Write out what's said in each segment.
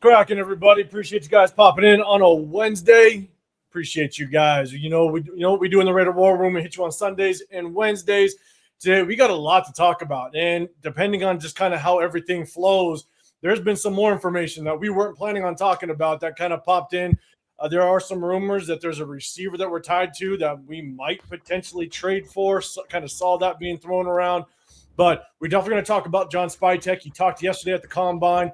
Cracking, everybody. Appreciate you guys popping in on a Wednesday. Appreciate you guys. You know what we do in the Raider War Room. We hit you on Sundays and Wednesdays. Today we got a lot to talk about, and depending on just kind of how everything flows, there's been some more information that we weren't planning on talking about that kind of popped in. There are some rumors that there's a receiver that we're tied to that we might potentially trade for. So, kind of saw that being thrown around, but we're definitely going to talk about John Spytek. He talked yesterday at the Combine.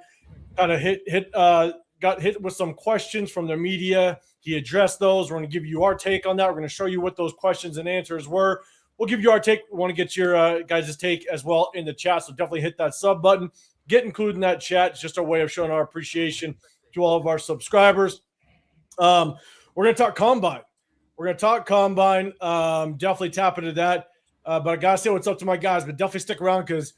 Kind of got hit with some questions from the media. He addressed those. We're going to give you our take on that. We're going to show you what those questions and answers were. We'll give you our take. We want to get your guys' take as well in the chat, so definitely hit that sub button. Get included in that chat. It's just our way of showing our appreciation to all of our subscribers. We're going to talk Combine. Definitely tap into that. But I got to say what's up to my guys, but definitely stick around because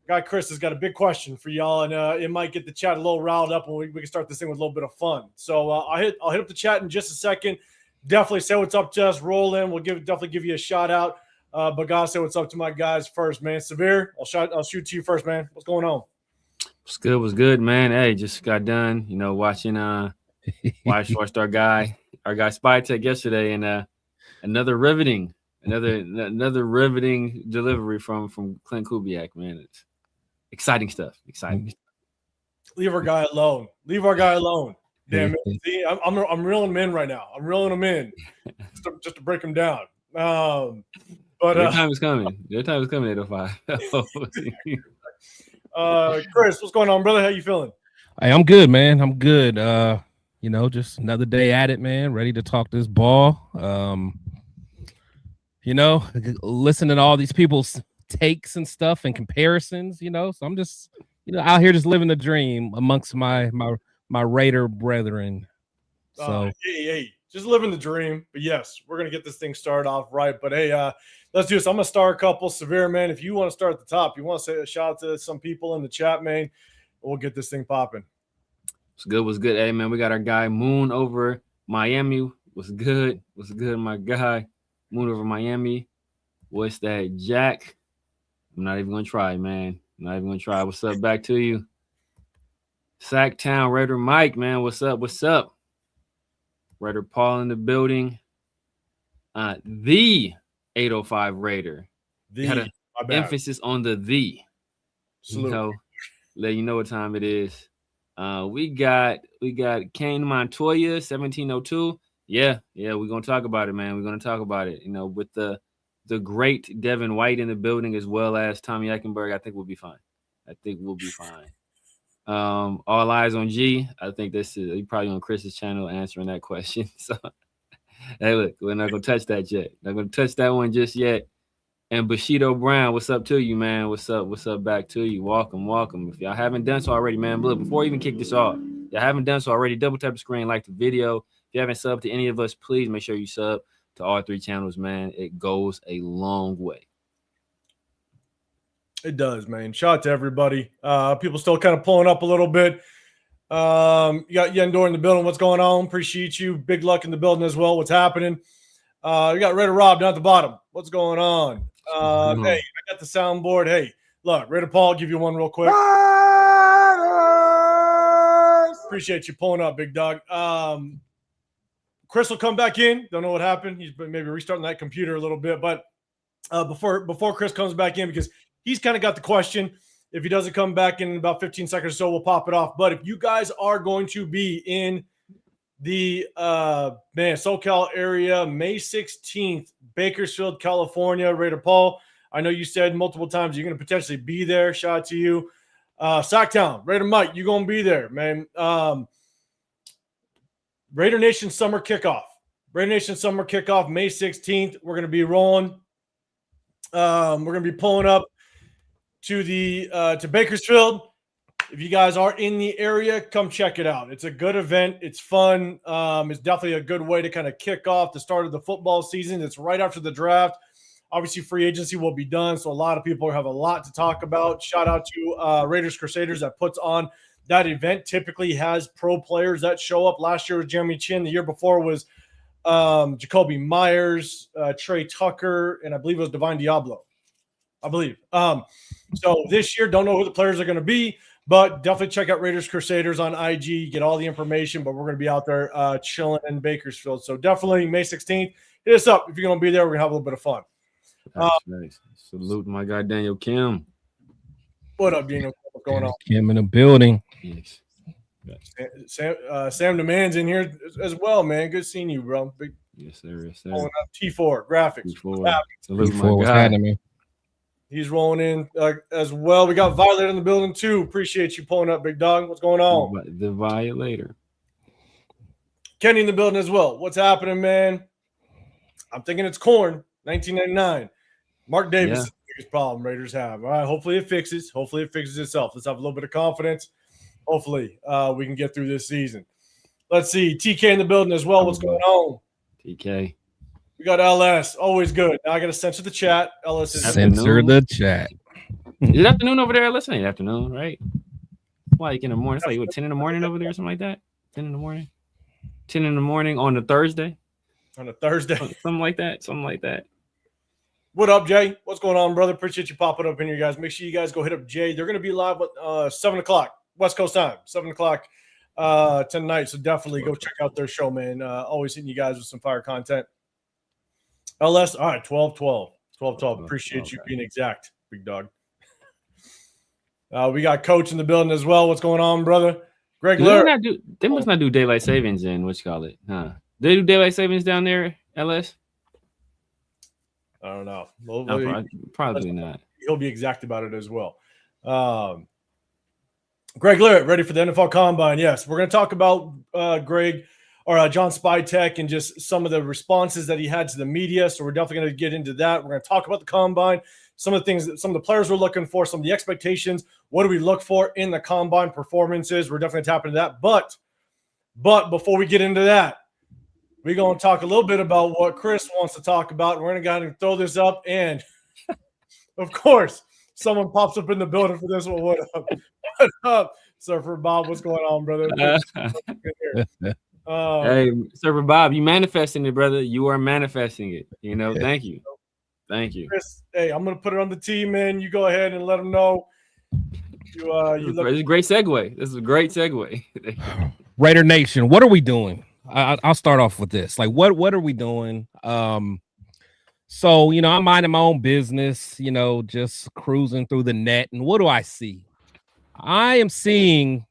guy Chris has got a big question for y'all, and it might get the chat a little riled up, and we can start this thing with a little bit of fun. So I'll hit up the chat in just a second. Definitely say what's up to us. Roll in. We'll definitely give you a shout out. But gotta say what's up to my guys first, man. Severe, I'll shoot to you first, man. What's going on? What's good, man? Hey, just got done, watching watched our guy Spytek yesterday, and another riveting delivery from Clint Kubiak, man. It's exciting stuff. Leave our guy alone. Damn it. See, I'm reeling him in right now. I'm reeling him in just to break him down. But your time is coming. 805. Chris, what's going on, brother? How you feeling? Hey, I'm good, man. I'm good. Just another day at it, man. Ready to talk this ball. Listening to all these people's takes and stuff and comparisons, so I'm just, out here just living the dream amongst my Raider brethren. So hey, just living the dream. But yes, we're gonna get this thing started off right. But hey, let's do this. I'm gonna start a couple. Severe, man, if you want to start at the top, you want to say a shout out to some people in the chat, man, we'll get this thing popping. What's good? Hey, man, we got our guy Moon over Miami. What's good, my guy? Moon over Miami. What's that, Jack? I'm not even gonna try, man. What's up? Back to you. Sacktown Raider Mike, man. What's up? Raider Paul in the building. The 805 Raider. Had an emphasis on the. Salute. Let you know what time it is. We got Kane Montoya, 1702. Yeah, we're gonna talk about it, man. We're gonna talk about it. With the great Devin White in the building as well as Tommy Eichenberg, I think we'll be fine. All eyes on G. I think this is probably on Chris's channel answering that question. So hey, look, we're not gonna touch that yet. Not gonna touch that one just yet. And Bushido Brown, what's up to you, man? What's up back to you? Welcome. If y'all haven't done so already, man, look, before we even kick this off, y'all haven't done so already, double tap the screen, like the video. If you haven't subbed to any of us, please make sure you sub to all three channels, man. It goes a long way. It does, man. Shout out to everybody. People still kind of pulling up a little bit. You got Yendor in the building. What's going on? Appreciate you. Big luck in the building as well. What's happening? You got Raider Rob down at the bottom. What's going on? Hey, I got the soundboard. Hey, look, Raider Paul, give you one real quick. Appreciate you pulling up, big dog. Chris will come back in. Don't know what happened. He's been maybe restarting that computer a little bit. But before Chris comes back in, because he's kind of got the question. If he doesn't come back in about 15 seconds or so, we'll pop it off. But if you guys are going to be in the SoCal area, May 16th, Bakersfield, California, Raider Paul, I know you said multiple times you're going to potentially be there. Shout out to you. Sacktown, Raider Mike, you're going to be there, man. Raider Nation Summer Kickoff. May 16th. We're going to be rolling. We're going to be pulling up to to Bakersfield. If you guys are in the area, come check it out. It's a good event. It's fun. It's definitely a good way to kind of kick off the start of the football season. It's right after the draft. Obviously, free agency will be done, so a lot of people have a lot to talk about. Shout out to Raiders Crusaders that puts on that event. Typically has pro players that show up. Last year was Jeremy Chin. The year before was Jacoby Myers, Trey Tucker, and I believe it was Divine Diablo. So this year, don't know who the players are going to be, But definitely check out Raiders Crusaders on IG. Get all the information. But we're going to be out there chilling in Bakersfield. So definitely May 16th. Hit us up if you're going to be there. We're going to have a little bit of fun. Nice. Salute my guy Daniel Kim. What up, Daniel? What's going on? Kim in the building. Yes. Sam the Man's in here as well, man. Good seeing you, bro. Big, yes, sir. Yes, sir. T4 graphics. T4. Salute T4 my guy. He's rolling in as well. We got Violet in the building too. Appreciate you pulling up, big dog. What's going on? The Violator. Kenny in the building as well. What's happening, man? I'm thinking it's corn. 1999. Mark Davis is the biggest problem Raiders have. All right. Hopefully it fixes. Hopefully it fixes itself. Let's have a little bit of confidence. Hopefully we can get through this season. Let's see. TK in the building as well. What's going on? TK. We got LS. Always good. Now I got to censor the chat. LS is censor the chat. Is it afternoon over there? Listen, afternoon, right? Like in the morning. It's like what, 10 in the morning over there or something like that? 10 in the morning? 10 in the morning on a Thursday? On a Thursday. Something like that. Something like that. What up, Jay? What's going on, brother? Appreciate you popping up in here, guys. Make sure you guys go hit up Jay. They're going to be live at 7 o'clock, West Coast time, 7 o'clock tonight. So definitely go check out their show, man. Always hitting you guys with some fire content. LS, all right, 12-12. 12-12. Appreciate you being exact, big dog. We got Coach in the building as well. What's going on, brother? Greg Laird. They must not do daylight savings in what you call it, huh? They do daylight savings down there, LS? I don't know. No, probably not. He'll be exact about it as well. Greg Laird, ready for the NFL Combine? Yes, we're going to talk about John Spytek and just some of the responses that he had to the media. So we're definitely going to get into that. We're going to talk about the Combine, some of the things that some of the players we're looking for, some of the expectations. What do we look for in the Combine performances? We're definitely tapping into that. But before we get into that, we're going to talk a little bit about what Chris wants to talk about. We're going to go ahead and throw this up. And, of course, someone pops up in the building for this one. What up? What up, Surfer Bob? What's going on, brother? Hey, Surfer Bob, you manifesting it, brother. You are manifesting it. You know, thank you. Thank you. Chris, hey, I'm going to put it on the team, man. You go ahead and let them know. This is a great segue. This is a great segue. Raider Nation, what are we doing? I'll start off with this. Like, what are we doing? So, I'm minding my own business, just cruising through the net. And what do I see? I am seeing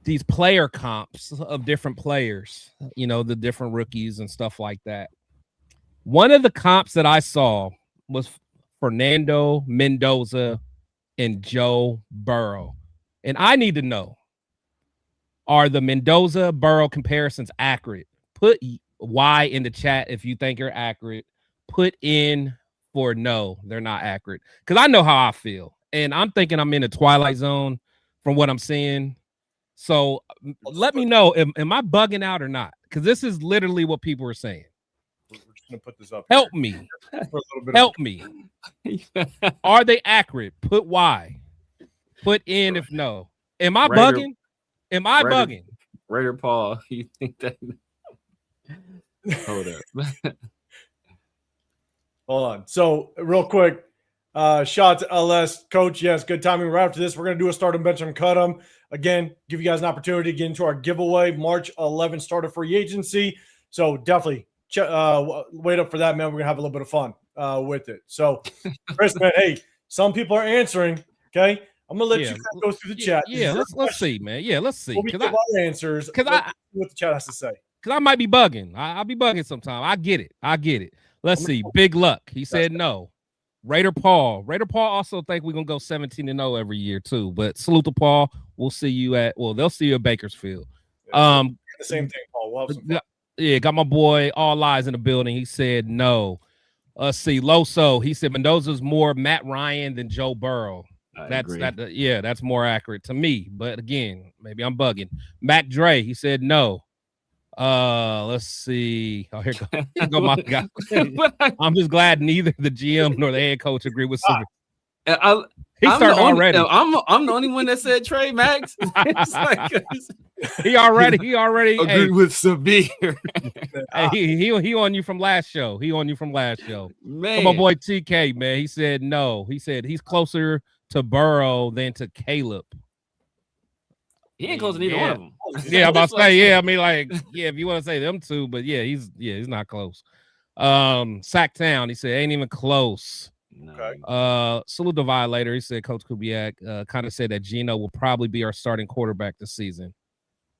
these player comps of different players, the different rookies and stuff like that. One of the comps that I saw was Fernando Mendoza and Joe Burrow. And I need to know, are the Mendoza Burrow comparisons accurate? Put Y in the chat if you think you're accurate. Put in for no, they're not accurate. Because I know how I feel. And I'm thinking I'm in a twilight zone from what I'm seeing. So let me know, am I bugging out or not? Because this is literally what people are saying. We're just going to put this up. Help me. Help me. Are they accurate? Put Y. Put in if no. Am I bugging? Am I bugging? Raider Paul, you think that? Hold up. Hold on. So, real quick, shout out to LS. Coach, yes, good timing. Right after this, we're going to do a start and bench and cut them. Again, give you guys an opportunity to get into our giveaway. March 11th, start of free agency. So, definitely wait up for that, man. We're going to have a little bit of fun with it. So, Chris, man, hey, some people are answering, okay? I'm gonna let you go through the chat. Yeah, let's see, man. Yeah, let's see. Because our answers. Because what the chat has to say. Because I might be bugging. I'll be bugging sometime. I get it. Let's see. Big Luck. He said no. Raider Paul also think we're gonna go 17-0 every year too. But salute to Paul. We'll see you they'll see you at Bakersfield. The same thing, Paul. We'll have some fun. Yeah, got my boy All Lies in the building. He said no. Let's see. Loso. He said Mendoza's more Matt Ryan than Joe Burrow. That's more accurate to me. But again, maybe I'm bugging. Mac Dre, he said no. Let's see. Oh, here go my guy. I'm just glad neither the GM nor the head coach agree with Super. He started already. I'm the only one that said Trey Max. He already agreed with Sabir. He on you from last show. Man, my boy TK, man. He said no. He said he's closer to Burrow than to Caleb. He ain't close to neither one of them. Yeah, I'm about to say, yeah. I mean, like, yeah, if you want to say them two, but yeah, he's not close. Sacktown, he said, ain't even close. No. Salute the Violator. He said Coach Kubiak kind of said that Geno will probably be our starting quarterback this season.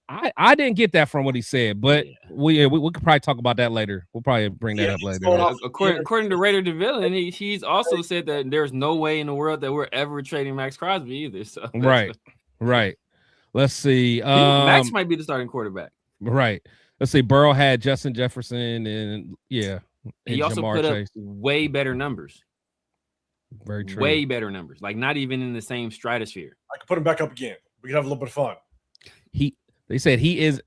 I didn't get that from what he said, but we could probably talk about that later. We'll probably bring that up later. According to Raider DeVille, he's also said that there's no way in the world that we're ever trading Max Crosby either. So right. Let's see. Max might be the starting quarterback. Right. Let's see. Burrow had Justin Jefferson and he also Jamar put Chase. up way better numbers. Very true. Way better numbers. Like not even in the same stratosphere. I could put him back up again. We could have a little bit of fun. They said he is.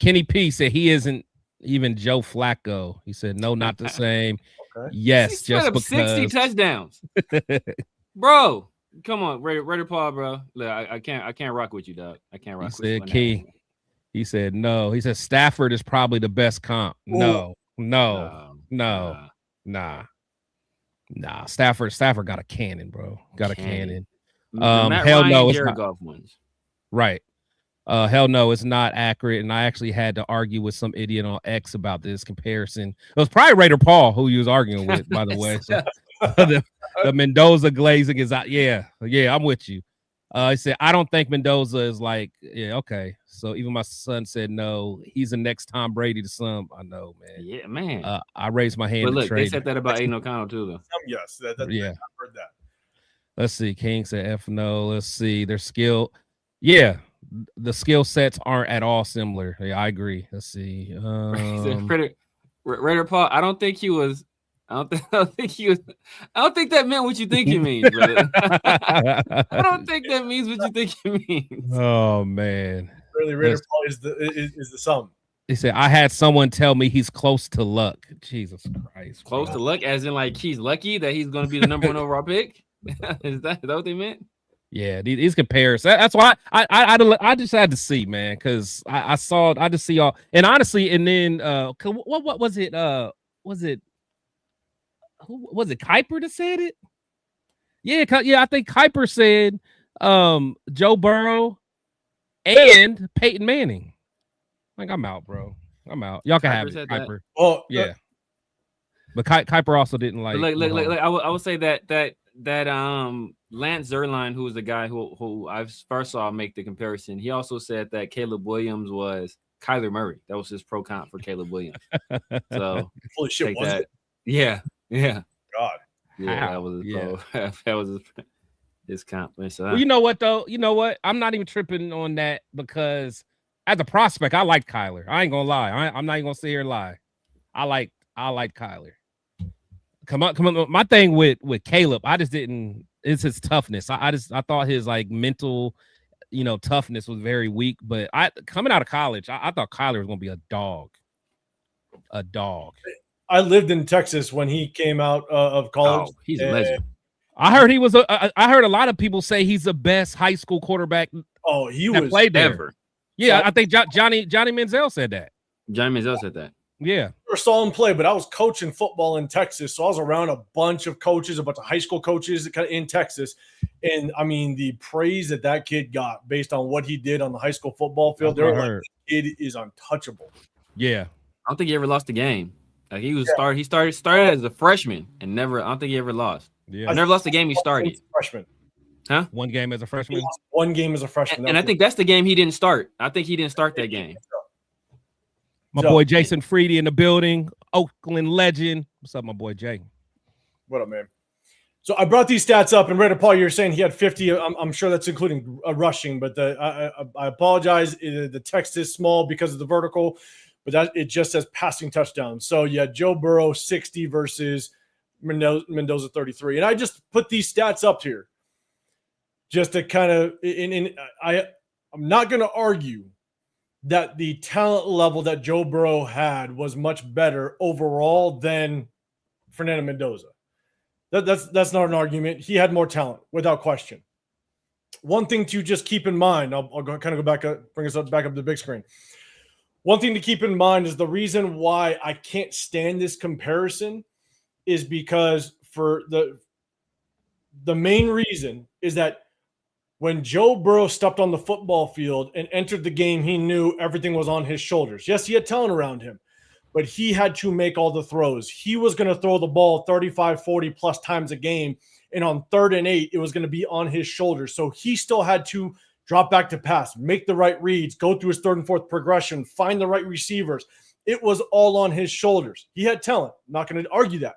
Kenny P said he isn't even Joe Flacco. He said no, not the same. Okay. Yes, he just because 60 touchdowns, bro. Come on, Raider Paul, bro. Look, I can't rock with you, dog. I can't rock with you. Key. He said no. He said Stafford is probably the best comp. No. Nah. Stafford got a cannon, bro. Got a cannon. Hell no, it's not. Ones. Right. Hell no, it's not accurate. And I actually had to argue with some idiot on X about this comparison. It was probably Raider Paul who he was arguing with, by the way. So, the Mendoza glazing is out. Yeah, I'm with you. He said, I don't think Mendoza is like, okay. So even my son said no. He's the next Tom Brady to some. I know, man. Yeah, man. I raised my hand. But look, they said that about Aiden O'Connell too, though. Yes, yeah. I've heard that. Let's see. King said F no. Let's see. Their skill. Yeah. The skill sets aren't at all similar. Yeah, I agree. Let's see. Raider Paul, I don't think that meant what you think it means, brother. I don't think that means what you think it means. Oh man. Really, Raider Paul is the sum. He said, I had someone tell me he's close to luck. Jesus Christ. Close to luck, as in like he's lucky that he's gonna be the number one overall pick. Is that what they meant? Yeah, these comparisons. That's why I just had to see, man, because I just see all, and honestly, and then what was it? Was it Kuiper that said it? Yeah, I think Kuiper said Joe Burrow and Peyton Manning. Like, I'm out, bro. I'm out. Y'all can have it, Kuiper. Oh yeah, but Kuiper also didn't like. Like I would say that Lance Zierlein, who was the guy who I first saw make the comparison, he also said that Caleb Williams was Kyler Murray. That was his pro comp for Caleb Williams. So holy shit, was it? Yeah. God. Yeah, that was that was his comp. So, well, you know what though? You know what? I'm not even tripping on that because as a prospect, I like Kyler. I ain't gonna lie. I'm not even gonna sit here and lie. I like Kyler. Come on. My thing with Caleb, I just didn't. It's his toughness. I thought his like mental, toughness was very weak. But coming out of college, I thought Kyler was gonna be a dog. A dog. I lived in Texas when he came out of college. Oh, he's a legend. I heard he was. I heard a lot of people say he's the best high school quarterback. Oh, he was played there. Ever. Yeah, I think Johnny Manziel said that. Johnny Manziel said that. Yeah. Never saw him play, but I was coaching football in Texas, so I was around a bunch of coaches, a bunch of high school coaches in Texas, and I mean the praise that kid got based on what he did on the high school football field. They're like, it is untouchable. Yeah, I don't think he ever lost a game. Like he started as a freshman and never. I don't think he ever lost. Yeah, I never lost a game he started. Freshman. Huh? One game as a freshman. One game as a freshman, and I think that's the game he didn't start. I think he didn't start that game. My boy Jason Freedy in the building, Oakland legend. What's up, my boy Jay? What up, man? So I brought these stats up, and Raider Paul, you're saying he had 50. I'm sure that's including rushing, but I apologize. The text is small because of the vertical, but it just says passing touchdowns. So yeah, Joe Burrow 60 versus Mendoza 33, and I just put these stats up here just to kind of. I'm not going to argue that the talent level that Joe Burrow had was much better overall than Fernando Mendoza. That's not an argument. He had more talent, without question. One thing to just keep in mind, I'll kind of go back up, bring us back up to the big screen. One thing to keep in mind is the reason why I can't stand this comparison is because for the main reason is that When Joe Burrow stepped on the football field and entered the game, he knew everything was on his shoulders. Yes, he had talent around him, but he had to make all the throws. He was going to throw the ball 35, 40 plus times a game. And on 3rd and 8, it was going to be on his shoulders. So he still had to drop back to pass, make the right reads, go through his 3rd and 4th progression, find the right receivers. It was all on his shoulders. He had talent. I'm not going to argue that.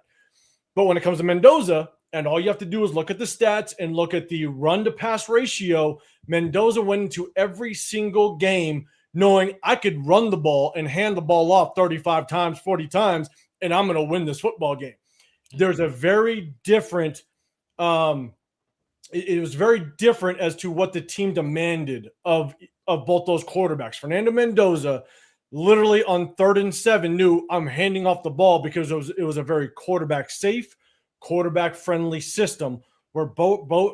But when it comes to Mendoza, and all you have to do is look at the stats and look at the run to pass ratio, Mendoza went into every single game knowing I could run the ball and hand the ball off 35 times, 40 times, and I'm going to win this football game. There's a very different it was very different as to what the team demanded of both those quarterbacks. Fernando Mendoza literally on 3rd and 7 knew I'm handing off the ball because it was a very quarterback safe, quarterback friendly system where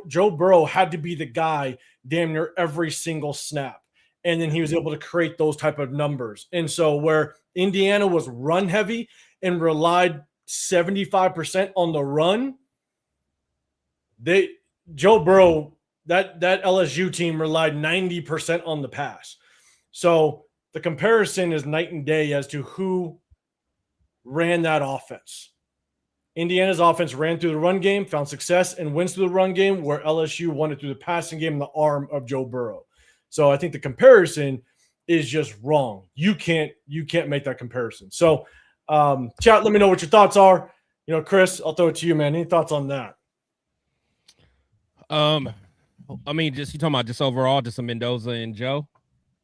Joe Burrow had to be the guy damn near every single snap. And then he was able to create those type of numbers. And so where Indiana was run heavy and relied 75% on the run, Joe Burrow, that LSU team relied 90% on the pass. So the comparison is night and day as to who ran that offense. Indiana's offense ran through the run game, found success, and wins through the run game, where LSU won it through the passing game and the arm of Joe Burrow. So I think the comparison is just wrong. You can't make that comparison. So chat, let me know what your thoughts are. Chris, I'll throw it to you, man. Any thoughts on that? I mean, just you talking about just overall, just a Mendoza and Joe?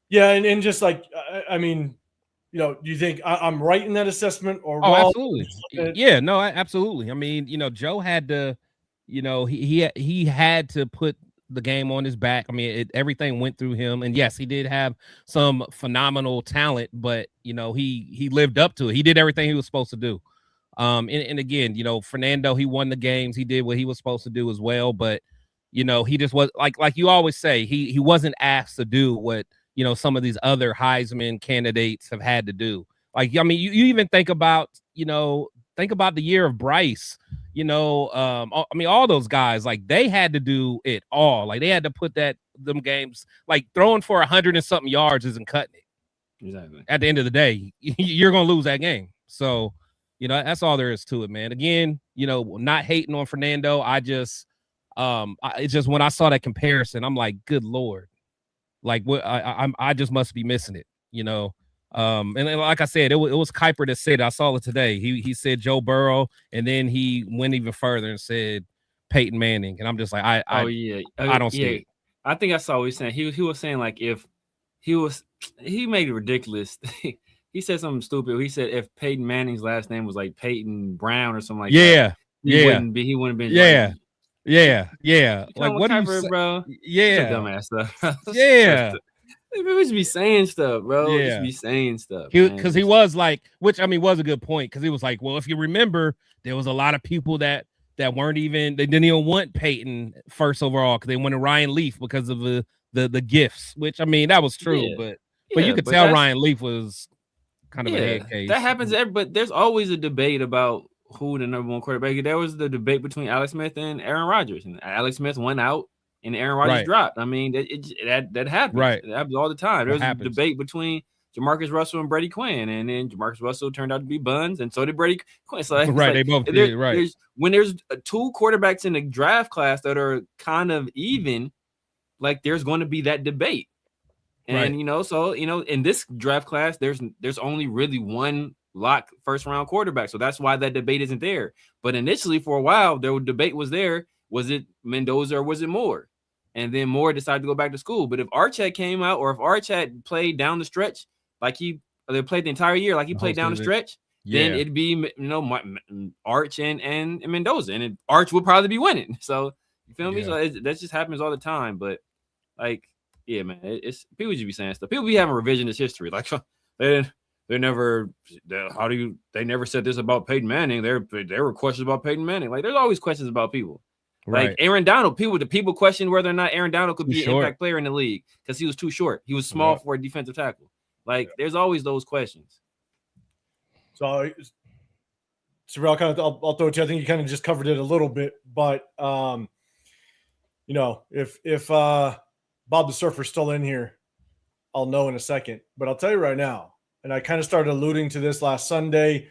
Yeah, and just like do you think I'm right in that assessment or wrong? Oh, absolutely. Yeah, no, absolutely. I mean, Joe had to, he had to put the game on his back. I mean, everything went through him, and yes, he did have some phenomenal talent, but he lived up to it. He did everything he was supposed to do. And again, Fernando, he won the games. He did what he was supposed to do as well, but he just was like you always say, he wasn't asked to do what some of these other Heisman candidates have had to do. Like, I mean, you even think about the year of Bryce, I mean, all those guys, like, they had to do it all. Like, they had to put them games, like, throwing for 100 and something yards isn't cutting it. Exactly. At the end of the day, you're going to lose that game. So, that's all there is to it, man. Again, not hating on Fernando. It's just when I saw that comparison, I'm like, good Lord. Like, what I just must be missing it, and like I said, it was Kuiper that said it. I saw it today. He said Joe Burrow, and then he went even further and said Peyton Manning, and I'm just like, I don't see it. I think I saw what he was saying. He was saying, like, if he made it ridiculous. He said something stupid. He said if Peyton Manning's last name was like Peyton Brown or something like that, he wouldn't have been. Yeah. Yeah. Like, what do you say, bro? Yeah. Dumbass stuff. Yeah. People just be saying stuff, bro. Yeah. Just be saying stuff. Because he was like, which I mean was a good point, because he was like, well, if you remember, there was a lot of people that weren't even, they didn't even want Peyton first overall because they wanted Ryan Leaf because of the gifts, which I mean that was true, but you could tell Ryan Leaf was kind of a head case. That happens, but there's always a debate about who the number one quarterback. There was the debate between Alex Smith and Aaron Rodgers, and Alex Smith went out and Aaron Rodgers dropped. I mean, that happens. Right. It happens all the time. There was a debate between Jamarcus Russell and Brady Quinn, and then Jamarcus Russell turned out to be buns, and so did Brady Quinn. So they both did. Right. When there's two quarterbacks in the draft class that are kind of even, like, there's going to be that debate. And so in this draft class, there's only really one lock first round quarterback, so that's why that debate isn't there. But initially, for a while, the debate was there: was it Mendoza or was it Moore? And then Moore decided to go back to school. But if Archette came out, or if Archette played down the stretch, like they played the entire year, like he played down the stretch, then it'd be Arch and Mendoza, and Arch would probably be winning. So you feel me? So that just happens all the time. But like, yeah, man, it's people just be saying stuff. People be having revisionist history, like they never said this about Peyton Manning. There were questions about Peyton Manning. Like, there's always questions about people. Right. Like Aaron Donald, people questioned whether or not Aaron Donald could be an impact player in the league because he was too short. He was small for a defensive tackle. Like, there's always those questions. So, I'll throw it to you. I think you kind of just covered it a little bit, but if Bob the Surfer's still in here, I'll know in a second. But I'll tell you right now, and I kind of started alluding to this last Sunday.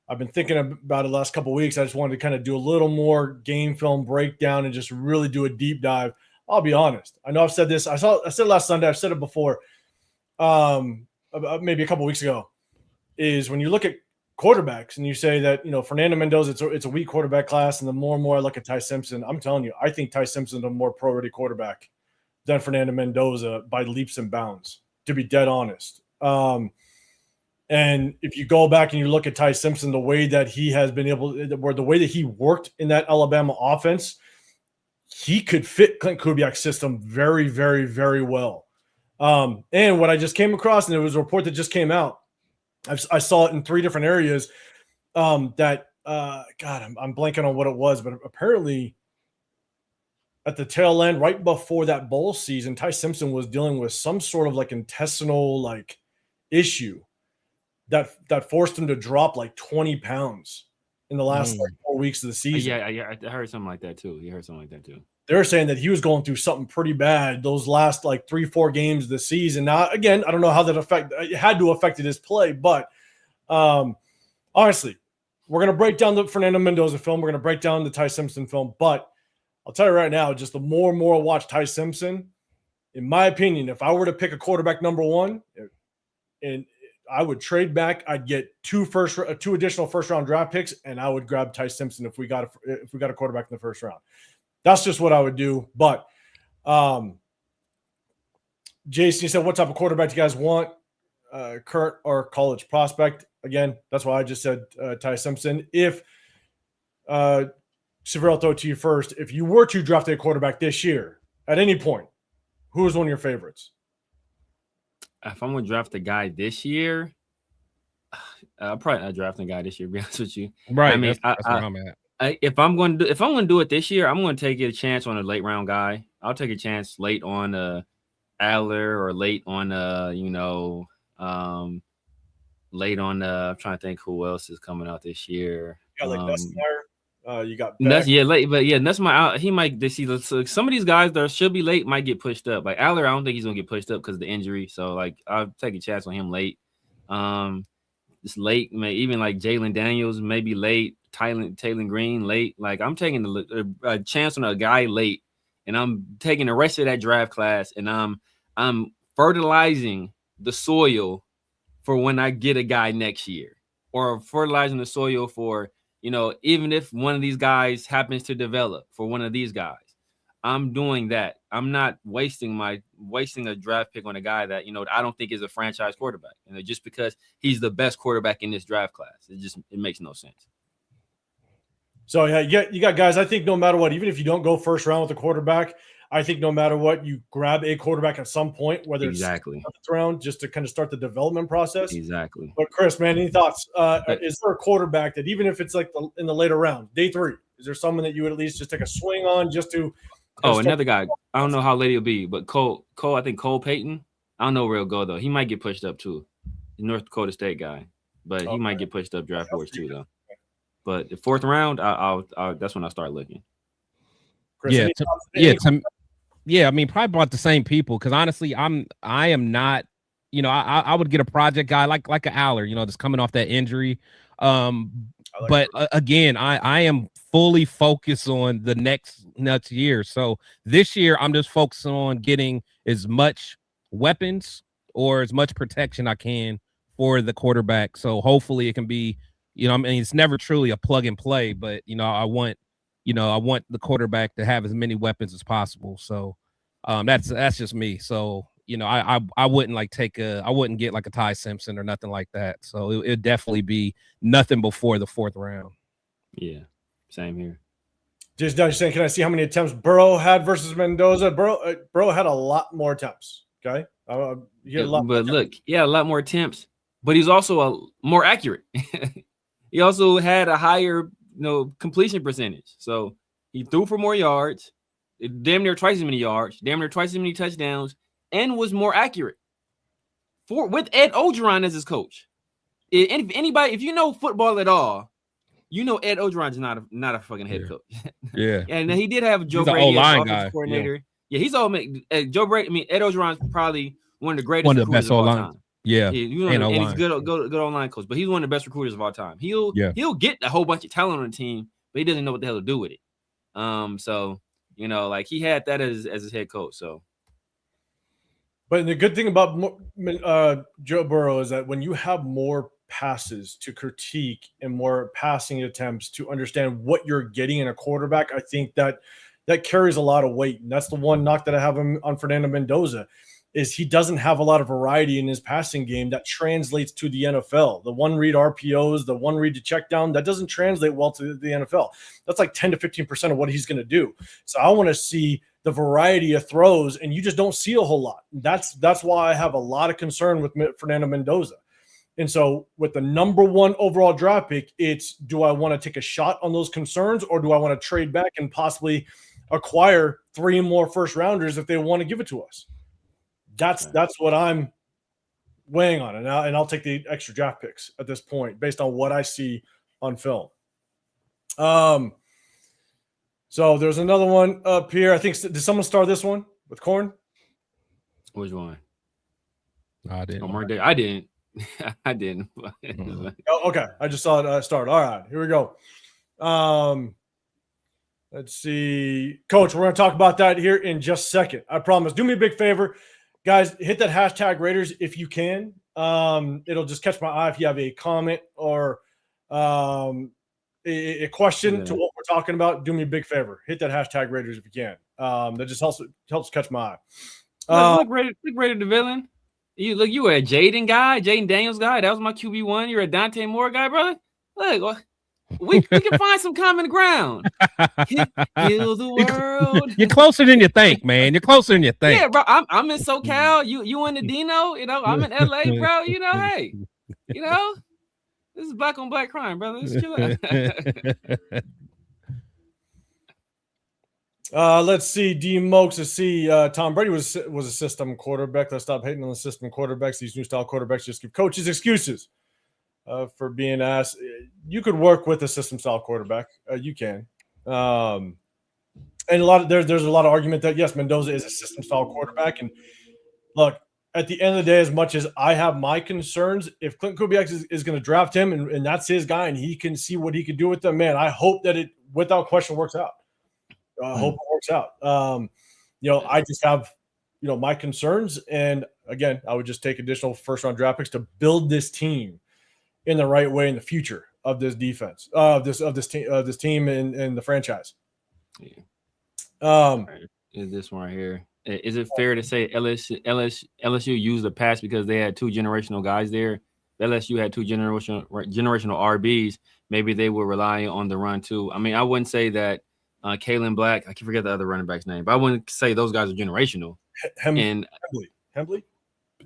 I've been thinking about it the last couple of weeks. I just wanted to kind of do a little more game film breakdown and just really do a deep dive. I'll be honest. I know I've said this. I said it last Sunday. I've said it before, maybe a couple of weeks ago, is when you look at quarterbacks and you say that, Fernando Mendoza, it's a weak quarterback class. And the more and more I look at Ty Simpson, I'm telling you, I think Ty Simpson is a more pro-ready quarterback than Fernando Mendoza by leaps and bounds, to be dead honest. And if you go back and you look at Ty Simpson, the way that he has been the way that he worked in that Alabama offense, he could fit Clint Kubiak's system very, very, very well. And what I just came across, and there was a report that just came out, I saw it in 3 different areas, that I'm blanking on what it was, but apparently at the tail end, right before that bowl season, Ty Simpson was dealing with some sort of like intestinal issue that forced him to drop like 20 pounds in the last 4 weeks of the season. Yeah, I heard something like that too. They're saying that he was going through something pretty bad those last 3-4 games of the season. Now, again, I don't know how it had to affect his play, but honestly, we're going to break down the Fernando Mendoza film. We're going to break down the Ty Simpson film, but I'll tell you right now, just the more and more I watch Ty Simpson, in my opinion, if I were to pick a quarterback number 1, and I would trade back, I'd get 2 additional first-round draft picks, and I would grab Ty Simpson if we got a quarterback in the first round. That's just what I would do. But Jason, you said, what type of quarterback do you guys want? Current or college prospect? Again, that's why I just said Ty Simpson. If Severe, I'll throw it to you first. If you were to draft a quarterback this year at any point, who is one of your favorites? If I'm gonna draft a guy this year, I'll probably not draft a guy this year. To be honest with you, right? I mean, that's where I'm at. If I'm gonna do it this year, I'm gonna take a chance on a late round guy. I'll take a chance late on Aller, or late on late on I'm trying to think who else is coming out this year. You got Nussmeier, you got Beck. Late, but Nussmeier, he might see some of these guys that should be late might get pushed up. Like Aller, I don't think he's gonna get pushed up because of the injury. So I'll take a chance on him late. It's late, even like Jalen Daniels, maybe late. Taylor Green late. I'm taking a chance on a guy late, and I'm taking the rest of that draft class, and I'm fertilizing the soil for when I get a guy next year, or fertilizing the soil for, even if one of these guys happens to develop for one of these guys, I'm doing that. I'm not wasting a draft pick on a guy that, I don't think is a franchise quarterback, just because he's the best quarterback in this draft class. It makes no sense. So yeah, you got guys. I think no matter what, even if you don't go first round with a quarterback, I think no matter what, you grab a quarterback at some point, whether it's seventh round, just to kind of start the development process. Exactly. But Chris, man, any thoughts? Is there a quarterback that, even if it's in the later round, day 3, is there someone that you would at least just take a swing on just to? Another guy. I don't know how late he'll be, but Cole. I think Cole Payton. I don't know where he'll go though. He might get pushed up too. North Dakota State guy, but he might get pushed up draft boards too though. But the 4th round, I'll that's when I start looking. Chris, I mean, probably about the same people, because honestly, I am not, I would get a project guy like an Aller, that's coming off that injury. Again, I am fully focused on the next year. So this year, I'm just focusing on getting as much weapons or as much protection I can for the quarterback. So hopefully it can be, it's never truly a plug and play, but I want the quarterback to have as many weapons as possible. So that's just me. So I wouldn't I wouldn't get like a Ty Simpson or nothing like that. So it'd definitely be nothing before the 4th round. Yeah, same here. Just saying, can I see how many attempts Burrow had versus Mendoza? Burrow had a lot more attempts. Okay, he had a lot. But look, a lot more attempts, but he's also more accurate. He also had a higher, completion percentage. So he threw for more yards, damn near twice as many yards, damn near twice as many touchdowns, and was more accurate. With Ed Orgeron as his coach. If you know football at all, Ed Orgeron's not a fucking head coach. Yeah. And he did have Joe He's an Brady as O-line offensive guy. coordinator. Yeah, he's all Joe Brady. I mean, Ed Orgeron's probably one of the greatest One of the recruiters best of all O-line. time. Yeah, and he's good online coach, but he's one of the best recruiters of all time. He'll get a whole bunch of talent on the team, but he doesn't know what the hell to do with it. So like he had that as his head coach. So, but the good thing about Joe Burrow is that when you have more passes to critique and more passing attempts to understand what you're getting in a quarterback, I think that carries a lot of weight. And that's the one knock that I have on Fernando Mendoza. Is he doesn't have a lot of variety in his passing game that translates to the NFL. The one read RPOs, the one read to check down, that doesn't translate well to the NFL. That's like 10 to 15% of what he's going to do. So I want to see the variety of throws, and you just don't see a whole lot. That's why I have a lot of concern with Fernando Mendoza. And so with the number 1 overall draft pick, it's do I want to take a shot on those concerns, or do I want to trade back and possibly acquire 3 more first rounders if they want to give it to us? That's what I'm weighing on, and I'll take the extra draft picks at this point based on what I see on film. So there's another one up here. I think did someone start this one with Corn? Which one? I didn't. I didn't. I didn't. Oh, okay, I just saw it start. All right, here we go. Let's see, Coach. We're going to talk about that here in just a second. I promise. Do me a big favor. Guys, hit that hashtag Raiders if you can. It'll just catch my eye if you have a comment or a question to what we're talking about. Do me a big favor. Hit that hashtag Raiders if you can. That just helps catch my eye. Look, Raider the villain. You were a Jaden guy, Jaden Daniels guy. That was my QB1. You're a Dante Moore guy, brother. Look, we can find some common ground. Heal the world. You're closer than you think, man. You're closer than you think. Yeah, bro. I'm in SoCal. You in the Dino. I'm in LA, bro. Hey, this is black on black crime, brother. Let's chill out. Let's see. D Mokes to see Tom Brady was a system quarterback. Let's stop hating on the system quarterbacks. These new style quarterbacks just give coaches excuses for being asked. You could work with a system style quarterback. You can. And there's a lot of argument that yes, Mendoza is a system style quarterback. And look, at the end of the day, as much as I have my concerns, if Clint Kubiak is going to draft him and that's his guy and he can see what he can do with them, man, I hope that it without question works out. I hope it works out. I just have, my concerns. And again, I would just take additional first round draft picks to build this team in the right way in the future of this defense, this team and the franchise. Yeah. Is this one right here? Is it fair to say LSU used the pass because they had 2 generational guys there? LSU had 2 generational RBs. Maybe they were relying on the run too. I mean, I wouldn't say that Kalen Black. I can forget the other running back's name, but I wouldn't say those guys are generational. Hembley.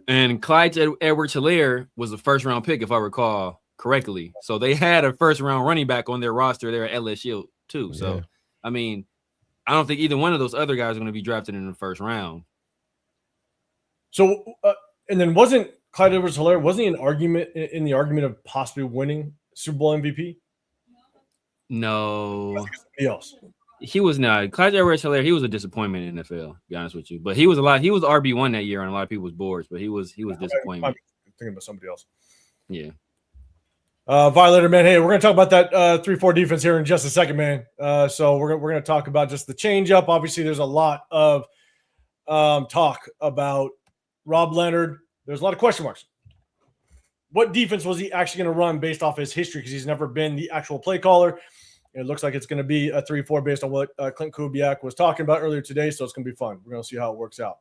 And Clyde Edwards-Helaire was a first-round pick, if I recall correctly. So they had a first-round running back on their roster there at LSU too. So, yeah. I mean, I don't think either one of those other guys are going to be drafted in the first round. So, and then wasn't Clyde Edwards-Helaire, wasn't he in the argument of possibly winning Super Bowl MVP? No. Somebody else. He was not. Clyde Edwards-Helaire, he was a disappointment in the NFL, to be honest with you. But he was RB1 that year on a lot of people's boards, but he was disappointment. I'm thinking about somebody else. Yeah. Violator, man. Hey, we're going to talk about that 3-4 defense here in just a second, man. So we're going to talk about just the change up. Obviously, there's a lot of talk about Rob Leonard. There's a lot of question marks. What defense was he actually going to run based off his history? Because he's never been the actual play caller. It looks like it's going to be a 3-4 based on what Clint Kubiak was talking about earlier today. So it's going to be fun. We're going to see how it works out.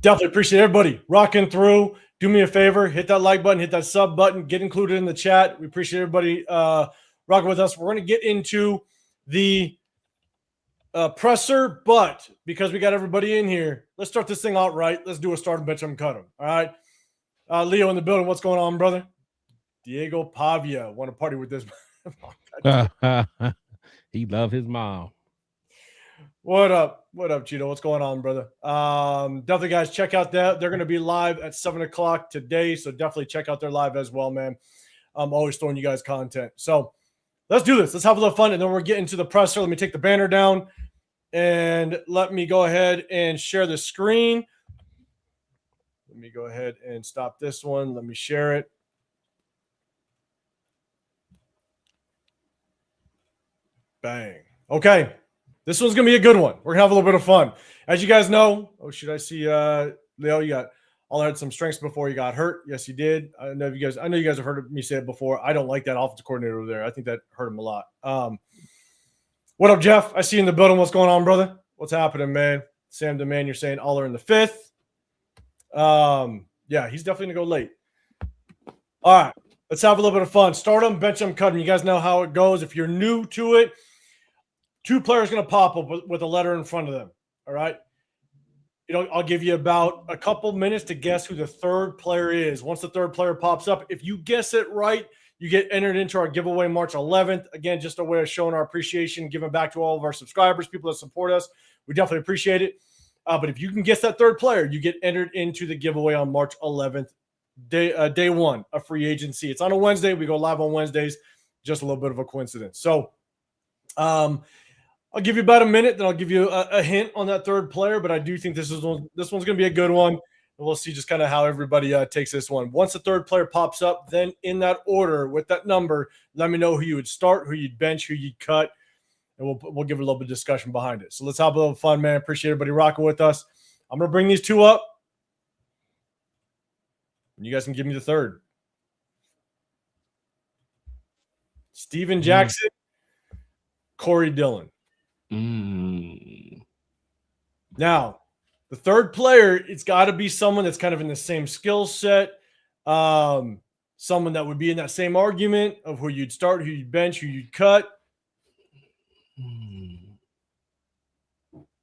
Definitely appreciate everybody rocking through. Do me a favor, hit that like button, hit that sub button, get included in the chat. We appreciate everybody rocking with us. We're going to get into the presser, but because we got everybody in here, let's start this thing out right. Let's do a start and bench them, cut them. All right. Leo in the building. What's going on, brother? Diego Pavia. Want to party with this? He love his mom. What up? What up, Cheeto? What's going on, brother? Definitely, guys, check out that. They're going to be live at 7:00 today, so definitely check out their live as well, man. I'm always throwing you guys content. So let's do this. Let's have a little fun, and then we're getting to the presser. Let me take the banner down, and let me go ahead and share the screen. Let me go ahead and stop this one. Let me share it. Bang. Okay. This one's going to be a good one. We're going to have a little bit of fun. As you guys know, should I see Leo, you all had some strengths before you got hurt. Yes, you did. I know you guys have heard me say it before. I don't like that offensive coordinator over there. I think that hurt him a lot. What up, Jeff? I see you in the building. What's going on, brother? What's happening, man? Sam DeMan, you're saying Aller in the 5th. Yeah, he's definitely going to go late. All right. Let's have a little bit of fun. Start him, bench him, cut him. You guys know how it goes. If you're new to it, 2 players going to pop up with a letter in front of them. All right. I'll give you about a couple minutes to guess who the 3rd player is. Once the 3rd player pops up, if you guess it right, you get entered into our giveaway March 11th. Again, just a way of showing our appreciation, giving back to all of our subscribers, people that support us. We definitely appreciate it. But if you can guess that 3rd player, you get entered into the giveaway on March 11th, day 1 of free agency. It's on a Wednesday. We go live on Wednesdays. Just a little bit of a coincidence. So, I'll give you about a minute, then I'll give you a hint on that 3rd player. But I do think this one's going to be a good one. And we'll see just kind of how everybody takes this one. Once the 3rd player pops up, then in that order with that number, let me know who you would start, who you'd bench, who you'd cut, and we'll give a little bit of discussion behind it. So let's have a little fun, man. Appreciate everybody rocking with us. I'm going to bring these 2 up, and you guys can give me the 3rd. Steven Jackson, Corey Dillon. Now, the 3rd player, it's got to be someone that's kind of in the same skill set, someone that would be in that same argument of who you'd start, who you'd bench, who you'd cut.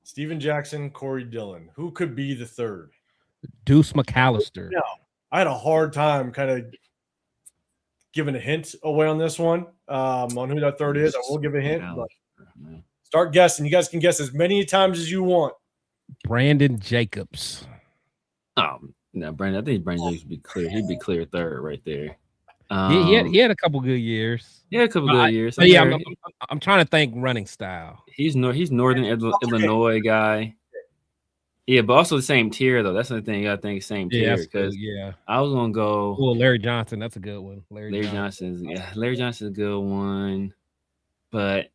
Steven Jackson, Corey Dillon. Who could be the 3rd? Deuce McAllister. No, I had a hard time kind of giving a hint away on this one on who that 3rd is. I will give a hint. But start guessing. You guys can guess as many times as you want. Brandon Jacobs. Oh no, Brandon. I think Brandon Jacobs would be clear. He'd be clear 3rd right there. He had a couple good years. Yeah, a couple good years. I'm trying to think running style. He's Northern Illinois guy. Yeah, but also the same tier though. That's the thing. You gotta think same tier because I was gonna go. Well, Larry Johnson. That's a good one. Larry Johnson's a good one, but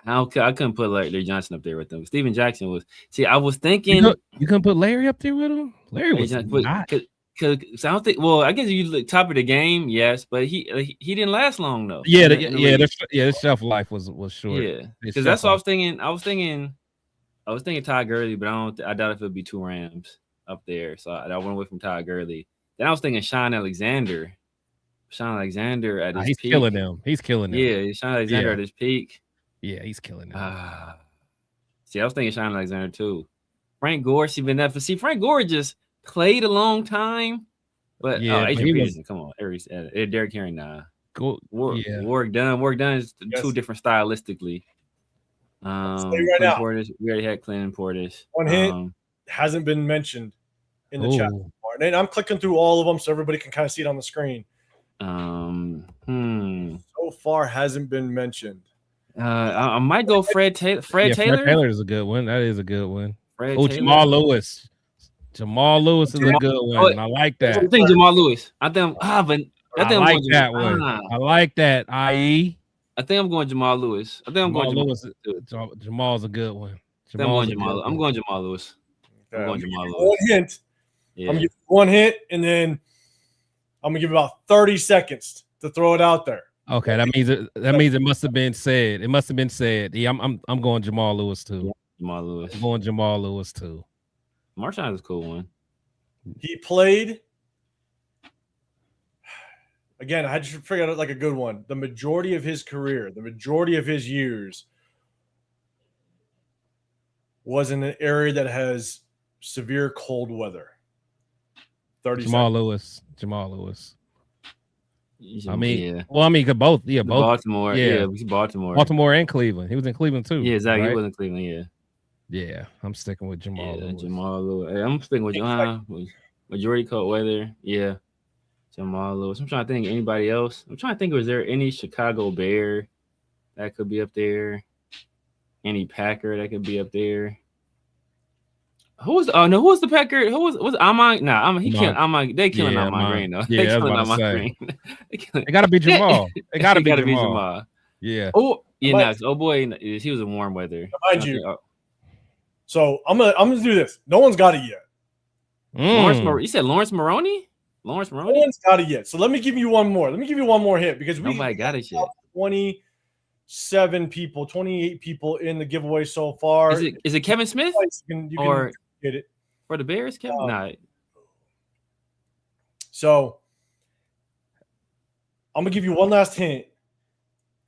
I couldn't put Larry Johnson up there with them. Steven Jackson was. See, I was thinking you couldn't put Larry up there with him. Larry was not. Because I don't think. Well, I guess you look top of the game, yes, but he didn't last long though. His shelf life was short. Yeah, because that's what I was thinking. I was thinking Todd Gurley, but I doubt if it would be 2 Rams up there. So I went away from Todd Gurley. Then I was thinking Sean Alexander. At his peak. Killing him. He's killing him. Yeah, Sean Alexander at his peak. Yeah, he's killing him. See, I was thinking Sean Alexander too. Frank Gore, Frank Gore just played a long time, but Adrian Peterson, come on, Derrick Henry, nah. Work done is 2 different stylistically. Right Portis, we already had Clinton Portis. One hint hasn't been mentioned in the chat so far. And I'm clicking through all of them so everybody can kind of see it on the screen. So far hasn't been mentioned. I might go Fred Taylor. Fred Taylor is a good one. That is a good one. Jamal Lewis. Jamal Lewis is a good one. I like that. I think Jamal Lewis. I like that one. I like that. I.e. I think I'm going Jamal Lewis. Jamal's a good one. I'm going Jamal Lewis. Okay. I'm going Jamal Lewis. One hint. Yeah. I'm going to give you one hint, and then I'm going to give you about 30 seconds to throw it out there. Okay, that means it must have been said. It must have been said. Yeah, I'm going Jamal Lewis too. Jamal Lewis. I'm going Jamal Lewis too. Marshawn is a cool one. He played. Again, I had to figure out like a good one. The majority of his career, the majority of his years was in an area that has severe cold weather. 30 seconds. Jamal Lewis. Yeah. Both. Yeah, both. Baltimore. Yeah, Baltimore. Baltimore and Cleveland. He was in Cleveland too. Yeah, exactly. Right? He was in Cleveland. Yeah. Yeah, I'm sticking with Jamal Lewis. Jamal Lewis. I'm sticking with majority cold weather. Yeah. Jamal Lewis. I'm trying to think anybody else. I'm trying to think, was there any Chicago Bear that could be up there? Any Packer that could be up there? Who was who was the Packer? Who was Amon? Nah, he can't. They killing Amon Green though. Yeah, They I was killing about to Amon say. Green. It gotta be Jamal. It gotta be Jamal. Jamal. Yeah. Oh, yeah, next. Oh boy, he was in warm weather. Mind you. So I'm gonna do this. No one's got it yet. You said Lawrence Maroney? Lawrence Maroney? No one's got it yet. So let me give you one more. Let me give you one more hit because nobody got it yet. 27 people, 28 people in the giveaway so far. Is it Kevin Smith? You can get it for the Bears, Kevin? Nah. So I'm gonna give you one last hint.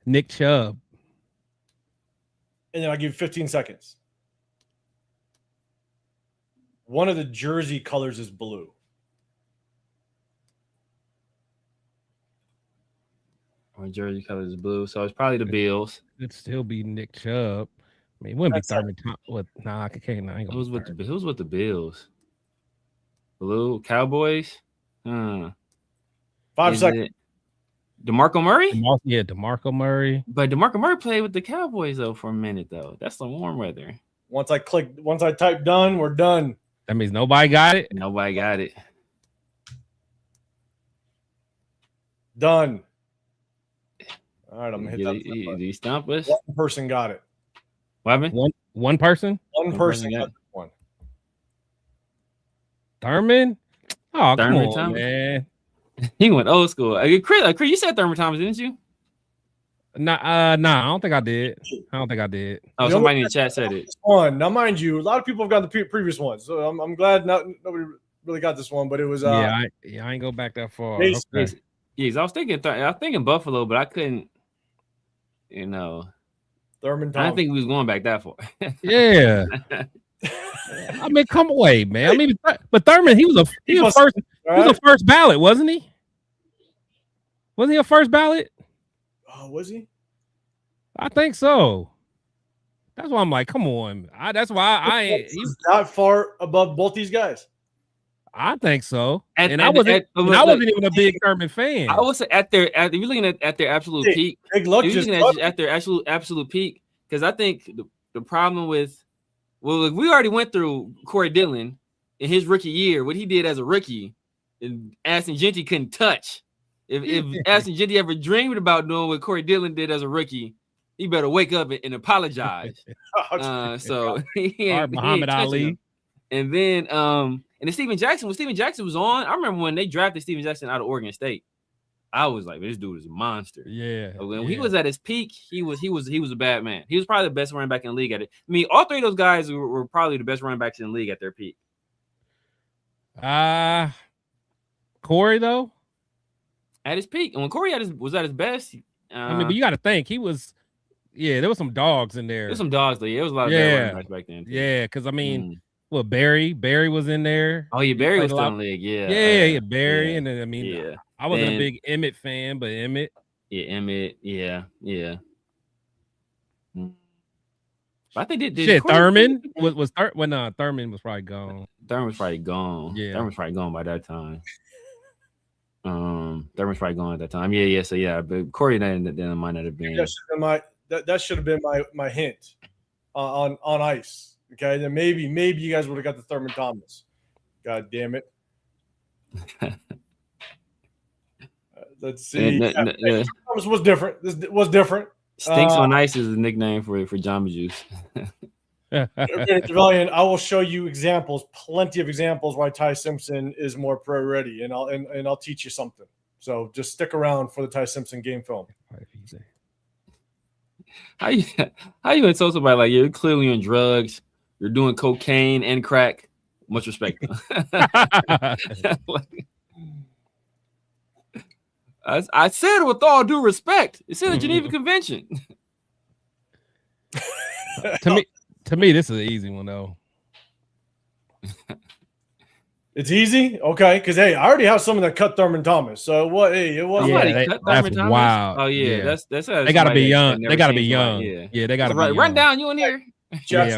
Nick Chubb. And then I'll give you 15 seconds. One of the jersey colors is blue. Or jersey colors is blue, so it's probably the Bills. It'd still be Nick Chubb. I mean, it wouldn't be Thurman. Nah, I can't. Who's with the Bills? Blue Cowboys. 5 seconds. DeMarco Murray? DeMarco Murray. But DeMarco Murray played with the Cowboys though for a minute though. That's the warm weather. Once I type done, we're done. That means nobody got it. Nobody got it. Done. All right, I'm gonna hit that. Did he stump us? One person got it. What happened? One person? One person got one. Thurman? Oh, Thurman come on, Thomas? Man. He went old school. Chris, you said Thurman Thomas, didn't you? Nah, I don't think I did. Oh, somebody in the chat said it. One. Now, mind you, a lot of people have got the previous one, so I'm glad nobody really got this one. But it was I ain't go back that far. Okay. Yes, I was thinking Buffalo, but I couldn't. Thurman Thomas. I didn't think we was going back that far. Yeah. I mean, come away, man. I mean, but Thurman, he was a first ballot, wasn't he? Wasn't he a first ballot? Oh, was he? I think so. That's why I'm like, come on. That's why I ain't. He's that far above both these guys. I think so. I wasn't even a big Thurman fan. I would say if you're looking at their absolute peak, at their absolute peak, because I think the problem with we already went through Corey Dillon in his rookie year, what he did as a rookie, and Aston Genty couldn't touch. If Aston Genty ever dreamed about doing what Corey Dillon did as a rookie, he better wake up and apologize. So he ain't Muhammad Ali. Him. And then and then Steven Jackson, when Steven Jackson was on, I remember when they drafted Steven Jackson out of Oregon State. I was like, this dude is a monster. Yeah. When he was at his peak, he was a bad man. He was probably the best running back in the league at it. I mean, all three of those guys were probably the best running backs in the league at their peak. Corey though, at his peak, and when Corey was at his best, I mean, but you got to think he was. Yeah, there was some dogs in there. There's some dogs though. Yeah, there was a lot of bad running backs back then. Too. Yeah, because I mean. Well, Barry was in there. Oh, yeah, Barry was still in the league. Yeah. Yeah, Barry. And then, I mean, I wasn't a big Emmett fan, but Emmett. Yeah, Emmett. Yeah. But I think Thurman was Thurman was probably gone. Thurman was probably gone. Yeah. Thurman was probably gone by that time. Thurman was probably gone at that time. Yeah. So, yeah, but Corey then might not have been. That should have been my hint on ice. Okay, then maybe you guys would have got the Thurman Thomas. God damn it. Let's see. Thomas was different. This was different. Stinks on Ice is a nickname for Jamba Juice. Trevelyan, I will show you plenty of examples why Ty Simpson is more pro ready, and I'll teach you something. So just stick around for the Ty Simpson game film. How you insult somebody like you're clearly on drugs? You're doing cocaine and crack. Much respect. I said it with all due respect. It's in the Geneva Convention. To me, this is an easy one though. It's easy, okay? Because I already have someone that cut Thurman Thomas. So what? Hey, it wasn't. That's wild. Oh yeah, that's they got to be young. They got to be young. Yeah, they got to be young. Run down. You in here?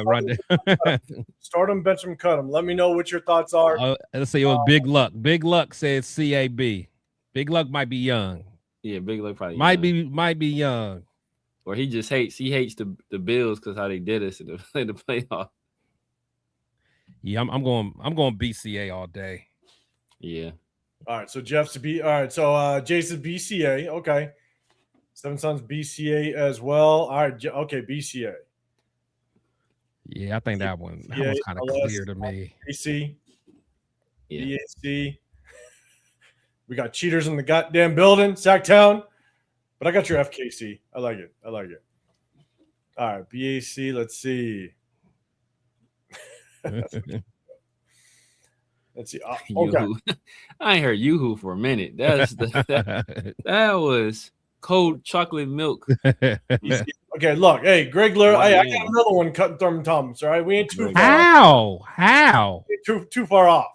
Run down. Start them, bench them, cut them. Let me know what your thoughts are. Let's see. It was Big Luck. Big Luck said CAB. Big Luck might be young. Yeah, Big Luck probably might be young. Or he just hates the Bills because how they did us in the playoff. Yeah, I'm going BCA all day. Yeah. All right, so Jeff's all right. So Jason's BCA. Okay. Seven Sons BCA as well. All right. Okay, BCA. Yeah, I think that one's kind of clear to me. BC. Yeah. BAC. We got cheaters in the goddamn building, Sacktown. But I got your FKC. I like it. All right, BAC. Let's see. Let's see. Okay. I ain't heard Yoo-hoo for a minute. That was cold chocolate milk. Okay, look. Hey, Greg Lear. Hey, I got another one cutting Thurman Thomas. All right, we ain't too far. How? Too far off.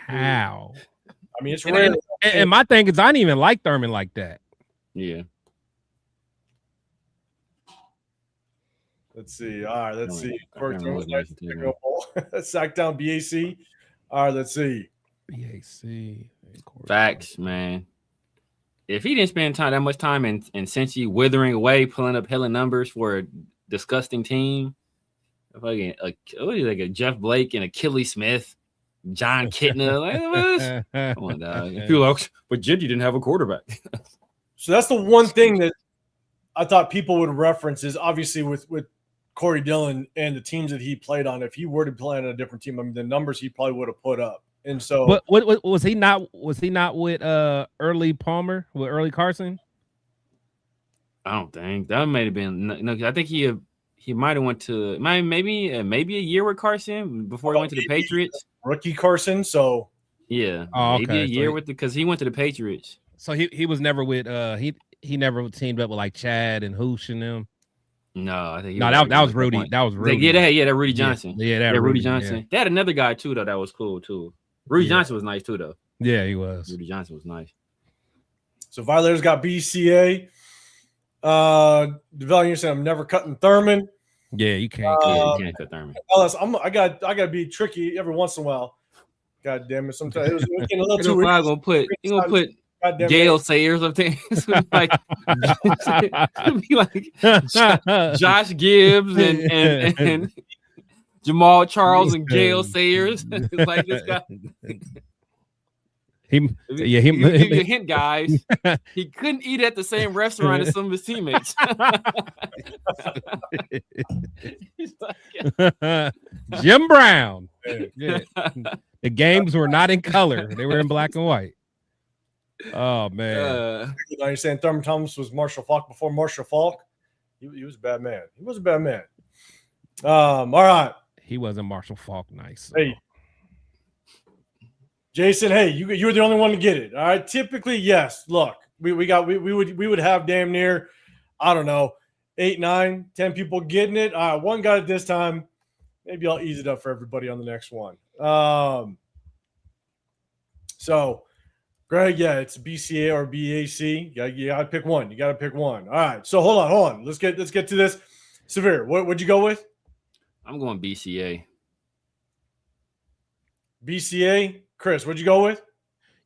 How? I mean, it's rare. And my thing is, I didn't even like Thurman like that. Yeah. Let's see. All right, let's see. Sacktown BAC. All right, let's see. BAC. Facts, man. If he didn't spend that much time in Cincy withering away, pulling up hella numbers for a disgusting team, like a Jeff Blake and Achilles Smith, John Kitna, come on, dog. But Jitty didn't have a quarterback. So that's the one thing that I thought people would reference is obviously with Corey Dillon and the teams that he played on. If he were to play on a different team, I mean, the numbers he probably would have put up. And so, but what was he not? Was he not with Early Palmer, with Early Carson? I don't think that might have been. No, I think he might have went to maybe a year with Carson before he went to the Patriots. Rookie Carson, so yeah, okay. Maybe a year because he went to the Patriots. So he was never with he never teamed up with like Chad and Hoosh and them. No, I think that was Rudy. That was Rudy. That Rudy Johnson. Yeah, Rudy Johnson. Yeah. They had another guy too though that was cool too. Rudy Johnson was nice too, though. Yeah, he was. Rudy Johnson was nice. So Violators got BCA. Developing saying I'm never cutting Thurman. Yeah, you can't. You can't cut Thurman. I got to be tricky every once in a while. God damn it! Sometimes it was getting a little too. You gonna put Gale Sayers up there? Like, be like Josh Gibbs and Jamal Charles and Gale Sayers. Like this guy. Give you a hint, guys. He couldn't eat at the same restaurant as some of his teammates. Jim Brown. Yeah. The games were not in color; they were in black and white. Oh man! Now you're saying Thurman Thomas was Marshall Faulk before Marshall Faulk? He was a bad man. He was a bad man. All right. He wasn't Marshall Faulk nice. So. Hey, Jason. Hey, you were the only one to get it. All right. Typically, yes. Look, we would have damn near, I don't know, 8, 9, 10 people getting it. All right, one got it this time. Maybe I'll ease it up for everybody on the next one. So, Greg, yeah, it's BCA or BAC. You got to pick one. You got to pick one. All right. So hold on. Let's get to this. Severe. What'd you go with? I'm going BCA. BCA. Chris, what'd you go with?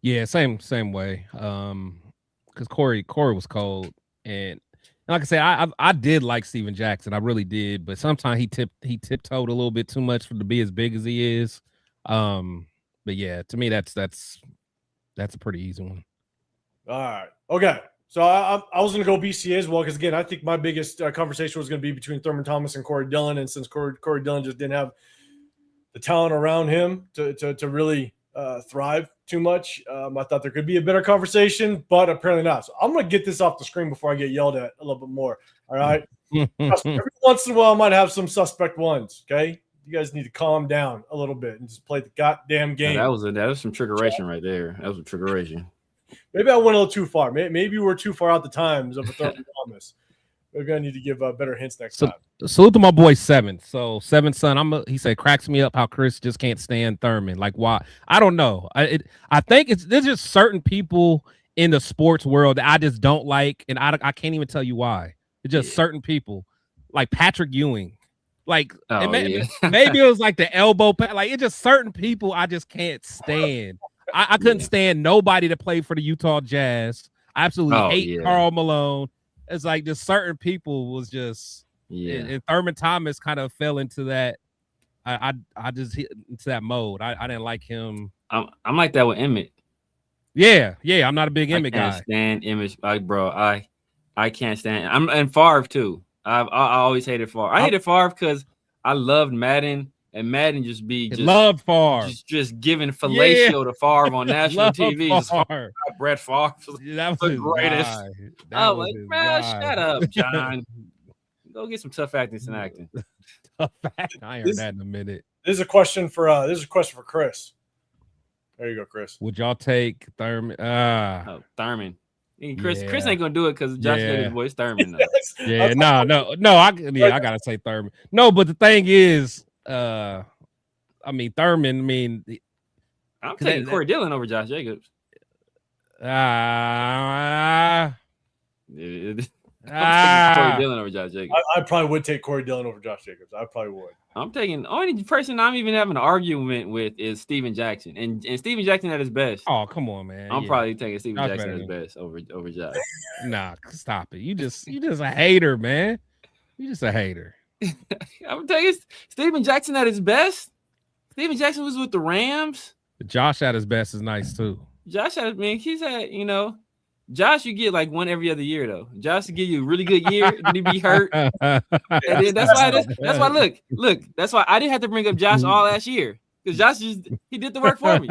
Yeah, same way. Because Corey was cold, and like I said, I did like Steven Jackson. I really did, but sometimes he tiptoed a little bit too much to be as big as he is. But yeah, to me that's a pretty easy one. All right. Okay. So I was going to go BCA as well because, again, I think my biggest conversation was going to be between Thurman Thomas and Corey Dillon. And since Corey Dillon just didn't have the talent around him to really thrive too much, I thought there could be a better conversation, but apparently not. So I'm going to get this off the screen before I get yelled at a little bit more. All right. Every once in a while, I might have some suspect ones. Okay. You guys need to calm down a little bit and just play the goddamn game. That was some trickeration right there. That was a trickeration. Maybe I went a little too far. Maybe we're too far out the times of a Thurman Thomas. Maybe I need to give better hints next time. Salute to my boy Seventh. So Seventh son, he said cracks me up how Chris just can't stand Thurman. Like why? I don't know. I think there's just certain people in the sports world that I just don't like, and I can't even tell you why. It's just certain people, like Patrick Ewing. Like maybe it was like the elbow pad. Like it's just certain people I just can't stand. I couldn't stand nobody to play for the Utah Jazz. I absolutely hate Karl Malone. It's like just certain people was just and Thurman Thomas kind of fell into that. I just hit into that mode. I didn't like him. I'm like that with Emmett. Yeah. I'm not a big Emmett guy. I can't stand Emmett, bro. I can't stand. And Favre too. I always hated Favre. I hated Favre because I loved Madden. And Madden just loved Favre. Just giving fellatio to Favre on national TV. Favre. Brett Favre that was the greatest. I was like, man, shut up, John. Go get some tough acting and acting. Tough acting. I heard that in a minute. This is a question for Chris. There you go, Chris. Would y'all take Thurman? Thurman. Chris ain't gonna do it because Josh Jacobs' voice Thurman. No. I gotta say Thurman. No, but the thing is. Thurman. I'm taking Corey Dillon over Josh Jacobs. I'm taking Corey Dillon over Josh Jacobs. I probably would take Corey Dillon over Josh Jacobs. I probably would. I'm taking only person I'm even having an argument with is Steven Jackson, and Steven Jackson at his best. Oh, come on, man! I'm probably taking Steven Jackson at his best over Josh. Nah, stop it! You just a hater, man. You just a hater. I'm taking Steven Jackson at his best. Steven Jackson was with the Rams. Josh at his best is nice too. He's had, Josh, you get like one every other year though. Josh will give you a really good year, then he be hurt. And then that's why look, that's why I didn't have to bring up Josh all last year. Because Josh he did the work for me.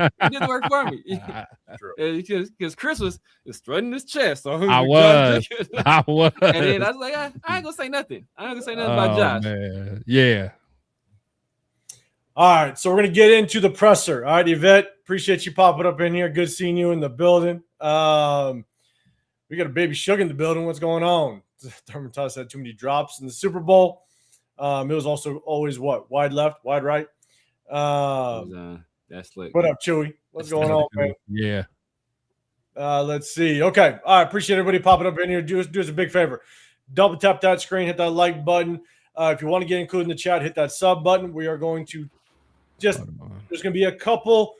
Because Chris was strutting his chest. So I was. And then I was like, I ain't gonna say nothing. About Josh. Man. Yeah. All right, so we're gonna get into the presser. All right, Yvette, appreciate you popping up in here. Good seeing you in the building. We got a baby Suge in the building. What's going on? Thurman Thomas had too many drops in the Super Bowl. It was also always wide left, wide right. That's slick. What up, Chewy? What's going on, man? Yeah. Let's see. Okay. All right. Appreciate everybody popping up in here. Do us a big favor. Double tap that screen, hit that like button. If you want to get included in the chat, hit that sub button. We are going to there's going to be a couple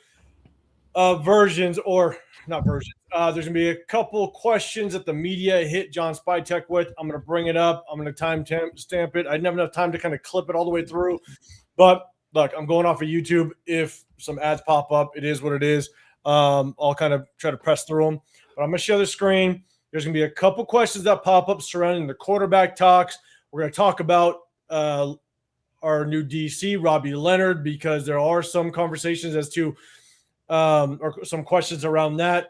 versions or not versions. There's going to be a couple questions that the media hit John Spytek with. I'm going to bring it up. I'm going to time stamp it. I didn't have enough time to kind of clip it all the way through, but look, I'm going off of YouTube. If some ads pop up, it is what it is. I'll kind of try to press through them. But I'm going to share the screen. There's going to be a couple questions that pop up surrounding the quarterback talks. We're going to talk about our new DC, Robbie Leonard, because there are some conversations as to or some questions around that.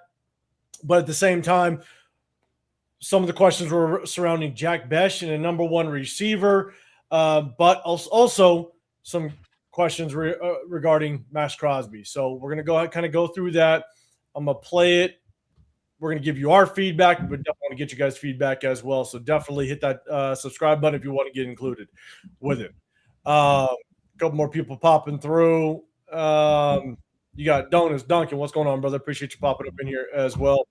But at the same time, some of the questions were surrounding Jack Besh and a number one receiver, but also some questions regarding Max Crosby. So we're going to kind of go through that. I'm going to play it. We're going to give you our feedback, but definitely want to get you guys feedback as well. So definitely hit that subscribe button if you want to get included with it. A couple more people popping through. You got Donuts, Duncan. What's going on, brother? Appreciate you popping up in here as well.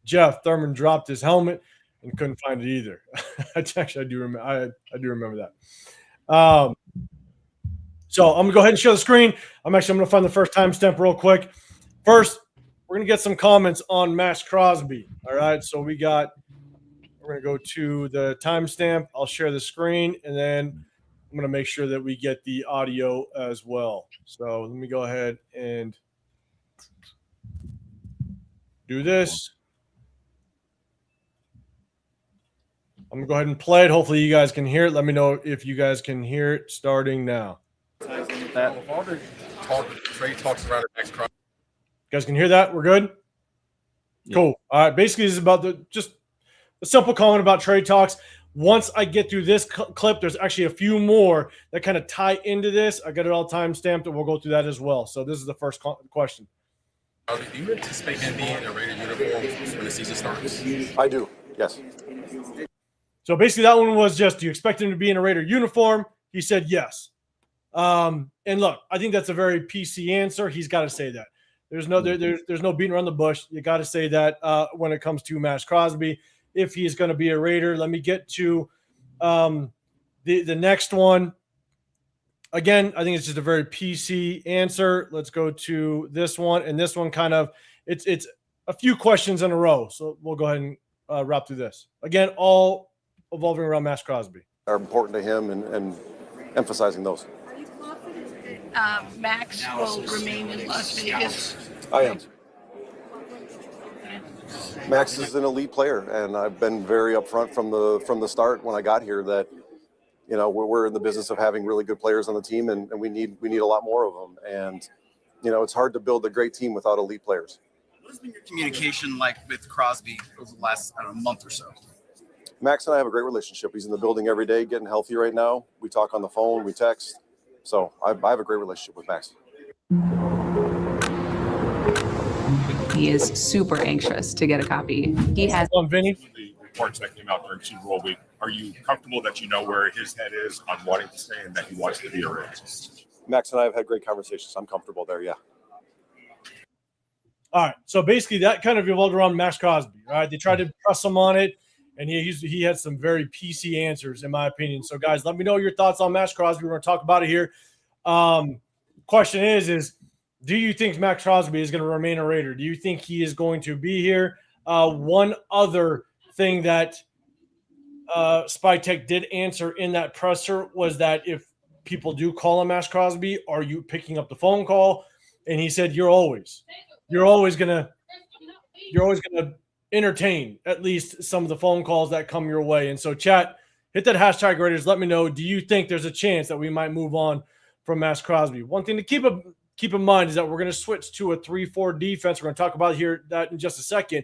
Jeff Thurman dropped his helmet and couldn't find it either. Actually, I do remember. I do remember that. So I'm gonna go ahead and show the screen. I'm gonna find the first timestamp real quick. First, we're gonna get some comments on Max Crosby. All right. So we're gonna go to the timestamp. I'll share the screen, and then I'm gonna make sure that we get the audio as well. So let me go ahead and do this. I'm gonna go ahead and play it. Hopefully you guys can hear it. Let me know if you guys can hear it starting now. All the trade talks around Max Crosby. You guys can hear that? We're good? Yeah. Cool. All right. Basically, this is about just a simple comment about trade talks. Once I get through this clip, there's actually a few more that kind of tie into this. I got it all time stamped, and we'll go through that as well. So this is the first question. Do you anticipate him being in a Raider uniform when the season starts? I do, yes. So basically that one was just, do you expect him to be in a Raider uniform? He said yes. And look, I think that's a very PC answer. He's got to say that. There's no beating around the bush. You got to say that when it comes to Max Crosby. If he's going to be a Raider, let me get to the next one. again, I think it's just a very PC answer. Let's go to this one, and this one kind of it's a few questions in a row. So we'll go ahead and wrap through this. Again, all evolving around Max Crosby. Are important to him and emphasizing those. Are you confident that Max will remain in Las Vegas? I am. Max is an elite player, and I've been very upfront from the start when I got here that, you know, we're in the business of having really good players on the team, and we need a lot more of them. And, you know, it's hard to build a great team without elite players. What has been your communication like with Crosby over the last month or so? Max and I have a great relationship. He's in the building every day, getting healthy right now. We talk on the phone, we text. So I have a great relationship with Max. He is super anxious to get a copy. He has On Vinny. The reports that came out during Super Bowl week, are you comfortable that you know where his head is on wanting to stay and that he wants to be a Raider? Max and I have had great conversations. I'm comfortable there, yeah. All right. So basically that kind of evolved around Max Crosby. All right. They tried to press him on it, and he had some very PC answers, in my opinion. So, guys, let me know your thoughts on Max Crosby. We're going to talk about it here. Question is do you think Max Crosby is going to remain a Raider? Do you think he is going to be here? One other thing that Spy Tech did answer in that presser was that if people do call him Max Crosby, are you picking up the phone call? And he said, you're always gonna entertain at least some of the phone calls that come your way. And so, chat, hit that hashtag Raiders. Let me know. Do you think there's a chance that we might move on from Max Crosby? One thing to keep in mind is that we're going to switch to a 3-4 defense. We're going to talk about that in just a second.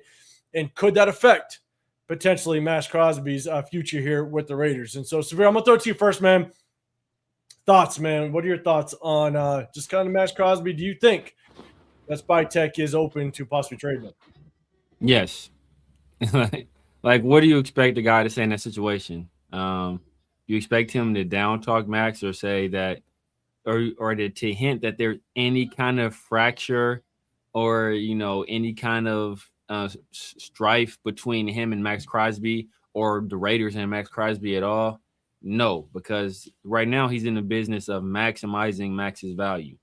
And could that affect potentially Max Crosby's future here with the Raiders? And so, Severe, I'm going to throw it to you first, man. Thoughts, man. What are your thoughts on just kind of Max Crosby? Do you think that Spy Tech is open to possibly trading him? Yes. Like, what do you expect a guy to say in that situation? You expect him to down talk Max or say that, or to hint that there's any kind of fracture or, you know, any kind of strife between him and Max Crosby or the Raiders and Max Crosby at all? No, because right now he's in the business of maximizing Max's value.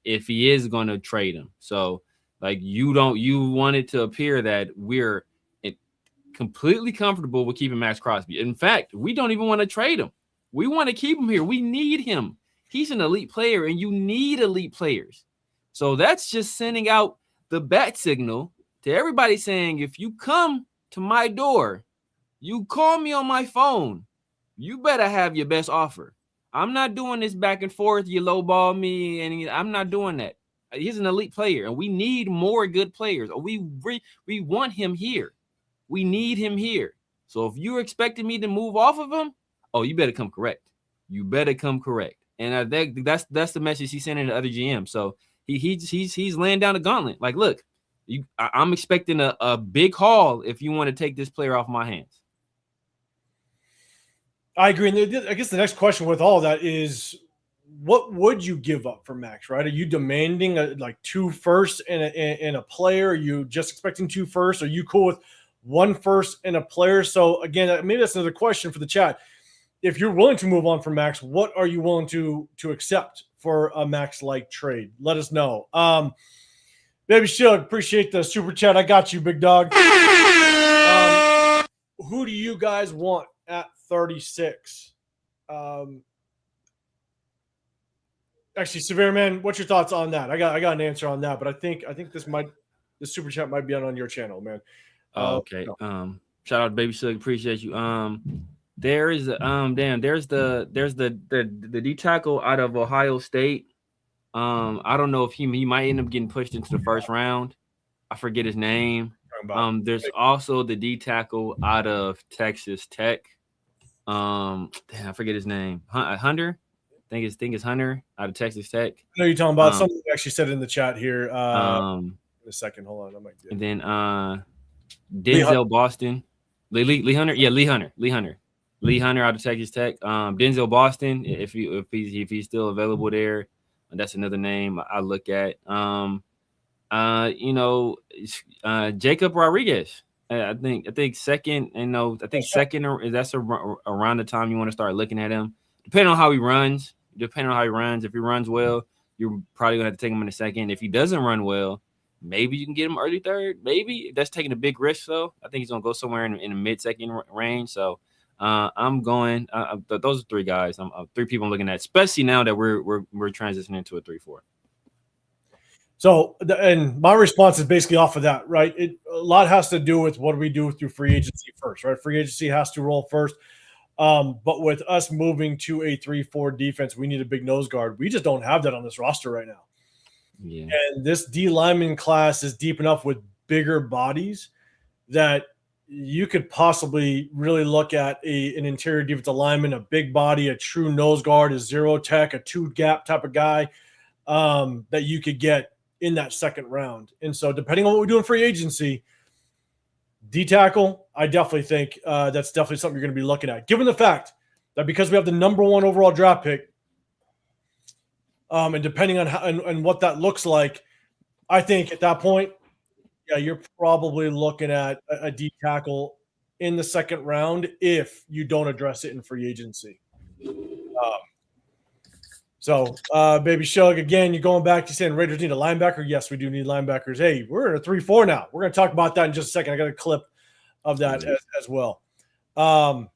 If he is going to trade him. So, like, you want it to appear that we're completely comfortable with keeping Max Crosby. In fact, we don't even want to trade him. We want to keep him here. We need him. He's an elite player, and you need elite players. So that's just sending out the bat signal to everybody saying, if you come to my door, you call me on my phone, you better have your best offer. I'm not doing this back and forth. You lowball me, and I'm not doing that. He's an elite player, and we need more good players. We want him here. We need him here. So if you're expecting me to move off of him, you better come correct. You better come correct. And that's the message he's sending to other GMs. So he's laying down the gauntlet. Like, look, I'm expecting a big haul if you want to take this player off my hands. I agree. And I guess the next question with all that is, what would you give up for Max, right? Are you demanding like 2 firsts and a player? Are you just expecting 2 firsts? Are you cool with 1 first and a player? So again, maybe that's another question for the chat. If you're willing to move on from Max, what are you willing to accept for a Max-like trade? Let us know. Baby Shug, appreciate the super chat. I got you, big dog. Who do you guys want at 36? Actually, Severe Man, what's your thoughts on that? I got an answer on that, but I think the super chat might be on your channel, man. Okay. No. Shout out to Baby Shug, appreciate you. There's the D tackle out of Ohio State. I don't know if he might end up getting pushed into the first round. I forget his name. There's also the D tackle out of Texas Tech. I forget his name. Hunter. I think it's Hunter out of Texas Tech. I know you're talking about something you actually said in the chat here. In a second, hold on. I might get it. And then Denzel Boston. Lee Hunter. Yeah, Lee Hunter. Lee Hunter out of Texas Tech. Denzel Boston, if he's still available there, that's another name I look at. Jacob Rodriguez. I think second. That's around the time you want to start looking at him. Depending on how he runs, depending on how he runs. If he runs well, you're probably gonna have to take him in a second. If he doesn't run well, maybe you can get him early third. Maybe that's taking a big risk, though. I think he's gonna go somewhere in the mid-second range. So I'm going. Those are three guys. Three people I'm looking at, especially now that we're transitioning into a 3-4. So, and my response is basically off of that, right? A lot has to do with what do we do through free agency first, right? Free agency has to roll first. But with us moving to a 3-4 defense, we need a big nose guard. We just don't have that on this roster right now. Yeah. And this D lineman class is deep enough with bigger bodies that you could possibly really look at an interior defensive lineman, a big body, a true nose guard, a zero tech, a two gap type of guy that you could get in that second round. And so depending on what we do in free agency, D tackle, I definitely think that's definitely something you're going to be looking at, given the fact that because we have the number 1 overall draft pick, and depending on how and what that looks like, I think at that point, yeah, you're probably looking at a D tackle in the second round if you don't address it in free agency. So, Baby Shug, again, you're going back to saying Raiders need a linebacker. Yes, we do need linebackers. Hey, we're in a 3-4 now. We're going to talk about that in just a second. I got a clip of that as well. TK,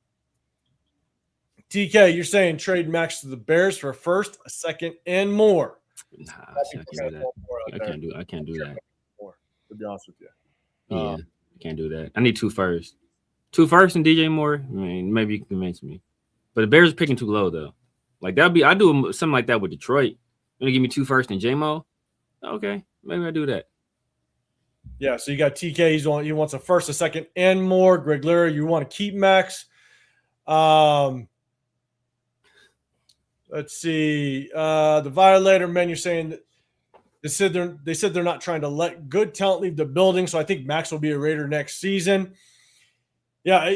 you're saying trade Max to the Bears for a first, a second, and more. Nah, I can't do that. To be honest with you. Yeah, I can't do that. I need 2 firsts. 2 firsts and DJ Moore. I mean, maybe you can convince me. But the Bears are picking too low, though. Like, I do something like that with Detroit. You're going to give me 2 firsts and J-Mo? Okay, maybe I do that. Yeah, so you got TK. He wants a first, a second, and more. Greg Leary, you want to keep Max. Let's see. The Violator, man, you're saying that they said they're not trying to let good talent leave the building, so I think Max will be a Raider next season. Yeah,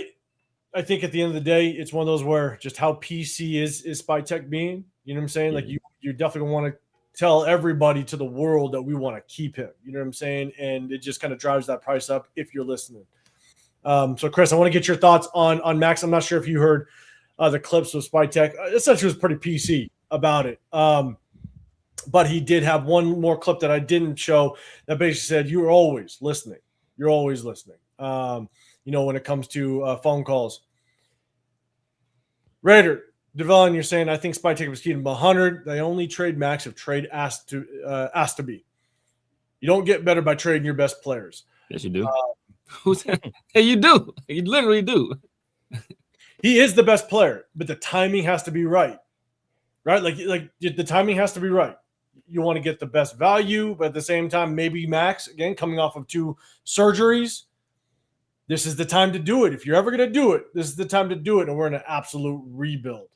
I think at the end of the day, it's one of those where just how PC is Spy Tech being. You know what I'm saying? Like you definitely want to tell everybody to the world that we want to keep him. You know what I'm saying? And it just kind of drives that price up if you're listening. So Chris, I want to get your thoughts on Max. I'm not sure if you heard the clips of Spy Tech. Essentially was pretty PC about it. But he did have one more clip that I didn't show that basically said, you're always listening. You're always listening. When it comes to phone calls. Raider, Devon, you're saying, I think Spy Tech was keeping 100. They only trade Max if trade asked to be. You don't get better by trading your best players. Yes, you do. Who's that? Hey, you do. You literally do. He is the best player, but the timing has to be right. Right? Like the timing has to be right. You want to get the best value, but at the same time, maybe Max, again, coming off of 2 surgeries, this is the time to do it. If you're ever going to do it, this is the time to do it, and we're in an absolute rebuild.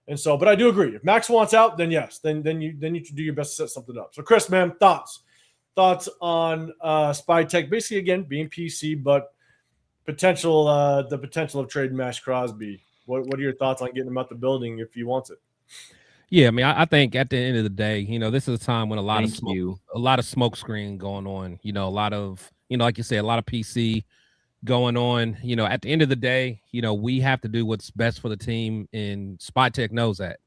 And so, but I do agree. If Max wants out, then yes, then you should do your best to set something up. So, Chris, man, thoughts on Spy Tech? Basically, again, being PC, but the potential of trading Max Crosby. What are your thoughts on getting him out the building if he wants it? Yeah, I mean, I think at the end of the day, this is a time when a lot of smoke screen going on. A lot of, like you said, a lot of PC going on. At the end of the day, we have to do what's best for the team, and Spy Tech knows that.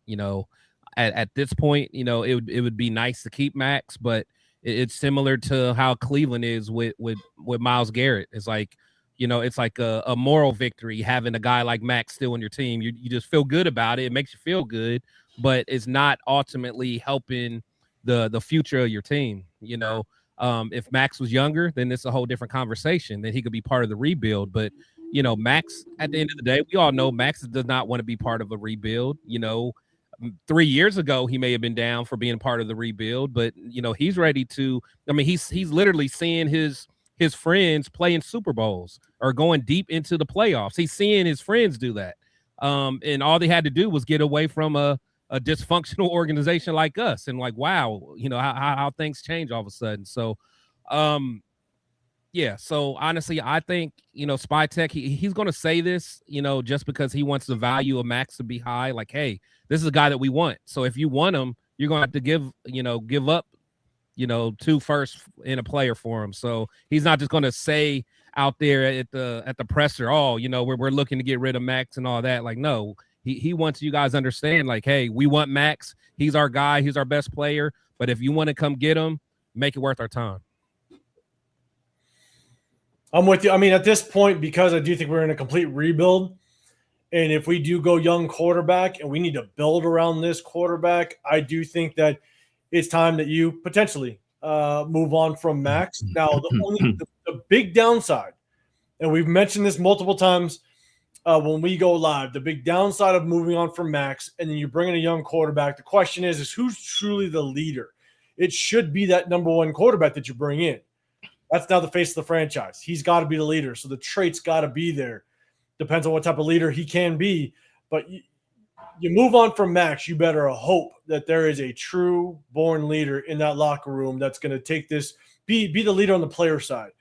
At this point, it would be nice to keep Max, but it's similar to how Cleveland is with Myles Garrett. It's like, it's like a moral victory having a guy like Max still on your team. You just feel good about it. It makes you feel good, but it's not ultimately helping the future of your team. If Max was younger, then it's a whole different conversation. Then he could be part of the rebuild. But, Max, at the end of the day, we all know Max does not want to be part of a rebuild. 3 years ago, he may have been down for being part of the rebuild, but, he's ready to. I mean, he's literally seeing his friends playing Super Bowls or going deep into the playoffs. He's seeing his friends do that. And all they had to do was get away from a dysfunctional organization like us, and like, wow, how things change all of a sudden. So, so honestly, I think, Spy Tech, he's going to say this, just because he wants the value of Max to be high. Like, hey, this is a guy that we want. So if you want him, you're going to have to give up, 2 firsts in a player for him. So he's not just going to say out there at the presser, we're looking to get rid of Max and all that. Like, no, He wants you guys to understand, like, hey, we want Max. He's our guy. He's our best player. But if you want to come get him, make it worth our time. I'm with you. I mean, at this point, because I do think we're in a complete rebuild, and if we do go young quarterback and we need to build around this quarterback, I do think that it's time that you potentially move on from Max. Now, the big downside, and we've mentioned this multiple times when we go live, the big downside of moving on from Max and then you bring in a young quarterback, the question is who's truly the leader? It should be that number one quarterback that you bring in. That's now the face of the franchise. He's got to be the leader. So the traits got to be there. Depends on what type of leader he can be. But you move on from Max, you better hope that there is a true born leader in that locker room that's going to take this, be the leader on the player side.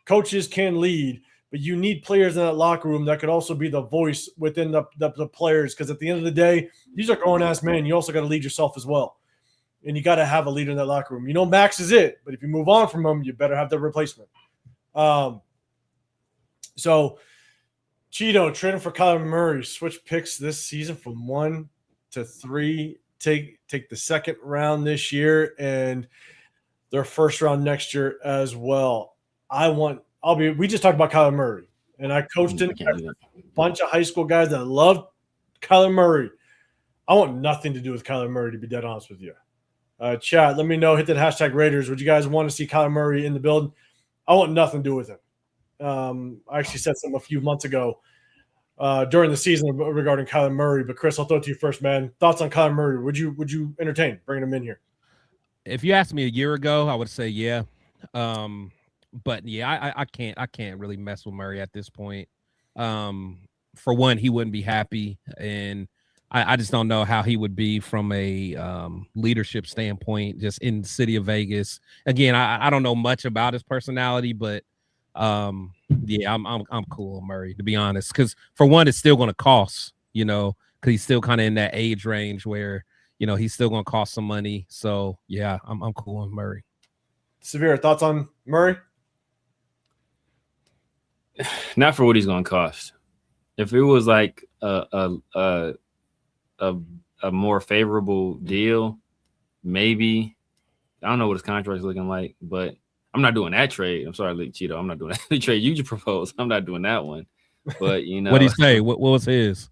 Coaches can lead, but you need players in that locker room that could also be the voice within the players, because at the end of the day, these are grown-ass men. You also got to lead yourself as well. And you got to have a leader in that locker room. You know Max is it, but if you move on from him, you better have the replacement. So Cheeto trading for Kyler Murray, switch picks this season from 1 to 3. Take the second round this year and their first round next year as well. We just talked about Kyler Murray, and I coached a bunch of high school guys that love Kyler Murray. I want nothing to do with Kyler Murray, to be dead honest with you. Chat, let me know. Hit that hashtag Raiders. Would you guys want to see Kyler Murray in the building? I want nothing to do with him. I actually said something a few months ago during the season regarding Kyler Murray. But Chris, I'll throw it to you first, man. Thoughts on Kyler Murray? Would you entertain bringing him in here? If you asked me a year ago, I would say yeah. But yeah, I can't really mess with Murray at this point. For one, he wouldn't be happy, and I just don't know how he would be from a leadership standpoint, just in the city of Vegas. Again, I don't know much about his personality, but yeah, I'm cool with Murray, to be honest. Because for one, it's still going to cost, because he's still kind of in that age range where he's still going to cost some money. So yeah, I'm cool with Murray. Severe thoughts on Murray? Not for what he's going to cost. If it was like a more favorable deal, maybe. I don't know what his contract is looking like, but I'm not doing that trade. I'm sorry, Cheeto. I'm not doing that trade you just proposed. I'm not doing that one. But what did he say? What was his?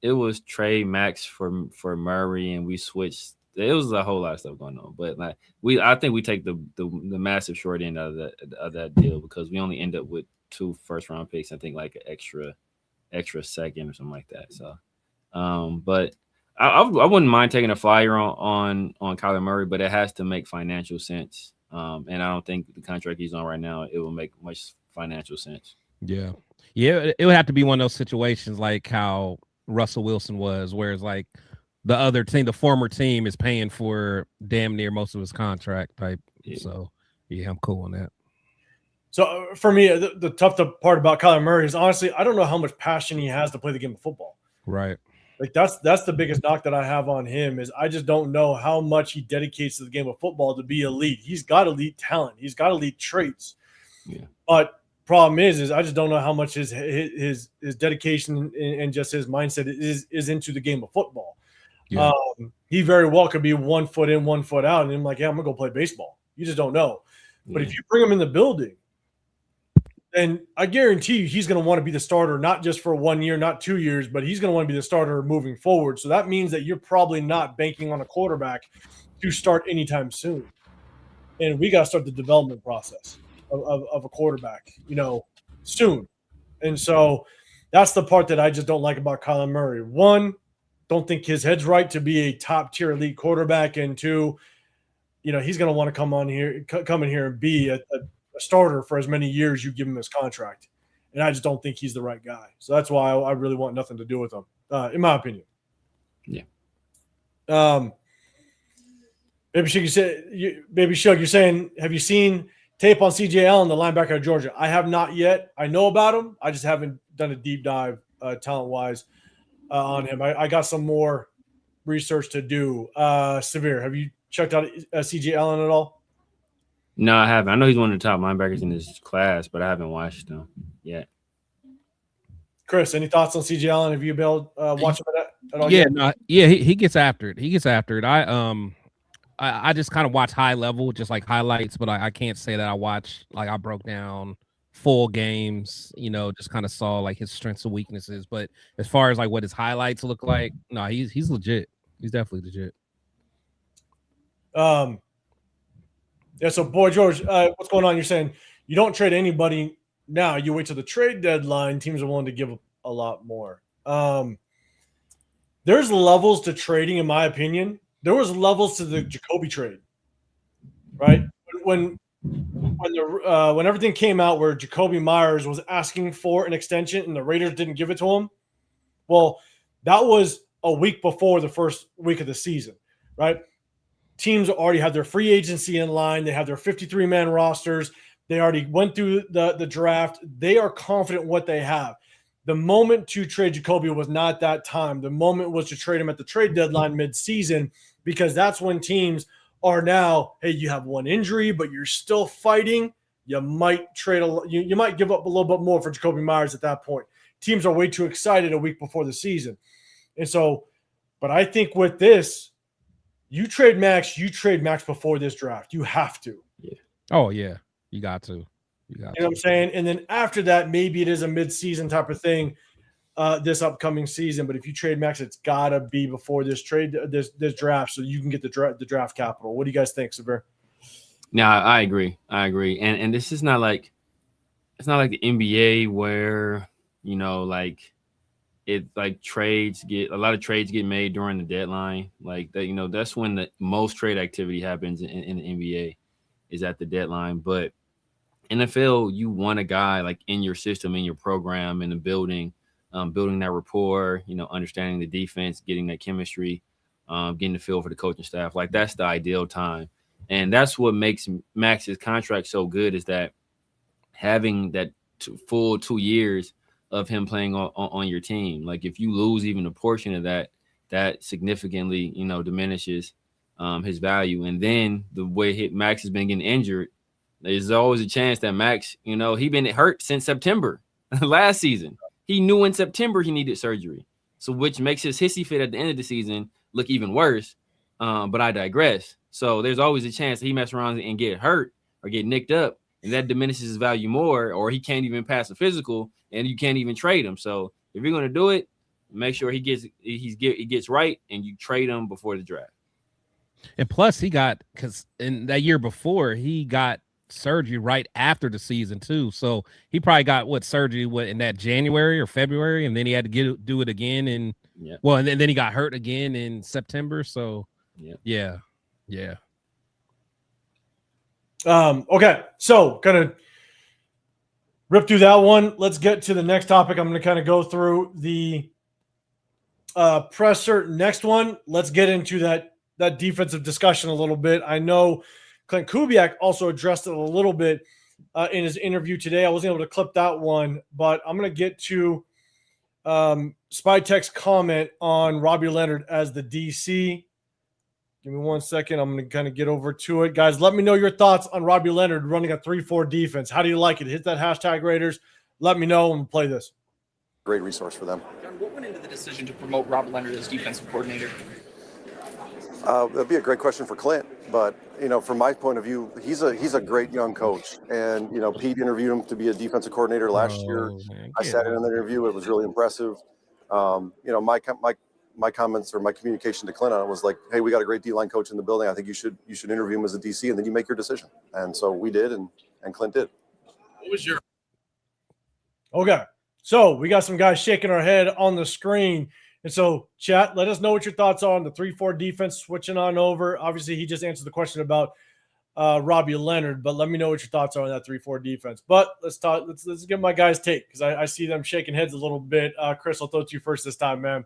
It was trade Max for Murray, and we switched. It was a whole lot of stuff going on, but I think we take the massive short end out of that deal, because we only end up with 2 first-round picks. I think like an extra second or something like that. So. But I wouldn't mind taking a flyer on Kyler Murray, but it has to make financial sense. And I don't think the contract he's on right now, it will make much financial sense. Yeah. It would have to be one of those situations like how Russell Wilson was, where it's like the other team, the former team, is paying for damn near most of his contract type. Yeah. So yeah, I'm cool on that. So for me, the tough part about Kyler Murray is honestly, I don't know how much passion he has to play the game of football. Right. Like that's the biggest knock that I have on him, is I just don't know how much he dedicates to the game of football to be elite. He's got elite talent. He's got elite traits. Yeah. But problem is I just don't know how much his dedication and just his mindset is into the game of football. Yeah. He very well could be 1 foot in, 1 foot out, and I'm like, yeah, I'm gonna go play baseball. You just don't know. Yeah. But if you bring him in the building, and I guarantee you he's going to want to be the starter, not just for 1 year, not 2 years, but he's going to want to be the starter moving forward. So that means that you're probably not banking on a quarterback to start anytime soon. And we got to start the development process of a quarterback, soon. And so that's the part that I just don't like about Kyler Murray. 1, don't think his head's right to be a top-tier elite quarterback. And 2, he's going to want to come in here and be a starter for as many years you give him this contract. And I just don't think he's the right guy. So that's why I really want nothing to do with him, in my opinion. Yeah. Baby Shug, you're saying, have you seen tape on C.J. Allen, the linebacker of Georgia? I have not yet. I know about him. I just haven't done a deep dive talent-wise on him. I got some more research to do. Severe, have you checked out C.J. Allen at all? No, I haven't. I know he's one of the top linebackers in his class, but I haven't watched him yet. Chris, any thoughts on C.J. Allen? Have you been able to watch him at that? at all? Yeah, no, yeah, he gets after it. He gets after it. I just kind of watch high level, just like highlights, but I can't say that I broke down full games, just kind of saw like his strengths and weaknesses. But as far as like what his highlights look like, no, he's legit. He's definitely legit. Yeah, so Boy George, what's going on? You're saying you don't trade anybody now. You wait till the trade deadline. Teams are willing to give a lot more. There's levels to trading, in my opinion. There was levels to the Jacoby trade, right? When everything came out where Jacoby Myers was asking for an extension and the Raiders didn't give it to him, well, that was a week before the first week of the season, right? Teams already have their free agency in line. They have their 53-man rosters. They already went through the draft. They are confident what they have. The moment to trade Jacoby was not that time. The moment was to trade him at the trade deadline mid-season, because that's when teams are now, hey, you have one injury, but you're still fighting. You might trade you might give up a little bit more for Jacoby Myers at that point. Teams are way too excited a week before the season. And so, but I think with this, you trade Max before this draft. You have to. Yeah. Oh, yeah. You got to. You know what I'm saying? And then after that, maybe it is a mid-season type of thing this upcoming season. But if you trade Max, it's got to be before this draft so you can get the draft capital. What do you guys think, Sabir? No, I agree. And this is not like – it's not like the NBA where, it like a lot of trades get made during the deadline. Like that, that's when the most trade activity happens in the NBA is at the deadline. But NFL, you want a guy like in your system, in your program, in the building that rapport, understanding the defense, getting that chemistry, getting the feel for the coaching staff. Like that's the ideal time. And that's what makes Max's contract so good, is that having that full 2 years of him playing on your team. Like if you lose even a portion of that, that significantly, diminishes his value. And then the way Max has been getting injured, there's always a chance that Max, he been hurt since September last season. He knew in September he needed surgery. So which makes his hissy fit at the end of the season look even worse. But I digress. So there's always a chance that he mess around and get hurt or get nicked up, and that diminishes his value more, or he can't even pass a physical and you can't even trade him. So if you're going to do it, make sure he gets right and you trade him before the draft. And plus because in that year before, he got surgery right after the season too. So he probably got surgery in that January or February, and then he had to do it again and then he got hurt again in September. So yeah. Okay, so kind of rip through that one. Let's get to the next topic. I'm going to kind of go through the presser. Next one, let's get into that defensive discussion a little bit. I know Clint Kubiak also addressed it a little bit in his interview today. I wasn't able to clip that one, but I'm going to get to Spytek's comment on Robbie Leonard as the DC. Give me 1 second. I'm going to kind of get over to it. Guys, let me know your thoughts on Robbie Leonard running a 3-4 defense. How do you like it? Hit that hashtag Raiders. Let me know and we'll play this. Great resource for them. John, what went into the decision to promote Rob Leonard as defensive coordinator? That'd be a great question for Clint, but from my point of view, he's a great young coach, and Pete interviewed him to be a defensive coordinator last year. Man, I sat in on the interview; it was really impressive. My comments or my communication to Clint on it was like, "Hey, we got a great D-line coach in the building. I think you should interview him as a DC, and then you make your decision." And so we did, and Clint did. What was your? Okay, so we got some guys shaking our head on the screen. And so, chat, let us know what your thoughts are on the 3-4 defense switching on over. Obviously, he just answered the question about Robbie Leonard, but let me know what your thoughts are on that 3-4 defense. But let's talk. Let's get my guys' take, because I see them shaking heads a little bit. Chris, I'll throw it to you first this time, man.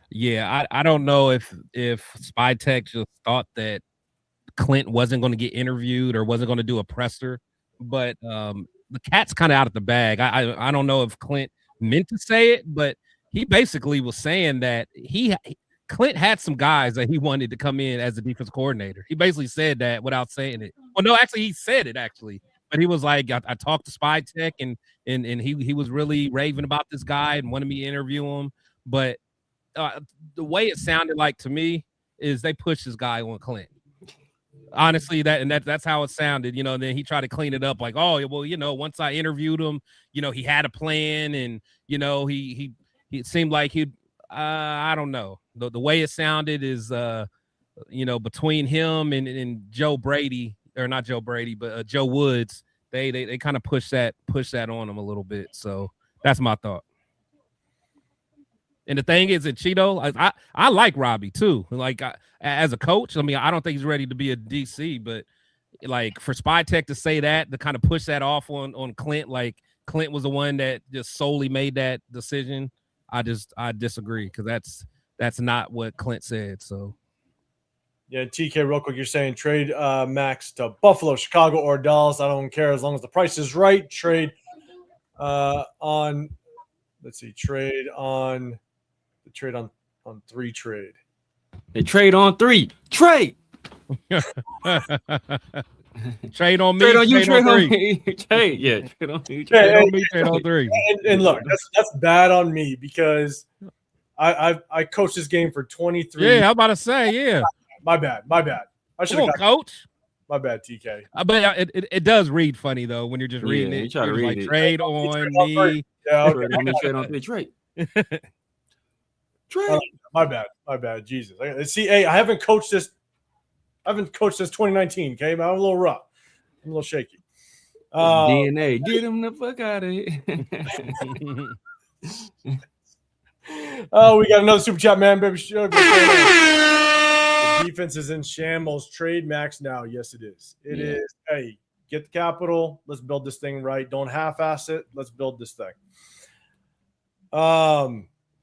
Yeah, I don't know if Spytek just thought that Clint wasn't going to get interviewed or wasn't going to do a presser, but the cat's kind of out of the bag. I don't know if Clint meant to say it, but he basically was saying that Clint had some guys that he wanted to come in as a defense coordinator. He basically said that without saying it. Well, no, actually, he said it actually, but he was like, I talked to Spytek and he was really raving about this guy and wanted me to interview him. But the way it sounded like to me is they pushed this guy on Clint. Honestly, that's how it sounded, you know. And then he tried to clean it up, like, oh, well, you know, once I interviewed him, you know, he had a plan, and you know, he it seemed like I don't know. The way it sounded is, you know, between him and Joe Brady, or not Joe Brady, but Joe Woods, they kind of push that on him a little bit. So that's my thought. And the thing is that Cheeto, I like Robbie too. Like as a coach, I mean, I don't think he's ready to be a DC, but like for Spy Tech to say that, to kind of push that off on Clint, like Clint was the one that just solely made that decision. I disagree, because that's not what Clint said. So yeah, TK, real quick, you're saying trade Max to Buffalo, Chicago, or Dallas. I don't care as long as the price is right. Trade on. Let's see. Trade on 3 trade. They trade on 3. Trade. Trade on me. Trade on you. Trade on 3. me. Trade. Yeah. Trade on me. Trade on me. Trade on 3. And look, that's bad on me, because I coached this game for 23. Yeah, I'm about to say, yeah. My bad. I should have coach. My bad, TK. But it does read funny though when you're just reading it. You try to read like, it. Trade on me. Yeah, okay. Trade on me. Trade on 3. Trade. My bad. Jesus. See, hey, I haven't coached this 2019. Okay, I'm a little rough. I'm a little shaky. DNA. Get him the fuck out of here. Oh, we got another super chat, man, baby. The defense is in shambles. Trade Max now. Yes, it is. It is. Hey, get the capital. Let's build this thing right. Don't half-ass it. Let's build this thing.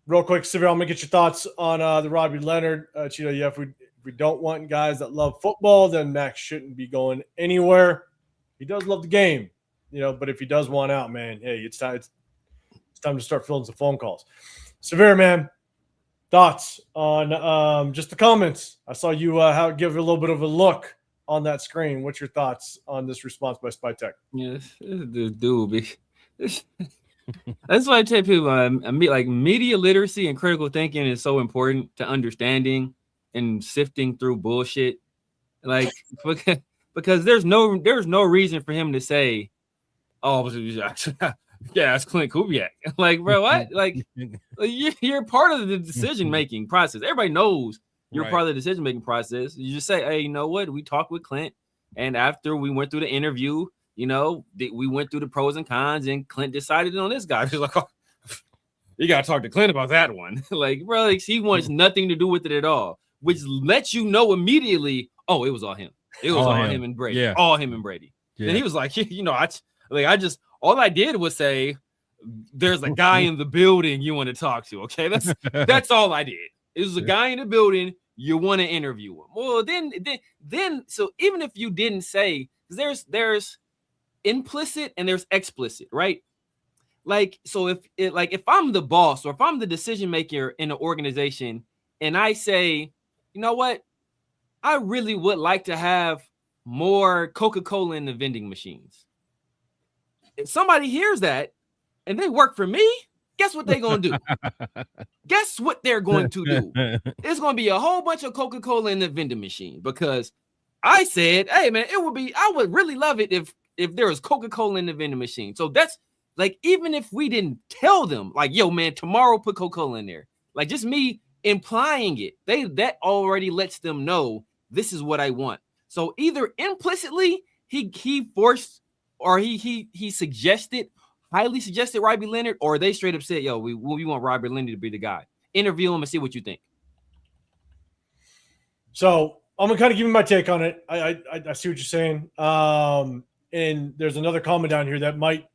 Real quick, Severe, I'm gonna get your thoughts on the Robbie Leonard. Cheeto, yeah, if we don't want guys that love football, then Max shouldn't be going anywhere. He does love the game, you know, but if he does want out, man, hey, it's time to start filling some phone calls. Severe, man, thoughts on just the comments? I saw you give a little bit of a look on that screen. What's your thoughts on this response by Spy Tech? Yes, this dude. That's why I tell people, like media literacy and critical thinking is so important to understanding and sifting through bullshit. Like because there's no reason for him to say, "Oh, yeah, it's Clint Kubiak." Like, bro, what? Like, you're part of the decision making process. Everybody knows you're part of the decision making process. You just say, "Hey, you know what? We talked with Clint, and after we went through the interview, you know, we went through the pros and cons, and Clint decided on this guy." He's like, "Oh, you gotta talk to Clint about that one." Like, bro, like, he wants nothing to do with it at all, which lets you know immediately, oh, it was all him. It was all him and Brady. Yeah. All him and Brady. Yeah. And he was like, you know, all I did was say, there's a guy in the building you want to talk to. Okay, that's all I did. It was a guy in the building you want to interview him. Well, then, so even if you didn't say, there's implicit and there's explicit, right? Like, so if I'm the boss or if I'm the decision maker in an organization and I say, you know what, I really would like to have more Coca-Cola in the vending machines. If somebody hears that and they work for me, guess what they're going to do? Guess what they're going to do? There's going to be a whole bunch of Coca-Cola in the vending machine, because I said, hey, man, I would really love it if there was Coca-Cola in the vending machine. So that's like, even if we didn't tell them, like, yo, man, tomorrow put Coca-Cola in there. Like, just me implying it, that already lets them know this is what I want. So either implicitly he forced, or he suggested, highly suggested Robbie Leonard, or they straight up said, yo, we want Robbie Leonard to be the guy. Interview him and see what you think. So I'm gonna kind of give you my take on it. I see what you're saying. And there's another comment down here that might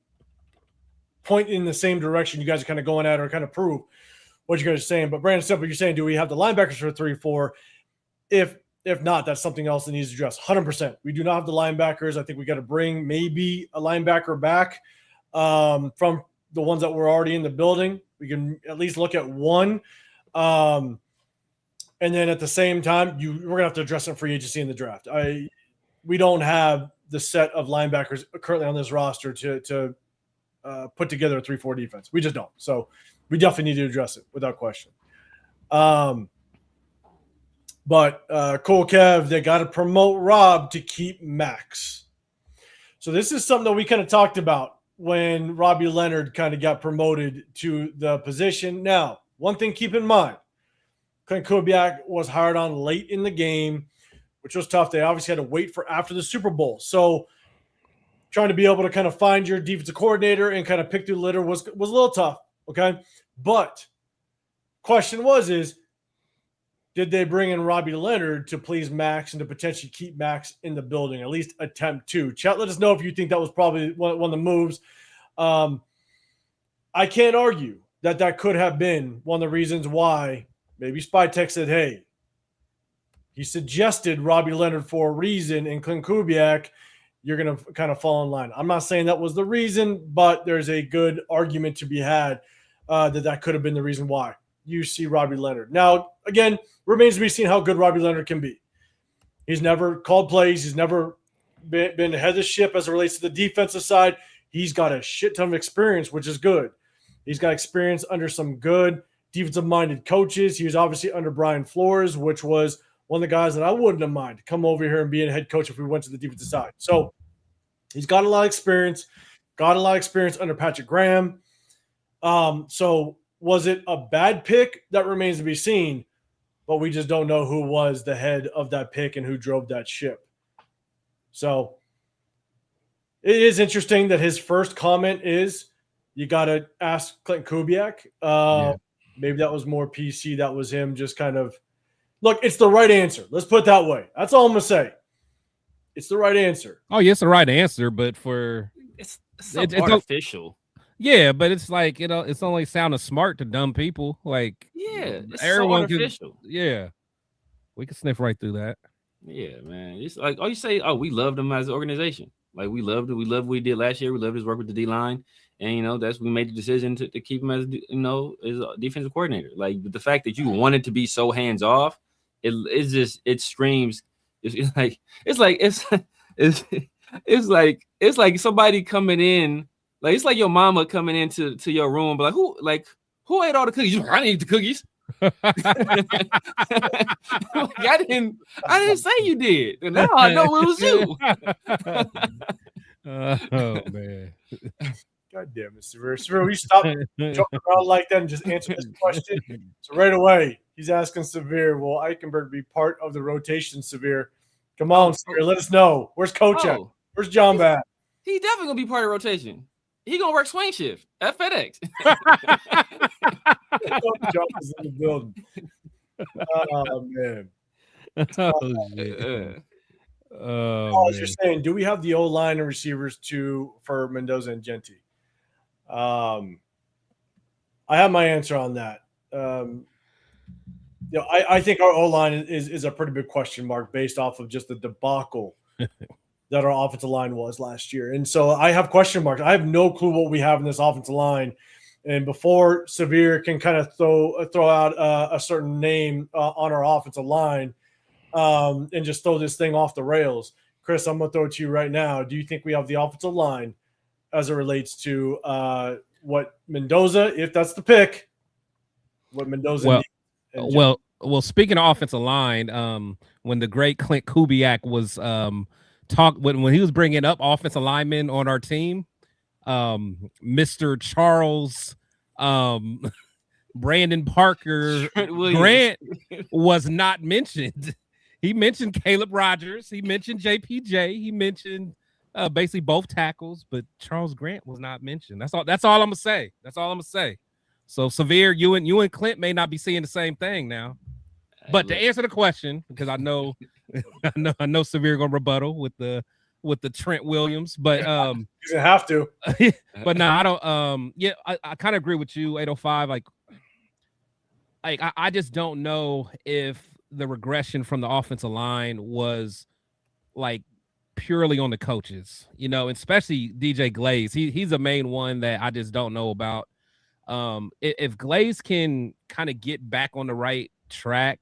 point in the same direction you guys are kind of going at, or kind of prove what you guys are saying. But Brandon Simple, you're saying, do we have the linebackers for 3-4? If not, that's something else that needs to address. 100%. We do not have the linebackers. I think we got to bring maybe a linebacker back from the ones that were already in the building. We can at least look at one. And then at the same time, we're going to have to address it free agency in the draft. We don't have the set of linebackers currently on this roster to put together a 3-4 defense. We just don't. So we definitely need to address it without question. But Cool Kev, they got to promote Rob to keep Max. So this is something that we kind of talked about when Robbie Leonard kind of got promoted to the position. Now, one thing keep in mind, Clint Kubiak was hired on late in the game, which was tough. They obviously had to wait for after the Super Bowl. So trying to be able to kind of find your defensive coordinator and kind of pick through the litter was a little tough, okay? But question is, did they bring in Robbie Leonard to please Max and to potentially keep Max in the building, at least attempt to? Chat, let us know if you think that was probably one of the moves. I can't argue that could have been one of the reasons why maybe Spytech said, hey, he suggested Robbie Leonard for a reason, and Clint Kubiak, you're going to kind of fall in line. I'm not saying that was the reason, but there's a good argument to be had that could have been the reason why you see Robbie Leonard. Now, again, remains to be seen how good Robbie Leonard can be. He's never called plays. He's never been ahead of the ship as it relates to the defensive side. He's got a shit ton of experience, which is good. He's got experience under some good defensive-minded coaches. He was obviously under Brian Flores, which was one of the guys that I wouldn't have minded to come over here and be a head coach if we went to the defensive side. So he's got a lot of experience, under Patrick Graham. So was it a bad pick? That remains to be seen, but we just don't know who was the head of that pick and who drove that ship. So it is interesting that his first comment is, you got to ask Clint Kubiak. Maybe that was more PC. That was him just kind of, look, it's the right answer. Let's put it that way. That's all I'm going to say. It's the right answer. Oh, yeah, it's the right answer, but it's artificial. Yeah, but it's like, it's only sounding smart to dumb people. Like, it's everyone so artificial. We can sniff right through that. Yeah, man. It's like, you say, we loved him as an organization. Like, we loved it. We loved what he did last year. We loved his work with the D-line. And, we made the decision to keep him as, as a defensive coordinator. Like, the fact that you wanted to be so hands-off, it screams. It's like somebody coming in. Like, it's like your mama coming into your room, but who ate all the cookies? I didn't eat the cookies. I didn't say you did. And now I know it was you. Oh man. God damn it, Severe. Severe, we stop jumping around like that and just answer this question. So right away, he's asking Severe, will Eichenberg be part of the rotation, Severe? Come on, Severe, let us know. Where's Coach at? Where's John Batt? He's definitely going to be part of the rotation. He going to work swing shift at FedEx. John is in the building. Oh, man. As you're saying, do we have the O-line and receivers for Mendoza and Genty? I have my answer on that. I think our O-line is a pretty big question mark based off of just the debacle that our offensive line was last year. And so I have question marks. I have no clue what we have in this offensive line. And before Severe can kind of throw out a certain name on our offensive line and just throw this thing off the rails, Chris, I'm going to throw it to you right now. Do you think we have the offensive line as it relates to what Mendoza, if that's the pick, what Mendoza needs? Well, speaking of offensive line, when the great Clint Kubiak was when he was bringing up offensive linemen on our team, Mr. Charles Brandon Parker Grant was not mentioned. He mentioned Caleb Rogers. He mentioned JPJ. He mentioned basically both tackles, but Charles Grant was not mentioned. That's all I'm gonna say. So Severe, you and Clint may not be seeing the same thing now. But to answer the question, because I know Severe gonna rebuttal with the Trent Williams, but he's gonna have to. But no, I don't. I kind of agree with you, 805. Like I just don't know if the regression from the offensive line was like purely on the coaches, especially DJ Glaze. He's the main one that I just don't know about. If Glaze can kind of get back on the right track,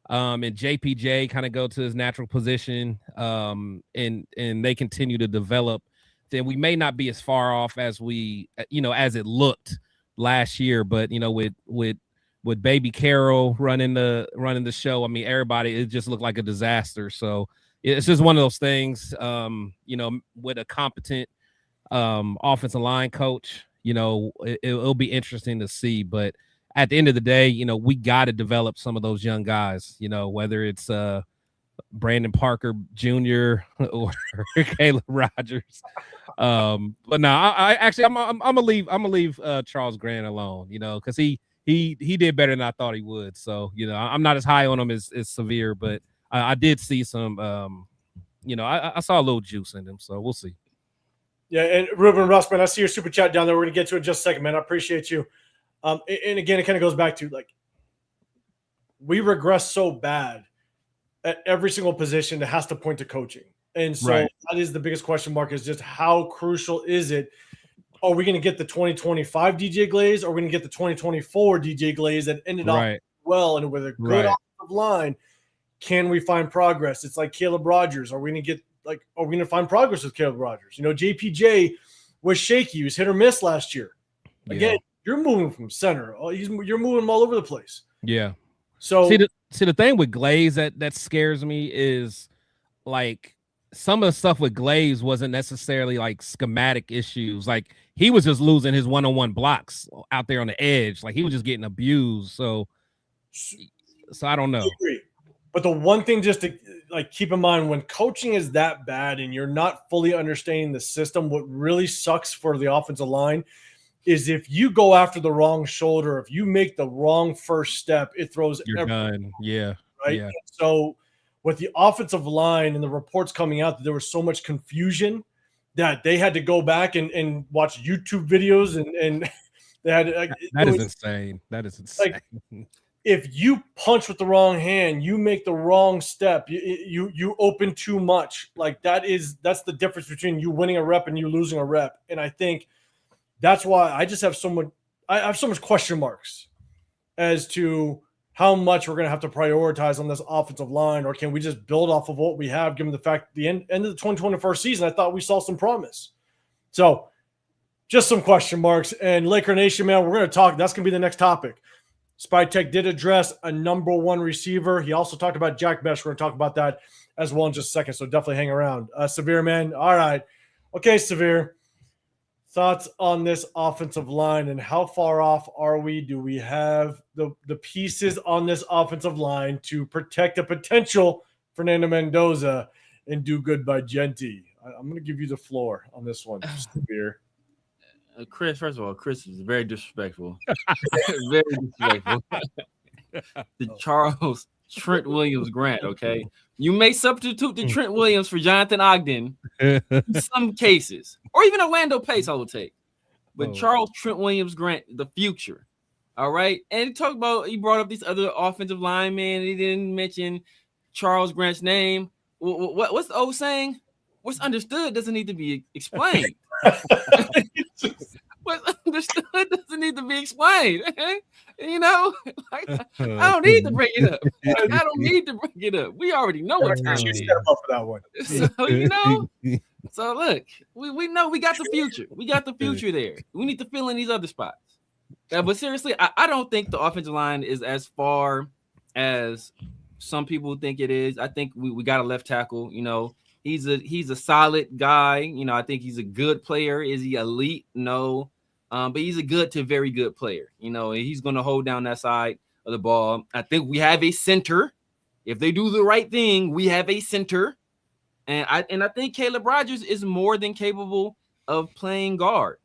and JPJ kind of go to his natural position, and they continue to develop, then we may not be as far off as as it looked last year. But with with Baby Carroll running the show. I mean, everybody, it just looked like a disaster. So it's just one of those things, with a competent offensive line coach, it'll be interesting to see. But at the end of the day, we got to develop some of those young guys, whether it's Brandon Parker Jr. or Caleb Rogers. But no, I'm gonna leave Charles Grant alone, because he did better than I thought he would. So, I'm not as high on him as Severe, but I did see some, I saw a little juice in him. So we'll see. Yeah, and Ruben Russman, I see your super chat down there. We're going to get to it in just a second, man. I appreciate you. And again, it kind of goes back to, like, we regress so bad at every single position that has to point to coaching. And so that is the biggest question mark, is just how crucial is it? Are we going to get the 2025 DJ Glaze, or are we going to get the 2024 DJ Glaze that ended up well and with a good offensive line? Can we find progress? It's like Caleb Rogers. Are we going to find progress with Caleb Rogers? JPJ was shaky. He was hit or miss last year. Again, you're moving from center. You're moving him all over the place. Yeah. So see the thing with Glaze that scares me is, like, some of the stuff with Glaze wasn't necessarily like schematic issues. Like, he was just losing his one-on-one blocks out there on the edge. Like, he was just getting abused. So I don't know. But the one thing just to keep in mind, when coaching is that bad and you're not fully understanding the system, what really sucks for the offensive line is if you go after the wrong shoulder, if you make the wrong first step, it throws You're done. Yeah. Right. Yeah. So with the offensive line and the reports coming out that there was so much confusion that they had to go back and watch YouTube videos and they had that is insane. That is insane. If you punch with the wrong hand, you make the wrong step, you open too much. That's the difference between you winning a rep and you losing a rep. And I think that's why I just have so much question marks as to how much we're going to have to prioritize on this offensive line, or can we just build off of what we have, given the fact the end of the 2021 season, I thought we saw some promise. So just some question marks. And Laker Nation, man, we're going to talk. That's going to be the next topic. Spytech did address a number one receiver. He also talked about Jack Best. We're going to talk about that as well in just a second, so definitely hang around. Severe, man. All right. Okay, Severe. Thoughts on this offensive line and how far off are we? Do we have the pieces on this offensive line to protect a potential Fernando Mendoza and do good by Genty? I'm going to give you the floor on this one, Severe. Chris, first of all, Chris is very disrespectful. Very disrespectful. The Charles Trent Williams Grant, okay? You may substitute the Trent Williams for Jonathan Ogden in some cases, or even Orlando Pace, I will take. But Charles Trent Williams Grant, the future, all right? And he brought up these other offensive linemen. He didn't mention Charles Grant's name. What's the old saying? What's understood doesn't need to be explained. What's understood doesn't need to be explained. I don't need to bring it up. I don't need to bring it up. We already know what time it is. For that one. So look, we know we got the future. We got the future there. We need to fill in these other spots. But seriously, I don't think the offensive line is as far as some people think it is. I think we got a left tackle. He's a solid guy. I think he's a good player. Is he elite? No. But he's a good to very good player. And he's going to hold down that side of the ball. I think we have a center. If they do the right thing, we have a center. And I think Caleb Rogers is more than capable of playing guard.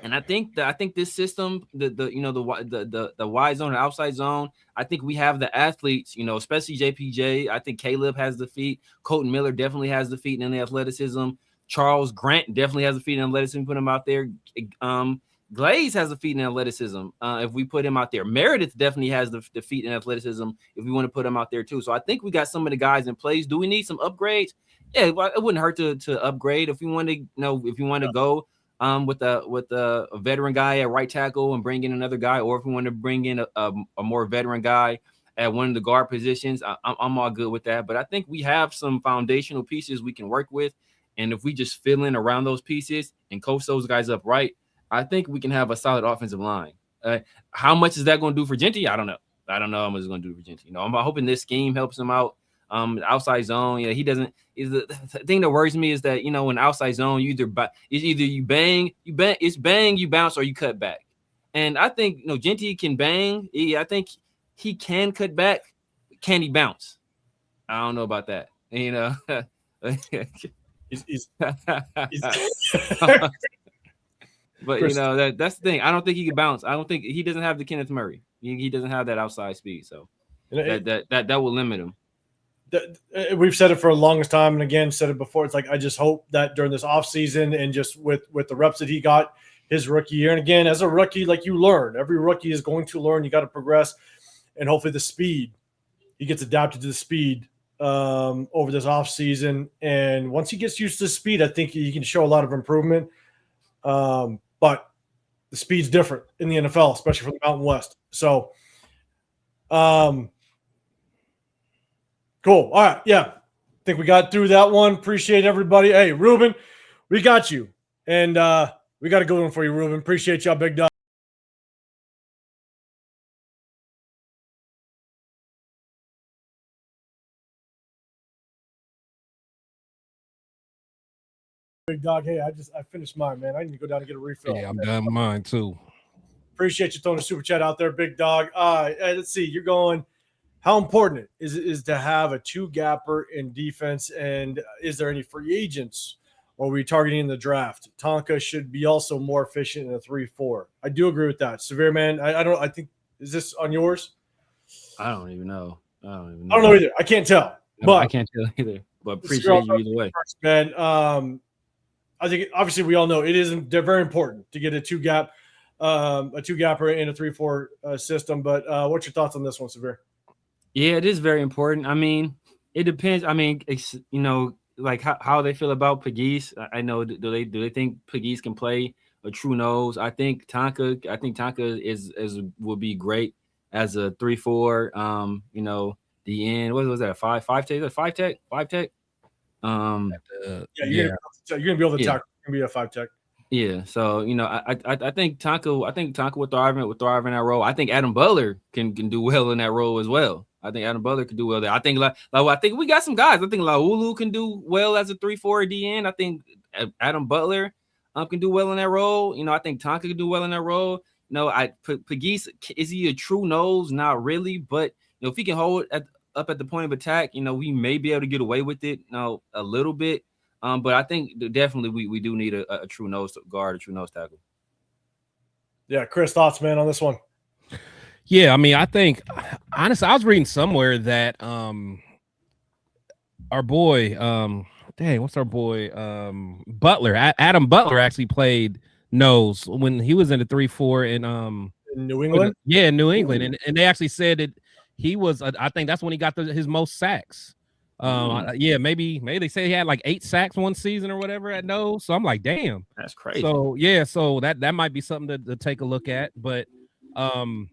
And I think this system, the wide zone and outside zone, I think we have the athletes, especially JPJ. I think Caleb has the feet. Colton Miller definitely has the feet and the athleticism. Charles Grant definitely has the feet and athleticism. Put him out there. Glaze has the feet and athleticism. If we put him out there, Meredith definitely has the feet and athleticism. If we want to put him out there too, so I think we got some of the guys in place. Do we need some upgrades? Yeah, it wouldn't hurt to upgrade if you want to. If you want to go with a veteran guy at right tackle and bring in another guy, or if we want to bring in a more veteran guy at one of the guard positions, I'm all good with that. But I think we have some foundational pieces we can work with, and if we just fill in around those pieces and coach those guys up right, I think we can have a solid offensive line. How much is that going to do for Genty? I don't know. I don't know how much it's going to do for Genty. I'm hoping this scheme helps him out. Outside zone, he doesn't. Is the thing that worries me is that when outside zone, you bang, you bounce, or you cut back. And I think Genty can bang. I think he can cut back. Can he bounce? I don't know about that. He's But that's the thing. I don't think he can bounce. I don't think he doesn't have the Kenneth Murray. He doesn't have that outside speed. So that will limit him. We've said it for the longest time, and again said it before. It's like I just hope that during this offseason and just with the reps that he got his rookie year, and again as a rookie, like you learn, every rookie is going to learn. You got to progress, and hopefully the speed he gets adapted to the speed over this offseason. And once he gets used to the speed, I think he can show a lot of improvement. But the speed's different in the NFL, especially from the Mountain West. So, cool. All right. Yeah. I think we got through that one. Appreciate everybody. Hey, Ruben, we got you. And we got a good one for you, Ruben. Appreciate y'all, big dog. Big dog. Hey, I finished mine, man. I need to go down and get a refill. Yeah, I'm done with mine too. Appreciate you throwing a super chat out there, big dog. Let's see. You're going. How important it is to have a two-gapper in defense, and is there any free agents, or are we targeting in the draft? Tonka should be also more efficient in a 3-4. I do agree with that. Severe man, I think is this on yours? I don't even know. I don't know either. I can't tell. But I can't tell either. But appreciate you either way, man. I think obviously we all know they're very important to get a two-gapper in a 3-4 system. But what's your thoughts on this one, Severe? Yeah, it is very important. I mean, it depends. I mean, like how they feel about Pegues. I know. Do they think Pegues can play a true nose? I think Tonka will be great as a 3-4. The end. What was that? Five tech? Five tech? You're gonna be able to tackle. You're gonna be a 5 tech. Yeah, so I think Tonka will thrive in that role. I think Adam Butler can do well in that role as well. I think Adam Butler can do well there. I think I think we got some guys. I think Laulu can do well as a 3-4 DN. I think Adam Butler can do well in that role. I think Tonka can do well in that role. Pegues, is he a true nose? Not really, but if he can hold up at the point of attack, we may be able to get away with it. A little bit. But I think definitely we do need a true nose guard, a true nose tackle. Yeah, Chris, thoughts, man, on this one? Yeah, I mean, I think honestly, I was reading somewhere that our boy, what's our boy, Butler, Adam Butler actually played nose when he was in the 3-4 in New England. In New England, and they actually said that he was. I think that's when he got his most sacks. Maybe they say he had like 8 sacks one season or whatever at nose. So I'm like, damn, that's crazy. So so that might be something to take a look at. But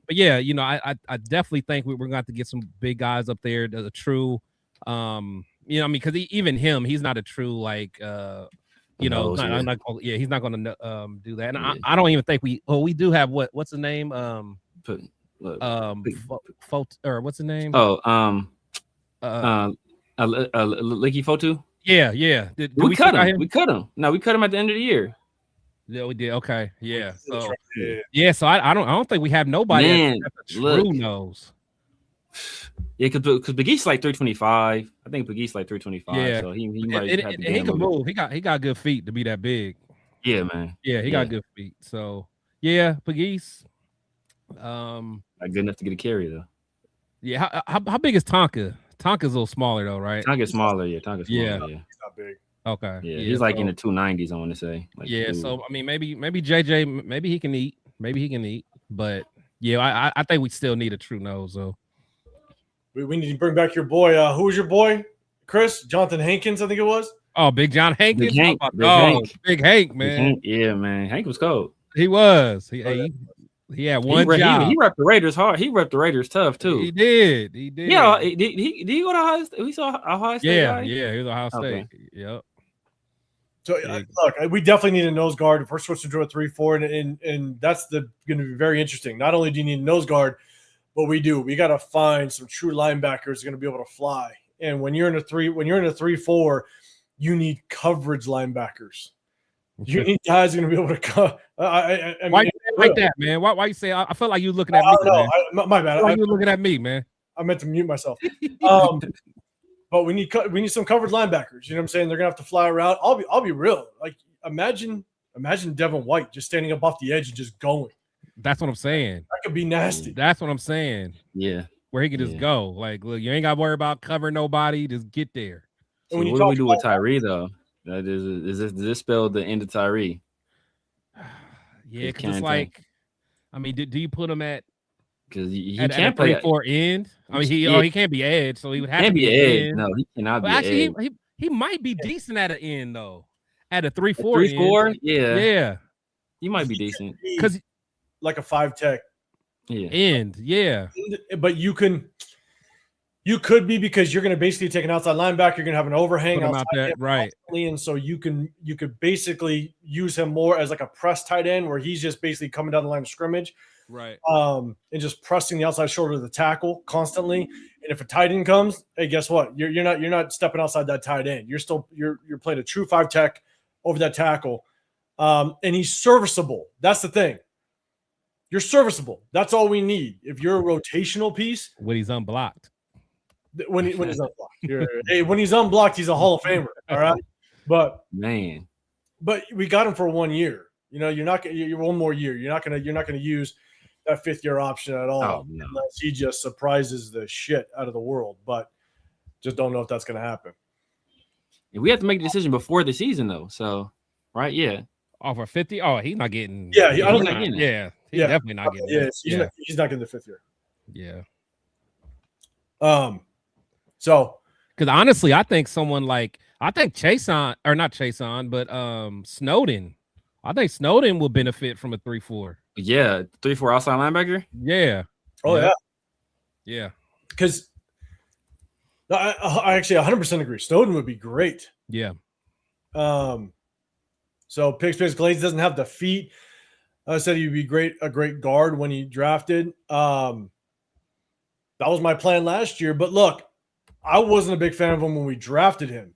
yeah, I definitely think we're gonna have to get some big guys up there. The true, because even him, he's not a true like, he's not gonna do that. And I don't even think we do have what's the name what's the name? Licky Fotu. Yeah. We cut him. We cut him. No, we cut him at the end of the year. Yeah, we did. Okay. Yeah. So So I don't think we have nobody that's a true nose. Yeah, because Pegues like 325. I think Pegues like 325. Yeah. So he might have to he can move. He got good feet to be that big. Yeah, man. Yeah, he got good feet. So yeah, Pegues. Not good enough to get a carry though. Yeah. How big is Tonka? Tonka's a little smaller though, right? Tonka's smaller. Yeah, Tonka's smaller. Yeah. He's not big. Okay. Yeah, he's like in the 290s, I want to say. So I mean, maybe JJ, maybe he can eat. But yeah, I think we still need a true nose though. We need to bring back your boy. Who was your boy? Chris? Jonathan Hankins, I think it was. Oh, Big John Hankins. Big Hank, man. Yeah, man. Hank was cold. He was. He had one job. He repped the Raiders hard. He repped the Raiders tough too. He did. Yeah, did he go to Ohio State? We saw Ohio State. Yeah, he was Ohio State. Okay. Yep. So look, we definitely need a nose guard if we're switching to a 3-4, and that's going to be very interesting. Not only do you need a nose guard, but we got to find some true linebackers going to be able to fly. And when you're in a 3-4, you need coverage linebackers. You need guys going to be able to cover. Why you like that, man? Why you say? I felt like you looking at me. My bad. Why you looking at me, man? I meant to mute myself. But we need some coverage linebackers. You know what I'm saying? They're gonna have to fly around. I'll be real. Like imagine Devin White just standing up off the edge and just going. That's what I'm saying. That could be nasty. That's what I'm saying. Yeah. Where he could just go. Like, look, you ain't got to worry about covering nobody. Just get there. So what do we do with Tyree though? Does this spell the end of Tyree? Yeah, because it's like, I mean, do you put him at? Because he can't can't play play 4 end. I mean, he can't be edge, so he would have to be edge. end. No, he cannot but be actually, edge. he might be decent at an end though. At a 3-4, 3-4, yeah, he might be decent because like a 5 tech, end, But you could be because you're going to basically take an outside linebacker. You're going to have an overhang out there, right? And so you could basically use him more as like a press tight end where he's just basically coming down the line of scrimmage. Right. And just pressing the outside shoulder of the tackle constantly. And if a tight end comes, hey, guess what? You're not stepping outside that tight end. You're playing a true 5 tech over that tackle. And he's serviceable. That's the thing. You're serviceable. That's all we need. If you're a rotational piece, when he's unblocked. When he's unblocked. When he's unblocked, he's a Hall of Famer. All right. But we got him for 1 year. You know, you're 1 more year. You're not gonna use that 5th-year option at all unless he just surprises the shit out of the world. But just don't know if that's gonna happen. And we have to make a decision before the season though. So right, yeah. Offer 50. Oh, he's not getting. Yeah, I don't think. Yeah, he's definitely not getting. He's not getting the 5th year. Yeah. So, because honestly, I think someone like not Snowden. I think Snowden will benefit from a 3-4. Yeah, 3-4 outside linebacker. Yeah. Oh yeah. Yeah. Because I actually 100% agree. Snowden would be great. Yeah. So Pix Glaze doesn't have the feet. I said he'd be a great guard when he drafted. That was my plan last year. But look, I wasn't a big fan of him when we drafted him.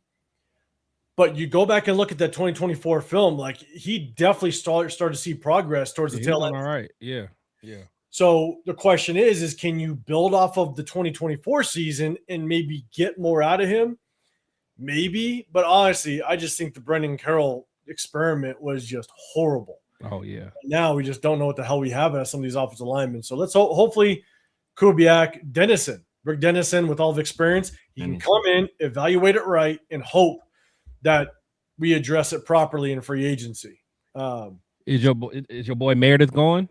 But you go back and look at that 2024 film, like he definitely started to see progress towards the tail end. All right. Yeah. So the question is can you build off of the 2024 season and maybe get more out of him? Maybe. But honestly, I just think the Brendan Carroll experiment was just horrible. Oh, yeah. Now we just don't know what the hell we have as some of these offensive linemen. So let's hopefully Kubiak, Rick Dennison with all the experience, he can come in, evaluate it right, and hope that we address it properly in free agency. Is your boy Meredith going?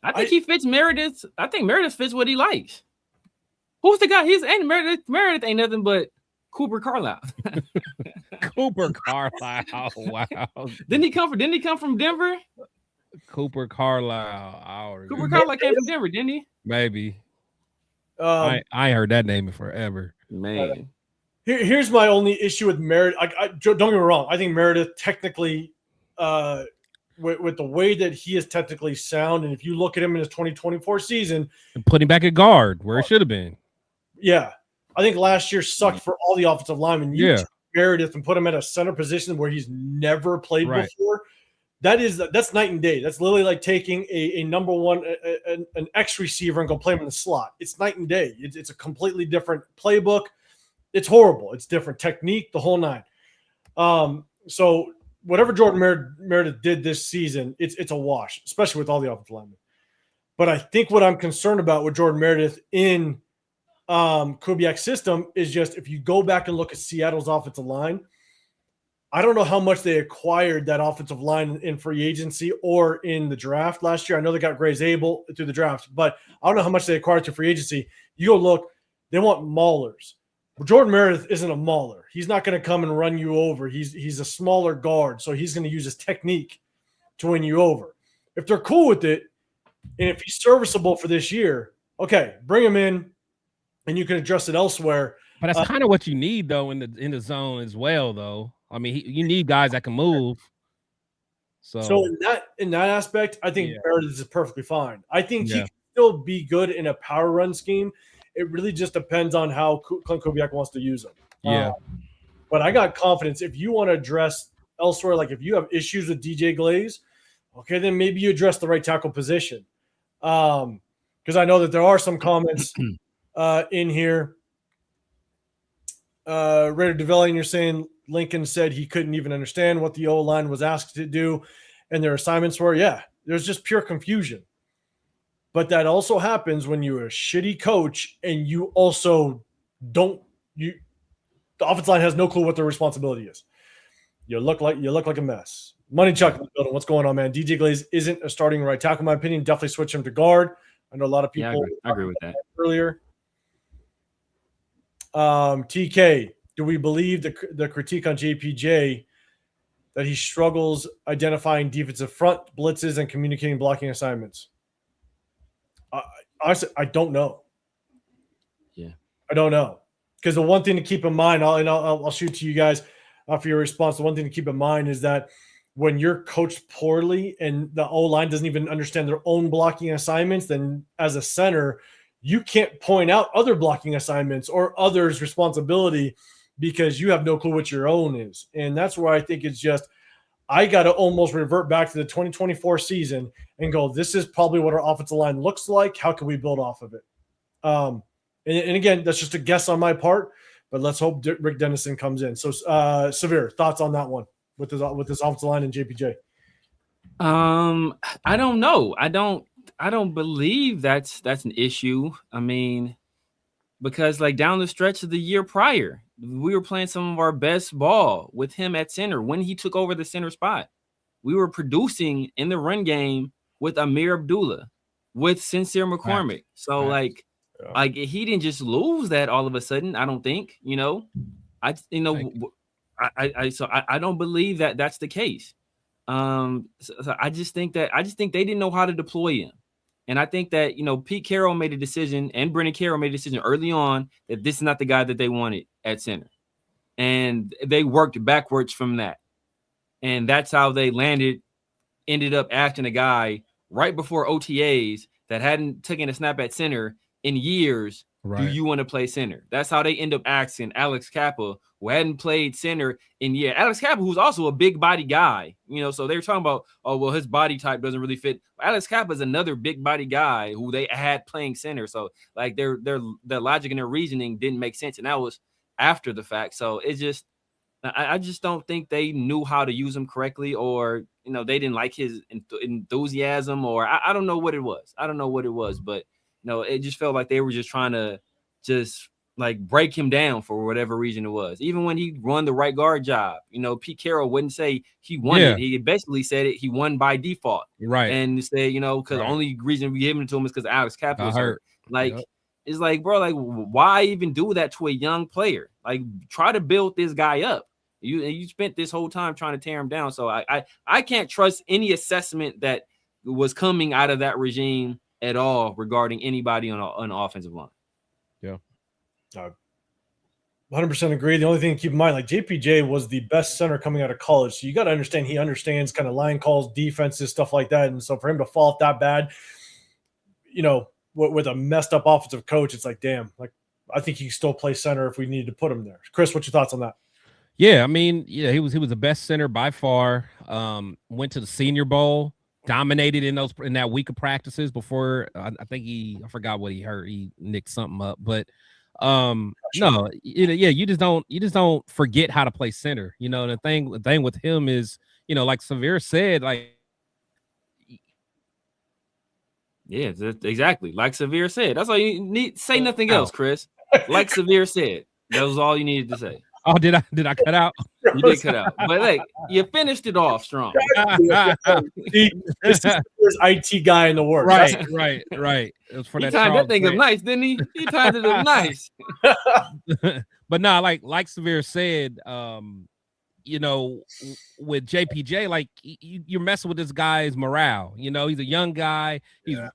I think he fits Meredith. I think Meredith fits what he likes. Who's the guy? Meredith ain't nothing but Cooper Carlisle. Cooper Carlisle. Wow. Didn't he come from Denver? Cooper Carlisle. Cooper Carlisle came from Denver, didn't he? Maybe. I heard that name in forever. Man. Here's my only issue with Meredith. Don't get me wrong. I think Meredith technically, with the way that he is technically sound, and if you look at him in his 2024 season, and put him back at guard where it should have been. Yeah, I think last year sucked for all the offensive linemen. You took Meredith and put him at a center position where he's never played before. That's night and day. That's literally like taking a number one, an X receiver and go play him in the slot. It's night and day. It's a completely different playbook. It's horrible. It's different technique, the whole 9. So whatever Jordan Meredith did this season, it's a wash, especially with all the offensive linemen. But I think what I'm concerned about with Jordan Meredith in Kubiak's system is just if you go back and look at Seattle's offensive line, I don't know how much they acquired that offensive line in free agency or in the draft last year. I know they got Grace Abel through the draft, but I don't know how much they acquired through free agency. You go look, they want maulers. Well, Jordan Meredith isn't a mauler. He's not going to come and run you over. He's a smaller guard, so he's going to use his technique to win you over. If they're cool with it, and if he's serviceable for this year, okay, bring him in, and you can address it elsewhere But that's kind of what you need though in the zone as well, though. I mean, you need guys that can move. So in that aspect, I think Meredith is perfectly fine. I think he can still be good in a power run scheme. It really just depends on how Clint Kubiak wants to use him. Yeah. But I got confidence. If you want to address elsewhere, like if you have issues with DJ Glaze, okay, then maybe you address the right tackle position. Because I know that there are some comments in here. Raider Developing, you're saying Lincoln said he couldn't even understand what the O-line was asked to do and their assignments were. Yeah, there's just pure confusion. But that also happens when you're a shitty coach and you also the offensive line has no clue what their responsibility is. You look like a mess. Money Chuck in the building. What's going on, man? DJ Glaze isn't a starting right tackle, in my opinion. Definitely switch him to guard. I know a lot of people I agree with that earlier. TK, do we believe the critique on JPJ that he struggles identifying defensive front blitzes and communicating blocking assignments? Honestly, I don't know. Yeah, I don't know, because the one thing to keep in mind, I'll shoot to you guys for your response. The one thing to keep in mind is that when you're coached poorly and the O-line doesn't even understand their own blocking assignments, then as a center, you can't point out other blocking assignments or others' responsibility because you have no clue what your own is. And that's where I think it's just, I got to almost revert back to the 2024 season and go, this is probably what our offensive line looks like. How can we build off of it? And again, that's just a guess on my part, but let's hope Rick Dennison comes in. So Severe, thoughts on that one with this offensive line and JPJ? I don't know. I don't believe that's an issue. I mean, because like down the stretch of the year prior, we were playing some of our best ball with him at center when he took over the center spot. We were producing in the run game with Amir Abdullah, with Sincere McCormick. Right. So like he didn't just lose that all of a sudden. I don't think, I don't believe that that's the case. So I just think they didn't know how to deploy him. And I think that, Pete Carroll made a decision and Brendan Carroll made a decision early on that this is not the guy that they wanted at center. And they worked backwards from that. And that's how they ended up asking a guy right before OTAs that hadn't taken a snap at center in years. Right. Do you want to play center? That's how they end up asking Alex Kappa, who hadn't played center in years. Alex Kappa, who's also a big body guy, so they were talking about, oh, well, his body type doesn't really fit. Alex Kappa is another big body guy who they had playing center. So like their logic and their reasoning didn't make sense. And that was after the fact. So it's just, I just don't think they knew how to use him correctly, or, they didn't like his enthusiasm, or I don't know what it was. But it just felt like they were just trying to just like break him down for whatever reason it was. Even when he won the right guard job, Pete Carroll wouldn't say he won it. He basically said he won by default. Right. And say, because the only reason we gave it to him is because Alex Kappa was hurt. Like, it's like, bro, like, why even do that to a young player? Like, try to build this guy up. You spent this whole time trying to tear him down. So I can't trust any assessment that was coming out of that regime at all regarding anybody on the offensive line. Yeah. 100% agree. The only thing to keep in mind, like JPJ was the best center coming out of college. So you got to understand he understands kind of line calls, defenses, stuff like that. And so for him to fall off that bad, with a messed up offensive coach, it's like, damn, like I think he can still play center if we needed to put him there. Chris, what's your thoughts on that? Yeah, I mean, he was the best center by far. Went to the Senior Bowl, dominated in that week of practices before. I think I forgot what he hurt. He nicked something up, but no, you just don't forget how to play center. The thing with him is, like Severe said, like. Yeah, exactly. Like Severe said. That's all you need. Say nothing else, Chris. Like Severe said. That was all you needed to say. Oh, did I cut out? You did cut out. But like, you finished it off strong. This is the IT guy in the world. Right. It was for he that. Timed that thing up nice, didn't he? He timed it up nice. But nah, like Severe said, with JPJ, like you're messing with this guy's morale. He's a young guy.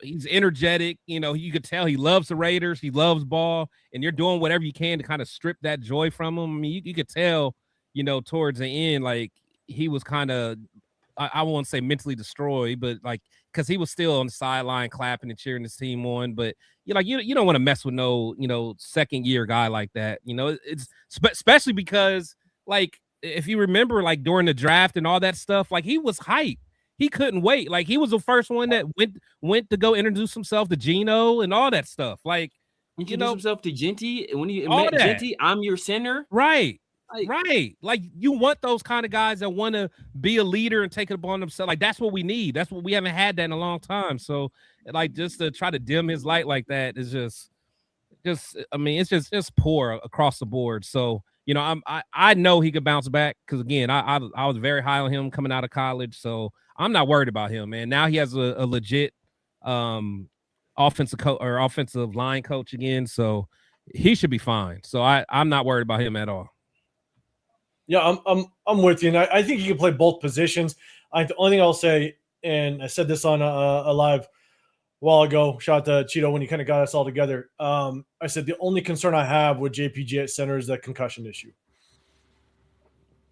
He's energetic. You could tell he loves the Raiders. He loves ball, and you're doing whatever you can to kind of strip that joy from him. I mean, you could tell, towards the end, like he was kind of, I won't say mentally destroyed, but like, because he was still on the sideline clapping and cheering his team on. But you don't want to mess with no, second year guy like that. It's especially because, like, if you remember, like during the draft and all that stuff, like he was hyped. He couldn't wait. Like he was the first one that went to go introduce himself to Geno and all that stuff. Like introduce himself to Genty. When he all met that. Genty, I'm your center. Right. Right. Like you want those kind of guys that want to be a leader and take it upon themselves. Like that's what we need. That's what we haven't had that in a long time. So like just to try to dim his light like that is just I mean, it's just poor across the board. So, I know he could bounce back because again, I was very high on him coming out of college. So I'm not worried about him, man. Now he has a legit offensive line coach again. So he should be fine. So I'm not worried about him at all. Yeah, I'm with you, and I think he can play both positions. The only thing I'll say, and I said this on a live a while ago, shout out to Cheeto when he kind of got us all together. I said the only concern I have with JPG at center is that concussion issue.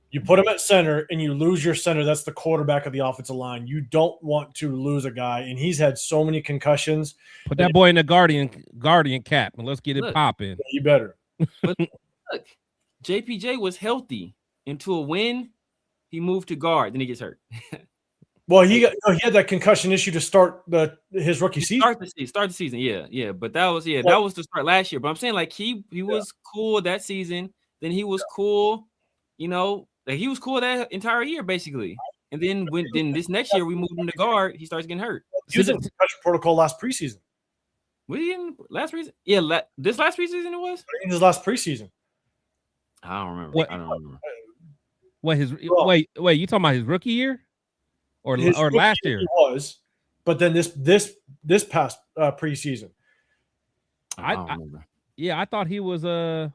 You put him at center and you lose your center. That's the quarterback of the offensive line. You don't want to lose a guy, and he's had so many concussions. Put that boy in the guardian cap, and let's get it popping. You better. But look, JPJ was healthy. Into a win, he moved to guard. Then he gets hurt. Well, he had that concussion issue to start his rookie season. Start the season, yeah. But that was that was the start last year. But I'm saying like he was cool that season. Then he was cool, like he was cool that entire year basically. And then then this next year we moved him to guard, he starts getting hurt. He was in concussion protocol last preseason. Was he in last preseason? Yeah, this last preseason it was. In his last preseason. I don't remember. I don't remember. Wait, you talking about his rookie year, or last year? He was, but then this past preseason. I don't remember. I thought he was I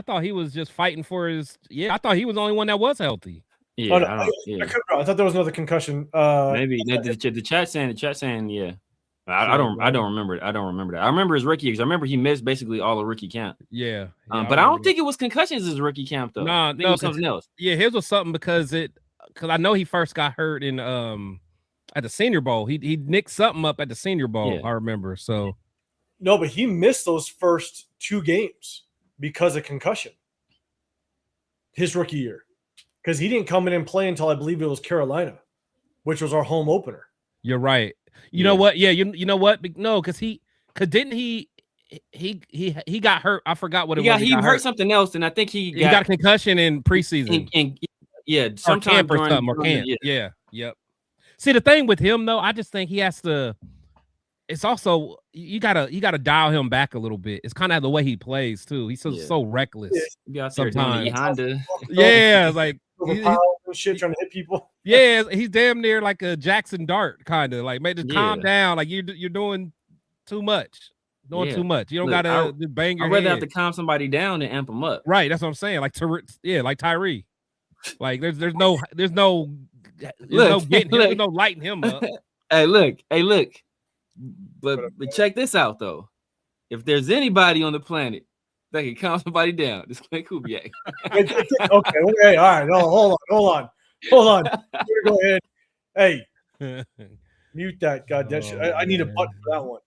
thought he was just fighting for his. I thought he was the only one that was healthy. Yeah, I thought there was another concussion. Maybe the chat saying yeah. I don't remember it. I don't remember that. I remember his rookie because I remember he missed basically all of rookie camp. Yeah. But I don't think it was concussions his rookie camp though. No, it was something else. Yeah, his was something because I know he first got hurt in at the Senior Bowl. He nicked something up at the Senior Bowl. Yeah. I remember. So no, but he missed those first 2 games because of concussion. His rookie year, because he didn't come in and play until I believe it was Carolina, which was our home opener. You're right. You know what? Yeah, you know what? No, because didn't he got hurt. I forgot what it was. He hurt something else, and I think he got a concussion in preseason. Sometime or camp or camp. Yeah. Yep. See, the thing with him though, I just think he has to. It's also you gotta dial him back a little bit. It's kind of the way he plays too. He's so reckless. Yeah, sometimes. Yeah, like shit trying to hit people. Yeah, he's damn near like a Jackson Dart kind of like. Just calm down. Like you're doing too much. Too much. You don't gotta bang your head. I'd rather have to calm somebody down and amp them up. Right. That's what I'm saying. Like like Tyree. Like there's no lighting him up. Hey, look. But check this out though. If there's anybody on the planet that can calm somebody down, it's Clint Kubiak. Okay, all right. No, hold on. Go ahead. Hey, mute that goddamn shit. I need a button for that one.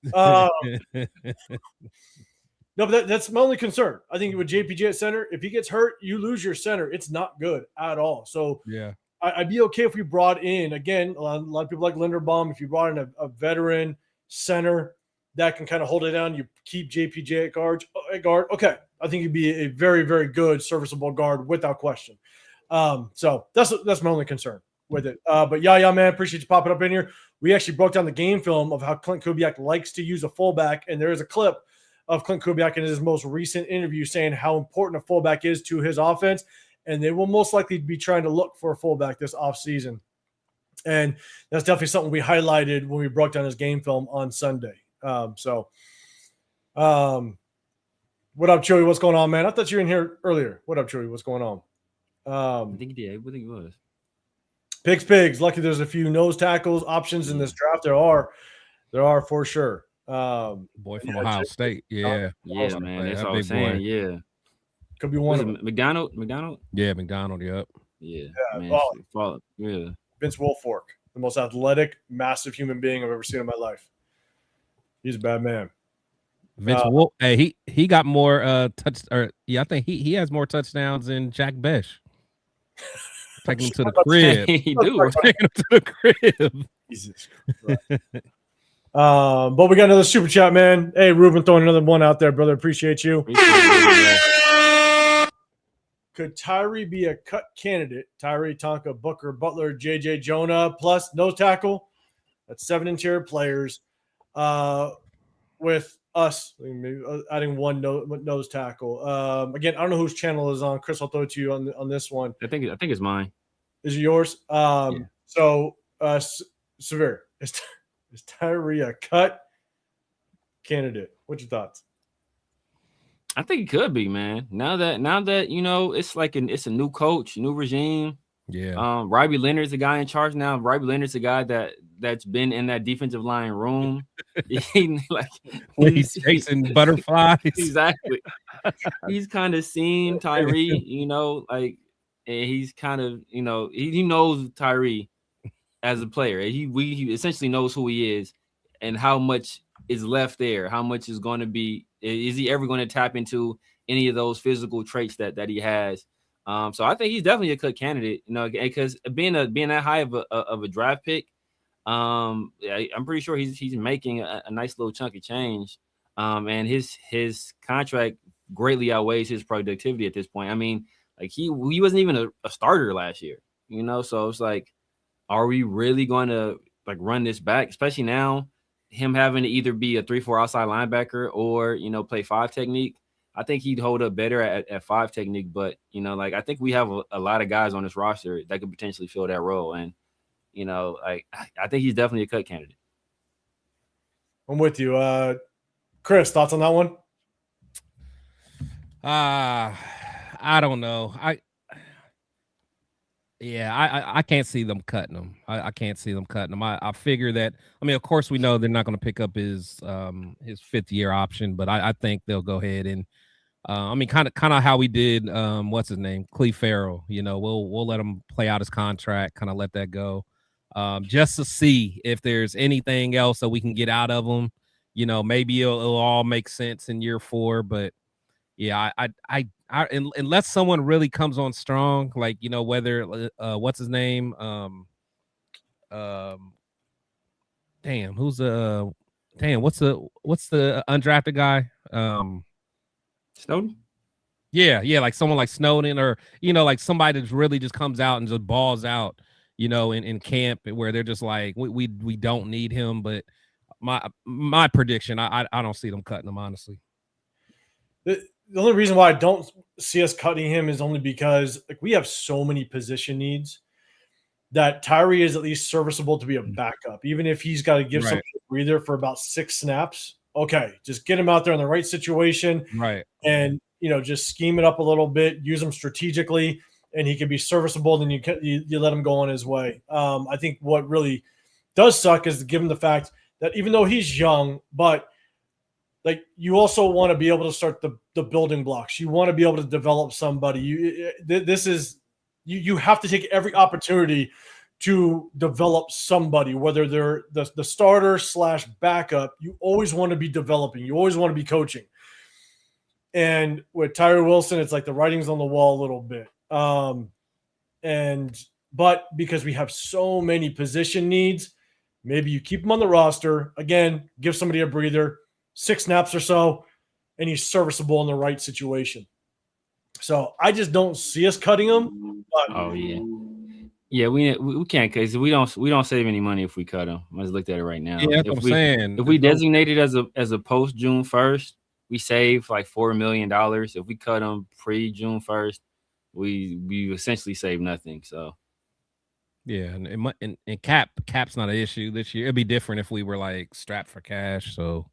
No, but that's my only concern. I think with JPJ at center, if he gets hurt, you lose your center. It's not good at all. So yeah, I'd be okay if we brought in, again, a lot of people like Linderbaum, if you brought in a veteran center that can kind of hold it down, you keep JPJ at guard. Okay, I think he'd be a very, very good, serviceable guard without question. So that's my only concern with it. But yeah, man, appreciate you popping up in here. We actually broke down the game film of how Clint Kubiak likes to use a fullback, and there is a clip of Clint Kubiak in his most recent interview saying how important a fullback is to his offense, and they will most likely be trying to look for a fullback this offseason. And that's definitely something we highlighted when we broke down his game film on Sunday. What up, Chewy? What's going on, man? I thought you were in here earlier. What up, Chewy? What's going on? I think he did. I think he was. Pigs. Lucky there's a few nose tackles options in this draft. There are for sure. Boy from Ohio State. Yeah. Yeah, man. That's that what I was big saying. boy. Yeah. Could be one Was of it them. McDonald? Yeah, McDonald. Yep. Yeah. Yeah, Man. well, Yeah. Vince Wilfork, the most athletic, massive human being I've ever seen in my life. He's a bad man. Vince Wolf. Hey, he got more I think he has more touchdowns than Jack Besh. Taking him to the crib. He do. Taking him to the crib. Jesus Christ. But we got another super chat, man. Hey, Ruben, throwing another one out there, brother. Appreciate you. Could Tyree be a cut candidate? Tyree, Tonka, Booker, Butler, JJ, Jonah, plus nose tackle. That's 7 interior players. With us maybe adding one nose tackle. Again, I don't know whose channel is on. Chris, I'll throw it to you on this one. I think it's mine. Is it yours? Yeah. So Severe, is Tyree a cut candidate? What's your thoughts? I think it could be, man. Now that you know, it's like it's a new coach, new regime. Yeah. Robbie Leonard's the guy in charge now. Robbie Leonard's the guy that's been in that defensive line room. He's chasing butterflies. Exactly. He's kind of seen Tyree, you know, like, and he's kind of, you know, he knows Tyree as a player. He essentially knows who he is and how much is left there. How much is going to be? Is he ever going to tap into any of those physical traits that he has? So I think he's definitely a good candidate, you know, because being that high of a draft pick, I'm pretty sure he's making a nice little chunk of change, and his contract greatly outweighs his productivity at this point. I mean, like he wasn't even a starter last year, you know, so it's like, are we really going to like run this back, especially now him having to either be a 3-4 outside linebacker or, you know, play 5 technique? I think he'd hold up better at 5 technique, but, you know, like I think we have a lot of guys on this roster that could potentially fill that role. And, you know, like I think he's definitely a cut candidate. I'm with you. Chris, thoughts on that one? I don't know. I can't see them cutting him. I can't see them cutting him. I figure that, I mean, of course we know they're not going to pick up his 5th year option, but I think they'll go ahead and I mean, kind of how we did what's his name, Cleve Farrell. You know, we'll let him play out his contract, kind of let that go, just to see if there's anything else that we can get out of him. You know, maybe it'll all make sense in year 4, but yeah, I unless someone really comes on strong, like, you know, whether what's his name, what's the undrafted guy, Snowden? Yeah, like someone like Snowden, or, you know, like somebody that really just comes out and just balls out, you know, in camp, where they're just like, we don't need him. But my prediction, I don't see them cutting him, honestly. The only reason why I don't see us cutting him is only because, like, we have so many position needs that Tyree is at least serviceable to be a backup, even if he's got to give somebody a breather for about 6 snaps. Okay, just get him out there in the right situation, right? And, you know, just scheme it up a little bit, use him strategically, and he can be serviceable. Then you let him go on his way. I think what really does suck is given the fact that even though he's young, but like, you also want to be able to start the building blocks. You want to be able to develop somebody. You have to take every opportunity to develop somebody, whether they're the starter / backup. You always want to be developing. You always want to be coaching. And with Tyree Wilson, it's like the writing's on the wall a little bit. But because we have so many position needs, maybe you keep him on the roster. Again, give somebody a breather, 6 snaps or so, and he's serviceable in the right situation. So I just don't see us cutting him. But yeah, we can't, because we don't save any money if we cut him. I just looked at it right now. Yeah, that's what I'm saying. If we designate it as a post June 1st, we save like $4 million. If we cut him pre June 1st, we essentially save nothing. So yeah, and cap's not an issue this year. It'd be different if we were like strapped for cash. So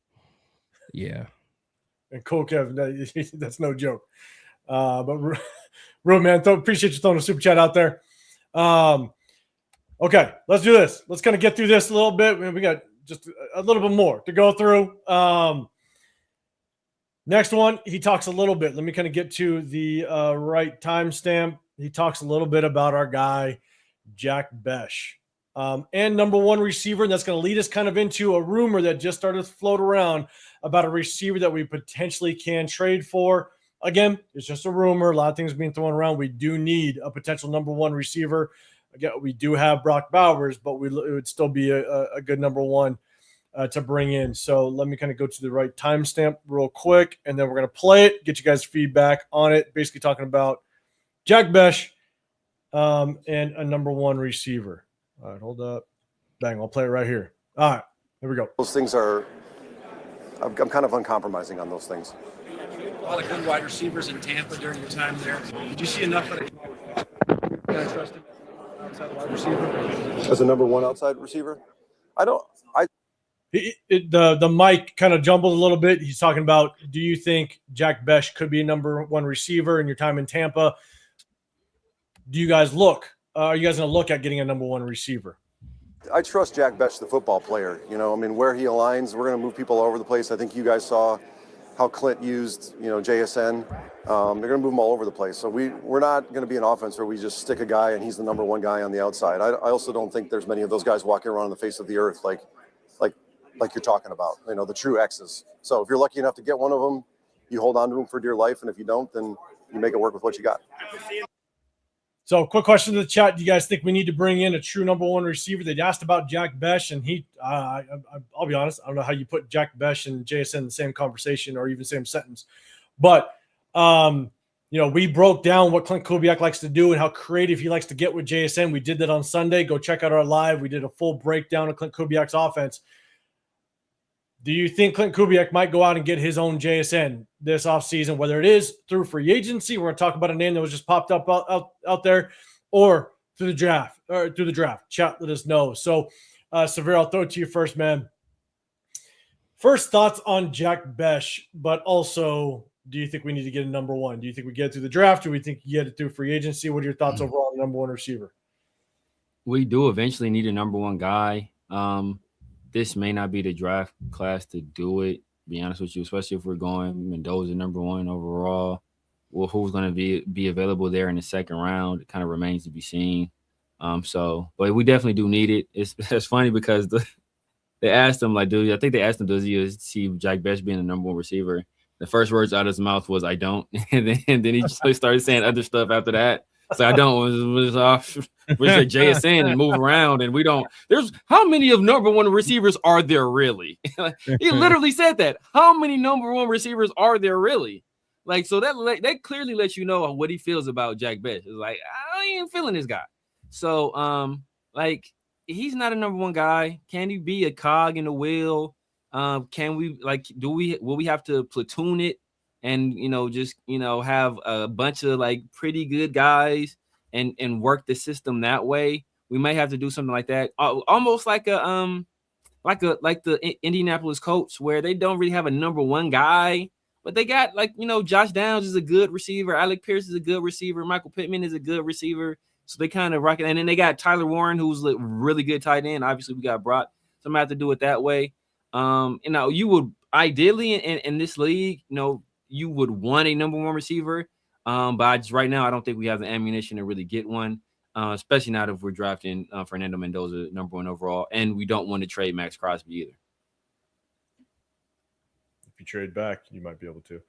yeah. And cool, Kevin, that's no joke. But Real man, appreciate you throwing a super chat out there. Okay, let's do this. Let's kind of get through this a little bit. We got just a little bit more to go through. Next one, he talks a little bit. Let me kind of get to the right timestamp. He talks a little bit about our guy, Jack Besh, and number one receiver. And that's going to lead us kind of into a rumor that just started to float around about a receiver that we potentially can trade for. Again, it's just a rumor. A lot of things being thrown around. We do need a potential number one receiver. Again, we do have Brock Bowers, but it would still be a good number one to bring in. So let me kind of go to the right timestamp real quick, and then we're going to play it, get you guys feedback on it, basically talking about Jack Besh and a number one receiver. All right, hold up. Bang, I'll play it right here. All right, here we go. Those things are – I'm kind of uncompromising on those things. A lot of good wide receivers in Tampa during your time there. Did you see enough of it? Can I trust him outside wide receiver? As a number one outside receiver? The mic kind of jumbled a little bit. He's talking about, do you think Jack Besh could be a number one receiver in your time in Tampa? Do you guys look? Are you guys going to look at getting a number one receiver? I trust Jack Besh, the football player. You know, I mean, where he aligns, we're going to move people all over the place. I think you guys saw how Clint used, JSN. They're going to move them all over the place. So we're not going to be an offense where we just stick a guy and he's the number one guy on the outside. I also don't think there's many of those guys walking around on the face of the earth like you're talking about, the true X's. So if you're lucky enough to get one of them, you hold on to them for dear life. And if you don't, then you make it work with what you got. So quick question to the chat. Do you guys think we need to bring in a true number one receiver? They'd asked about Jack Besh, and I'll be honest, I don't know how you put Jack Besh and JSN in the same conversation or even same sentence. But, we broke down what Clint Kubiak likes to do and how creative he likes to get with JSN. We did that on Sunday. Go check out our live. We did a full breakdown of Clint Kubiak's offense. Do you think Clint Kubiak might go out and get his own JSN this offseason, whether it is through free agency? We're going to talk about a name that was just popped up out there, or through the draft. Chat, let us know. So, Severe, I'll throw it to you first, man. First thoughts on Jack Besh, but also, do you think we need to get a number one? Do you think we get it through the draft, or we think you get it through free agency? What are your thoughts overall on the number one receiver? We do eventually need a number one guy. This may not be the draft class to do it, be honest with you, especially if we're going Mendoza number one overall. Well, who's going to be available there in the second round? It kind of remains to be seen. But we definitely do need it. It's funny because they asked him, I think they asked him, does he see Jack Besh being the number one receiver? The first words out of his mouth was, I don't. And then he just started saying other stuff after that. So I don't was off. We say JSN and move around, and we don't. There's how many of number one receivers are there really? He literally said that. How many number one receivers are there really? So that clearly lets you know what he feels about Jack Besh. It's like, I ain't feeling this guy. So he's not a number one guy. Can he be a cog in the wheel? Can we will we have to platoon it? And, have a bunch of pretty good guys and work the system that way. We might have to do something like that. Almost like the Indianapolis Colts, where they don't really have a number one guy, but they got Josh Downs is a good receiver. Alec Pierce is a good receiver. Michael Pittman is a good receiver. So they kind of rock it. And then they got Tyler Warren, who's a really good tight end. Obviously we got Brock. So I'm gonna have to do it that way. You would ideally in this league, you would want a number one receiver. But right now, I don't think we have the ammunition to really get one, especially now if we're drafting Fernando Mendoza number one overall. And we don't want to trade Max Crosby either. If you trade back, you might be able to.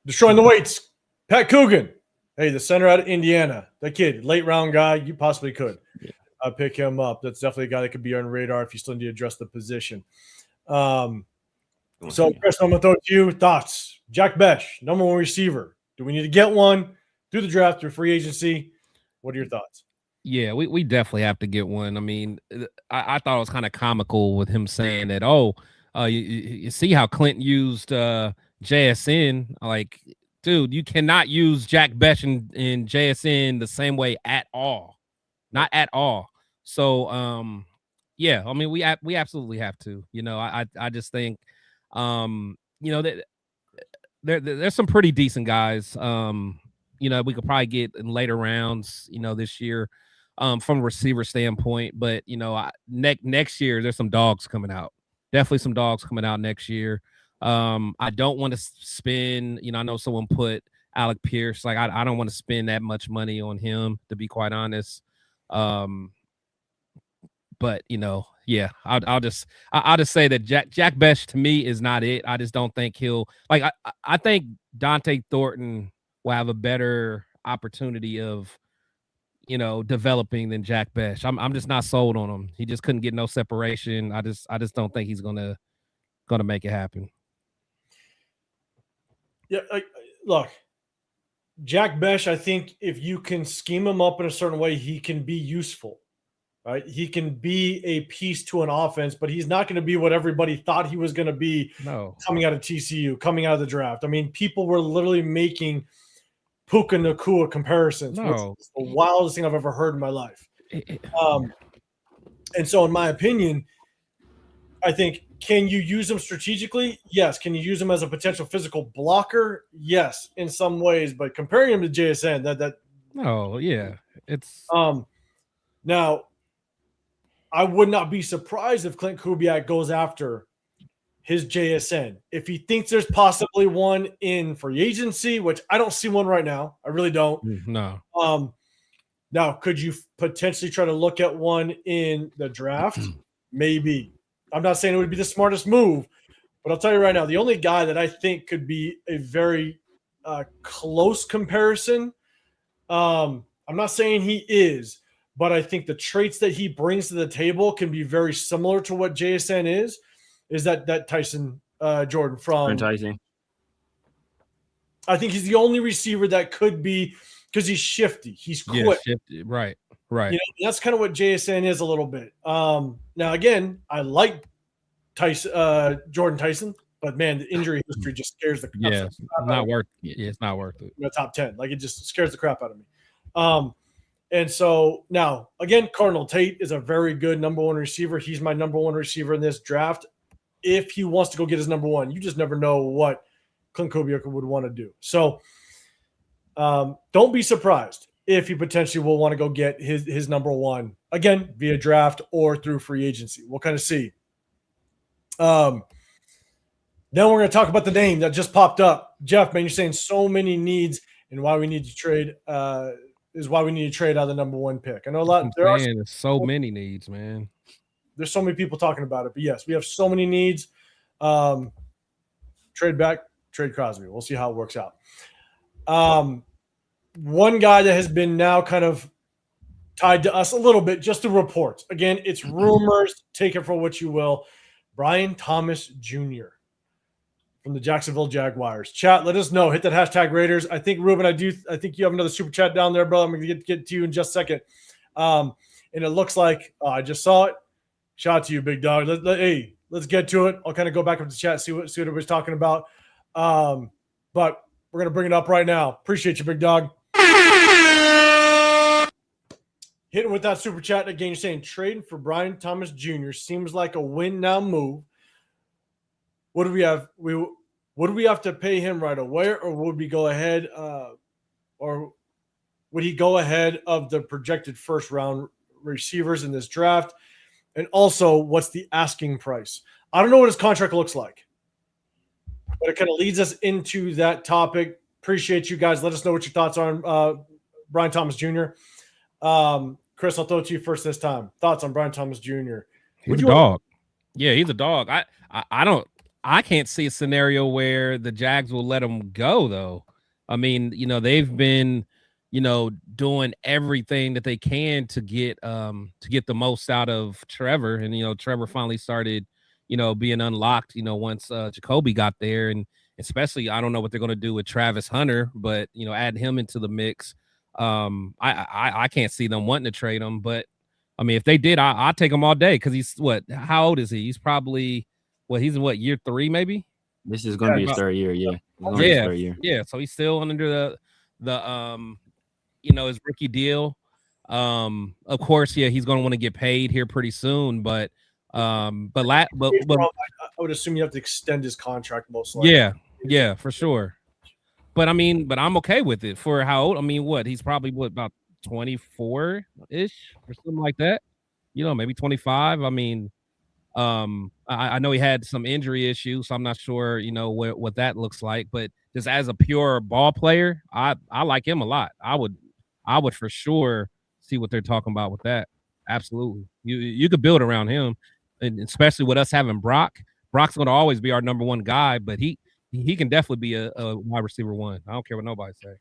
Destroying the weights. Pat Coogan. Hey, the center out of Indiana. That kid, late round guy, you possibly could pick him up. That's definitely a guy that could be on radar if you still need to address the position. So, Chris, I'm going to throw it to you. Thoughts? Jack Besh, number one receiver. Do we need to get one through the draft, through free agency? What are your thoughts? Yeah, we definitely have to get one. I mean, I thought it was kind of comical with him saying that, you see how Clint used JSN. Dude, you cannot use Jack Besh and JSN the same way at all. Not at all. So, yeah, I mean, we absolutely have to. I just think that there's some pretty decent guys, we could probably get in later rounds, this year, from a receiver standpoint. But next year there's some dogs coming out. Definitely some dogs coming out next year. I don't want to spend. I know someone put Alec Pierce. Like I don't want to spend that much money on him, to be quite honest. But yeah, I'll just say that Jack Bech to me is not it. I just don't think he'll like. I think Dante Thornton will have a better opportunity of developing than Jack Bech. I'm just not sold on him. He just couldn't get no separation. I just don't think he's gonna make it happen. Yeah, look, Jack Bech, I think if you can scheme him up in a certain way, he can be useful, right? He can be a piece to an offense, but he's not going to be what everybody thought he was going to be coming out of TCU, coming out of the draft. I mean, people were literally making Puka Nacua comparisons. No. It's the wildest thing I've ever heard in my life. And so, in my opinion, I think, can you use him strategically? Yes. Can you use him as a potential physical blocker? Yes, in some ways. But comparing him to JSN, it's now. I would not be surprised if Clint Kubiak goes after his JSN. If he thinks there's possibly one in free agency, which I don't see one right now. I really don't. No. Now, could you potentially try to look at one in the draft? Maybe. I'm not saying it would be the smartest move, but I'll tell you right now, the only guy that I think could be a very close comparison, I'm not saying he is, but I think the traits that he brings to the table can be very similar to what JSN is that Tyson Jordan from Tyson. I think he's the only receiver that could be, because he's shifty. He's quick. Yeah, shifty. Right. That's kind of what JSN is a little bit. Now, again, I like Jordan Tyson, but, man, the injury history just scares the crap out of me. It's not worth it. Top 10. Like, it just scares the crap out of me. And so now, again, Cardinal Tate is a very good number one receiver. He's my number one receiver in this draft. If he wants to go get his number one, you just never know what Clint Kubiak would want to do. So don't be surprised if he potentially will want to go get his number one, again, via draft or through free agency. We'll kind of see. Then we're going to talk about the name that just popped up. Jeff, man, you're saying so many needs and why we need to trade is why we need to trade out of the number one pick. I know a lot. There's so many needs, man. There's so many people talking about it, but yes, we have so many needs. Trade back, trade Crosby. We'll see how it works out. One guy that has been now kind of tied to us a little bit, just the reports. Again, it's rumors. Take it for what you will. Brian Thomas Jr. from the Jacksonville Jaguars. Chat, let us know. Hit that hashtag Raiders. I think, Ruben, I think you have another super chat down there, brother. I'm going to get to you in just a second. And it looks like I just saw it. Shout out to you, big dog. Hey, let's get to it. I'll kind of go back up to the chat, see what everybody's talking about. But we're going to bring it up right now. Appreciate you, big dog. Hitting with that super chat again. You're saying trading for Brian Thomas Jr. seems like a win now move. What do we have? Would we have to pay him right away, or would we go ahead, or would he go ahead of the projected first round receivers in this draft? And also, what's the asking price? I don't know what his contract looks like, but it kind of leads us into that topic. Appreciate you guys. Let us know what your thoughts are on Brian Thomas Jr. Chris, I'll throw it to you first this time. Thoughts on Brian Thomas Jr.? He's a dog. Yeah, he's a dog. I can't see a scenario where the Jags will let him go, though. I mean, they've been, doing everything that they can to get the most out of Trevor. And, Trevor finally started, being unlocked, once Jacoby got there. And especially, I don't know what they're going to do with Travis Hunter, but, add him into the mix. I can't see them wanting to trade him. But, I mean, if they did, I'll take him all day because he's how old is he? He's probably he's in year 3 maybe? This is going to be his third year, yeah. Yeah, so he's still under the his rookie deal. Of course, yeah, he's going to want to get paid here pretty soon, but I would assume you have to extend his contract most likely. Yeah, for sure. But I'm okay with it for how old. I mean, what he's probably about 24-ish or something like that. Maybe 25. I mean, I know he had some injury issues, so I'm not sure, what that looks like. But just as a pure ball player, I like him a lot. I would for sure see what they're talking about with that. Absolutely, you could build around him, and especially with us having Brock. Brock's going to always be our number one guy, but he can definitely be a wide receiver one. I don't care what nobody say.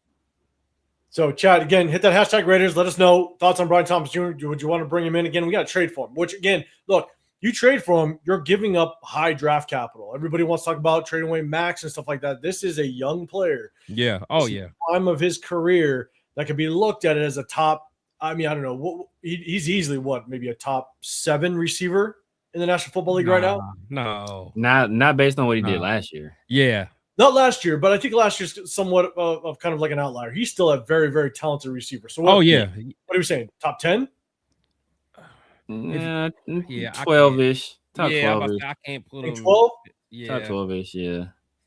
So, Chad, again, hit that hashtag Raiders. Let us know thoughts on Brian Thomas Jr. Would you want to bring him in again? We got to trade for him. Which, again, look, you trade for him, you're giving up high draft capital. Everybody wants to talk about trading away Max and stuff like that. This is a young player. Yeah. Oh, yeah. Time of his career that could be looked at as a top. I mean, I don't know. He's easily maybe a top 7 receiver in the National Football League right now? No. Not based on what he did last year. Yeah. Not last year, but I think last year's somewhat of kind of like an outlier. He's still a very, very talented receiver. So, what are you saying? Top 10? Yeah, 12-ish. Top 12-ish. I can't put him 12? Yeah. Top 12-ish, yeah.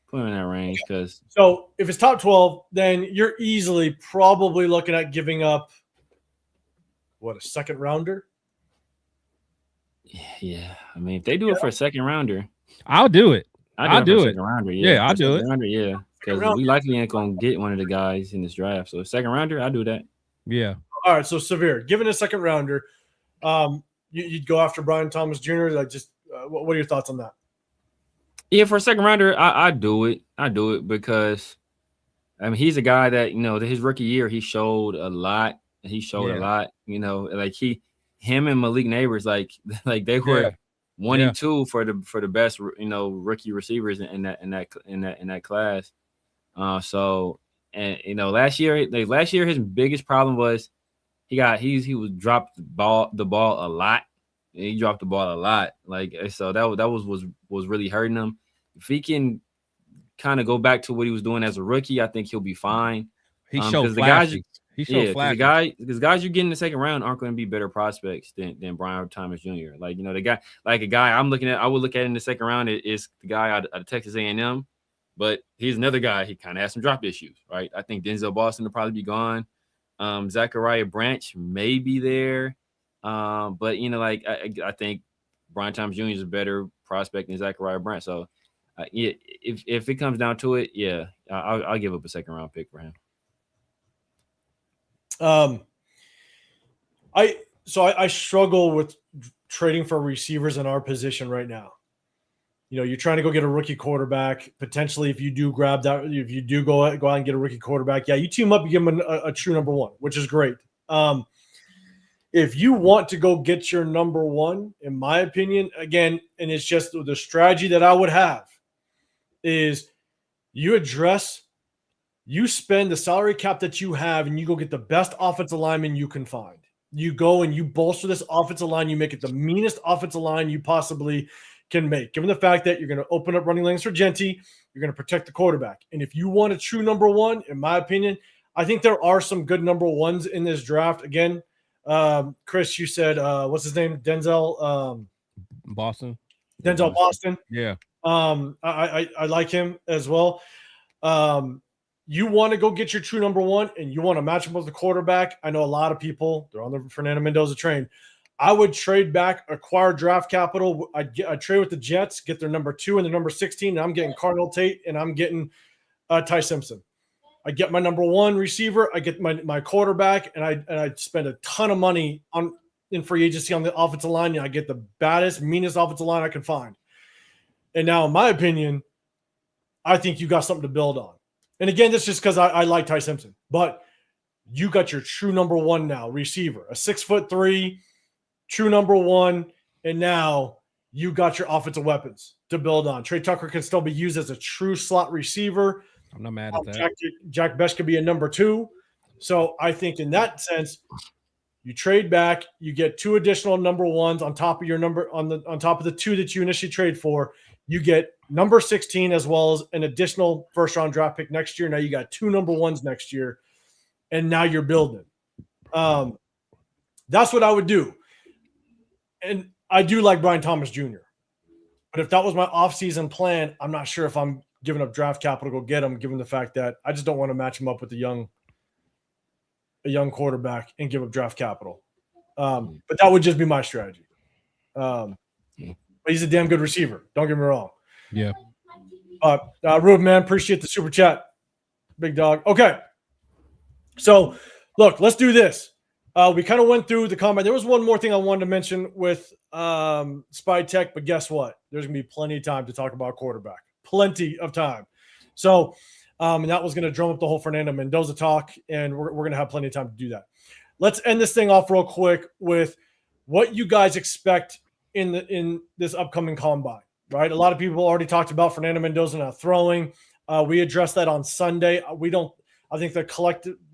Put him in that range because. So if it's top 12, then you're easily probably looking at giving up a second rounder? Yeah. I mean, if they do it for a second rounder, I'll do it. I'll do it. Second rounder, yeah, I'll do it. Rounder, yeah. Because we likely ain't gonna get one of the guys in this draft. So second rounder, I'll do that. Yeah. All right. So Severe, given a second rounder, you'd go after Brian Thomas Jr. Like, just what are your thoughts on that? Yeah, for a second rounder, I do it. I do it because I mean he's a guy that his rookie year he showed a lot. He showed a lot. Like him and Malik Neighbors, like they were 1 and 2 for the best rookie receivers in that class. So last year his biggest problem was he was dropped the ball a lot. He dropped the ball a lot. Like, so that was really hurting him. If he can kind of go back to what he was doing as a rookie, I think he'll be fine. He showed flashes. Because guys you get in the second round aren't going to be better prospects than Brian Thomas Jr. Like, a guy I would look at in the second round is the guy out of Texas A&M, but he's another guy. He kind of has some drop issues, right? I think Denzel Boston will probably be gone. Zachariah Branch may be there, but I think Brian Thomas Jr. is a better prospect than Zachariah Branch. So, if it comes down to it, I'll give up a second round pick for him. I struggle with trading for receivers in our position right now. You're trying to go get a rookie quarterback. Potentially, if you do go out and get a rookie quarterback, you team up, you give him a true number one, which is great. If you want to go get your number one, in my opinion, again, and it's just the strategy that I would have is you spend the salary cap that you have and you go get the best offensive lineman you can find. You go and you bolster this offensive line. You make it the meanest offensive line you possibly can make, given the fact that you're going to open up running lanes for Genty. You're going to protect the quarterback. And if you want a true number one, in my opinion, I think there are some good number ones in this draft. Again, Chris, you said, what's his name? Denzel Boston. Denzel Boston. Yeah. I like him as well. You want to go get your true number one and you want to match him with the quarterback. I know a lot of people, they're on the Fernando Mendoza train. I would trade back, acquire draft capital. I'd trade with the Jets, get their number 2 and their number 16, and I'm getting Cardinal Tate and I'm getting Ty Simpson. I get my number 1 receiver, I get my quarterback, and I spend a ton of money in free agency on the offensive line, and I get the baddest, meanest offensive line I can find. And now, in my opinion, I think you got something to build on. And again, that's just because I like Ty Simpson. But you got your true number 1 now, receiver, a 6'3", true number 1, and now you got your offensive weapons to build on. Trey Tucker can still be used as a true slot receiver. I'm not mad at that. Jack Best could be a number 2. So I think in that sense, you trade back, you get 2 additional number 1s on top of your number on top of the 2 that you initially trade for. You get number 16 as well as an additional first-round draft pick next year. Now you got 2 number 1s next year, and now you're building. That's what I would do. And I do like Brian Thomas Jr. But if that was my offseason plan, I'm not sure if I'm giving up draft capital to go get him, given the fact that I just don't want to match him up with a young quarterback and give up draft capital. But that would just be my strategy. But he's a damn good receiver. Don't get me wrong. Yeah. Rube, man, appreciate the super chat. Big dog. Okay. So, look, let's do this. We kind of went through the combine. There was one more thing I wanted to mention with Spy Tech, but guess what? There's going to be plenty of time to talk about quarterback. Plenty of time. So, and that was going to drum up the whole Fernando Mendoza talk, and we're going to have plenty of time to do that. Let's end this thing off real quick with what you guys expect in this upcoming combine, right? A lot of people already talked about Fernando Mendoza not throwing. We addressed that on Sunday. I think the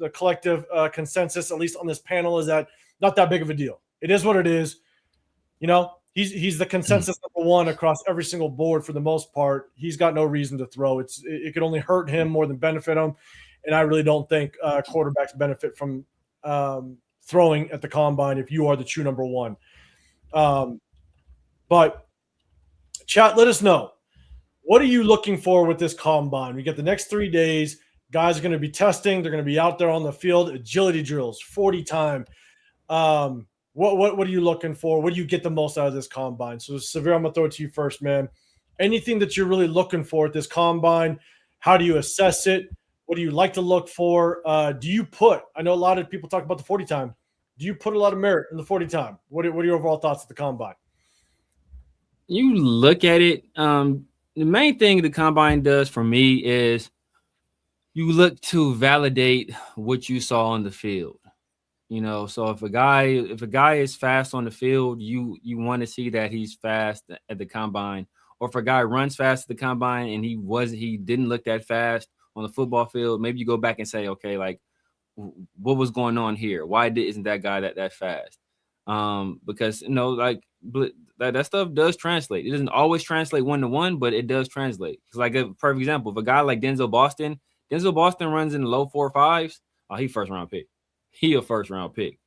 collective consensus, at least on this panel, is that not that big of a deal. It is what it is. You know, he's the consensus number one across every single board for the most part. He's got no reason to throw. It could only hurt him more than benefit him. And I really don't think quarterbacks benefit from throwing at the combine if you are the true number one. But chat, let us know. What are you looking for with this combine? We get the next 3 days. Guys are going to be testing. They're going to be out there on the field. Agility drills, 40 time. What are you looking for? What do you get the most out of this combine? So, Severe, I'm going to throw it to you first, man. Anything that you're really looking for at this combine? How do you assess it? What do you like to look for? Do you put – I know a lot of people talk about the 40 time. Do you put a lot of merit in the 40 time? What are your overall thoughts of the combine? You look at it. The main thing the combine does for me is you look to validate what you saw on the field. You know, so if a guy is fast on the field, you want to see that he's fast at the combine. Or if a guy runs fast at the combine and he didn't look that fast on the football field, maybe you go back and say, okay, like what was going on here? Why isn't that guy that fast? Because, you know, like that stuff does translate. It doesn't always translate 1-to-1, but it does translate. Because like a perfect example, if a guy like Denzel Boston runs in the low 4.5s, he first round pick. He a first round pick.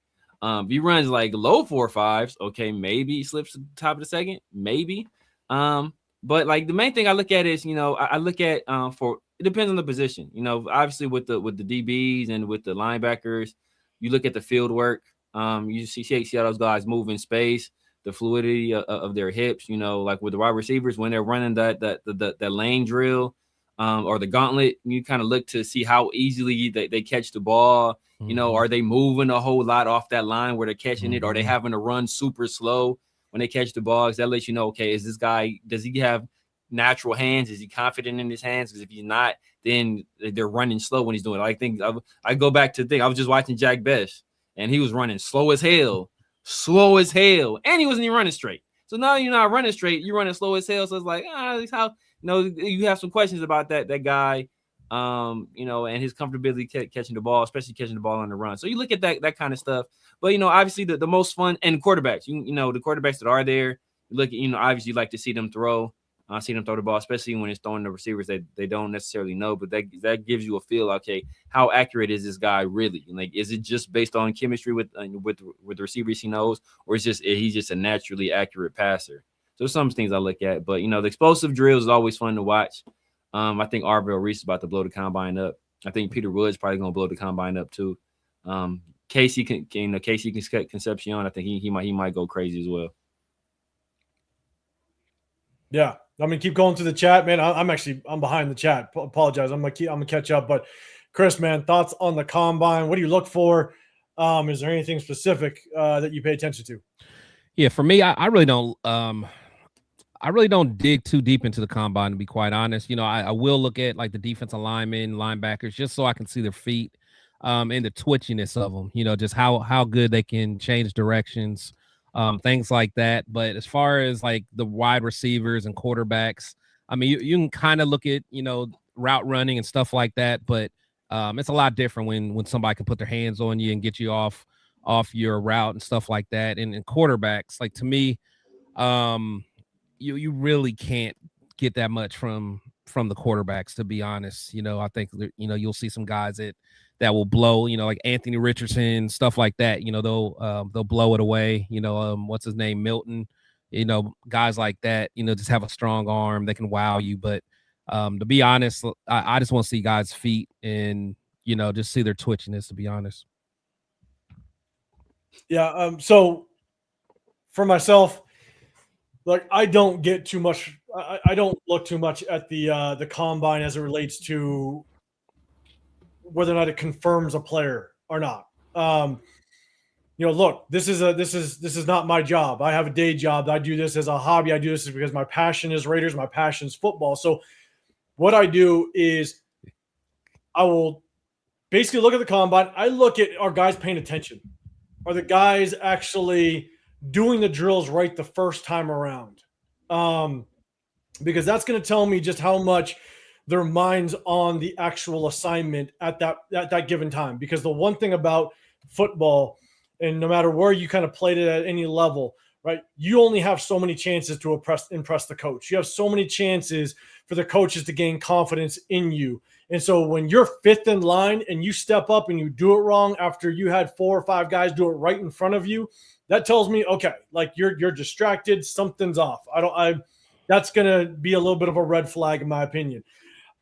If he runs like low 4.5s, okay, maybe he slips to the top of the second, maybe. But like the main thing I look at is, you know, I look at for it depends on the position. You know, obviously with the DBs and with the linebackers, you look at the field work. You see how those guys move in space, the fluidity of their hips. You know, like with the wide receivers when they're running that lane drill or the gauntlet, you kind of look to see how easily they catch the ball. Mm-hmm. You know, are they moving a whole lot off that line where they're catching it? Are they having to run super slow when they catch the balls? That lets you know, okay, is this guy, does he have natural hands? Is he confident in his hands? Because if he's not, then they're running slow when he's doing it. I think I go back to I was just watching Jack Best, and he was running slow as hell, and he wasn't even running straight. So now you're not running straight, you're running slow as hell. So it's like, it's how, you know, you have some questions about that guy, you know, and his comfortability catching the ball, especially catching the ball on the run. So you look at that kind of stuff. But, you know, obviously the most fun and quarterbacks, you know, the quarterbacks that are there, look at, you know, obviously you like to see them throw the ball, especially when it's throwing the receivers that they don't necessarily know. But that gives you a feel, okay, how accurate is this guy really? Like, is it just based on chemistry with the receivers he knows, or is he's just a naturally accurate passer? So some things I look at. But, you know, the explosive drills is always fun to watch. I think Arvell Reese is about to blow the combine up. I think Peter Wood's probably going to blow the combine up too. Casey Concepcion, I think he might go crazy as well. Yeah, I mean, keep going through the chat, man. I'm behind the chat. Apologize. I'm gonna catch up. But Chris, man, thoughts on the combine? What do you look for? Is there anything specific that you pay attention to? Yeah, for me, I really don't. I really don't dig too deep into the combine, to be quite honest. You know, I will look at like the defensive linemen, linebackers, just so I can see their feet and the twitchiness of them. You know, just how good they can change directions, things like that. But as far as like the wide receivers and quarterbacks, I mean, you can kind of look at, you know, route running and stuff like that. But it's a lot different when somebody can put their hands on you and get you off your route and stuff like that. And quarterbacks, like to me, you really can't get that much from the quarterbacks, to be honest. You know, I think, you know, you'll see some guys that will blow, you know, like Anthony Richardson, stuff like that. You know, they'll blow it away. You know, what's his name? Milton, you know, guys like that, you know, just have a strong arm. They can wow you. But To be honest, I just want to see guys' feet and just see their twitchiness. To be honest. Yeah. So for myself, like I don't get too much. I don't look too much at the combine as it relates to whether or not it confirms a player or not. Look, this is not my job. I have a day job. I do this as a hobby. I do this because my passion is Raiders. My passion is football. So what I do is I will basically look at the combine. I look at are guys paying attention? Are the guys actually doing the drills right the first time around? Because that's going to tell me just how much their mind's on the actual assignment at that given time. Because the one thing about football, and no matter where you kind of played it at any level, right, you only have so many chances to impress the coach. You have so many chances for the coaches to gain confidence in you. And so when you're fifth in line and you step up and you do it wrong after you had 4 or 5 guys do it right in front of you, that tells me, okay, like you're distracted, something's off. That's going to be a little bit of a red flag in my opinion.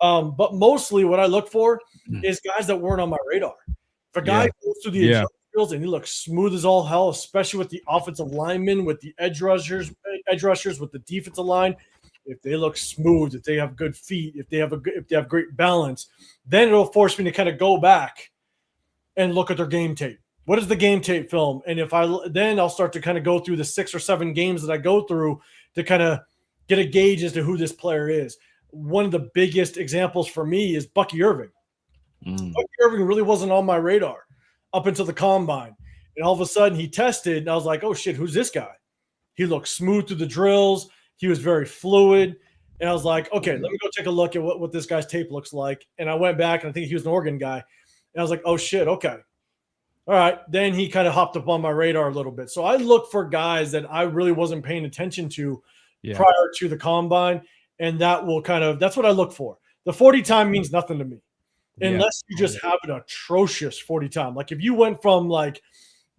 But mostly what I look for is guys that weren't on my radar. If a guy goes through the adjustment drills and he looks smooth as all hell, especially with the offensive linemen, with the edge rushers, with the defensive line, if they look smooth, if they have good feet, if they have great balance, then it'll force me to kind of go back and look at their game tape. What is the game tape film? And then I'll start to kind of go through the 6 or 7 games that I go through to kind of get a gauge as to who this player is. One of the biggest examples for me is Bucky Irving. Bucky Irving really wasn't on my radar up until the combine. And all of a sudden he tested and I was like, oh shit, who's this guy? He looked smooth through the drills. He was very fluid. And I was like, okay, let me go take a look at what this guy's tape looks like. And I went back and I think he was an Oregon guy. And I was like, oh shit, okay. All right. Then he kind of hopped up on my radar a little bit. So I look for guys that I really wasn't paying attention to prior to the combine. And that's what I look for. The 40 time means nothing to me unless you just have an atrocious 40 time. Like if you went from like,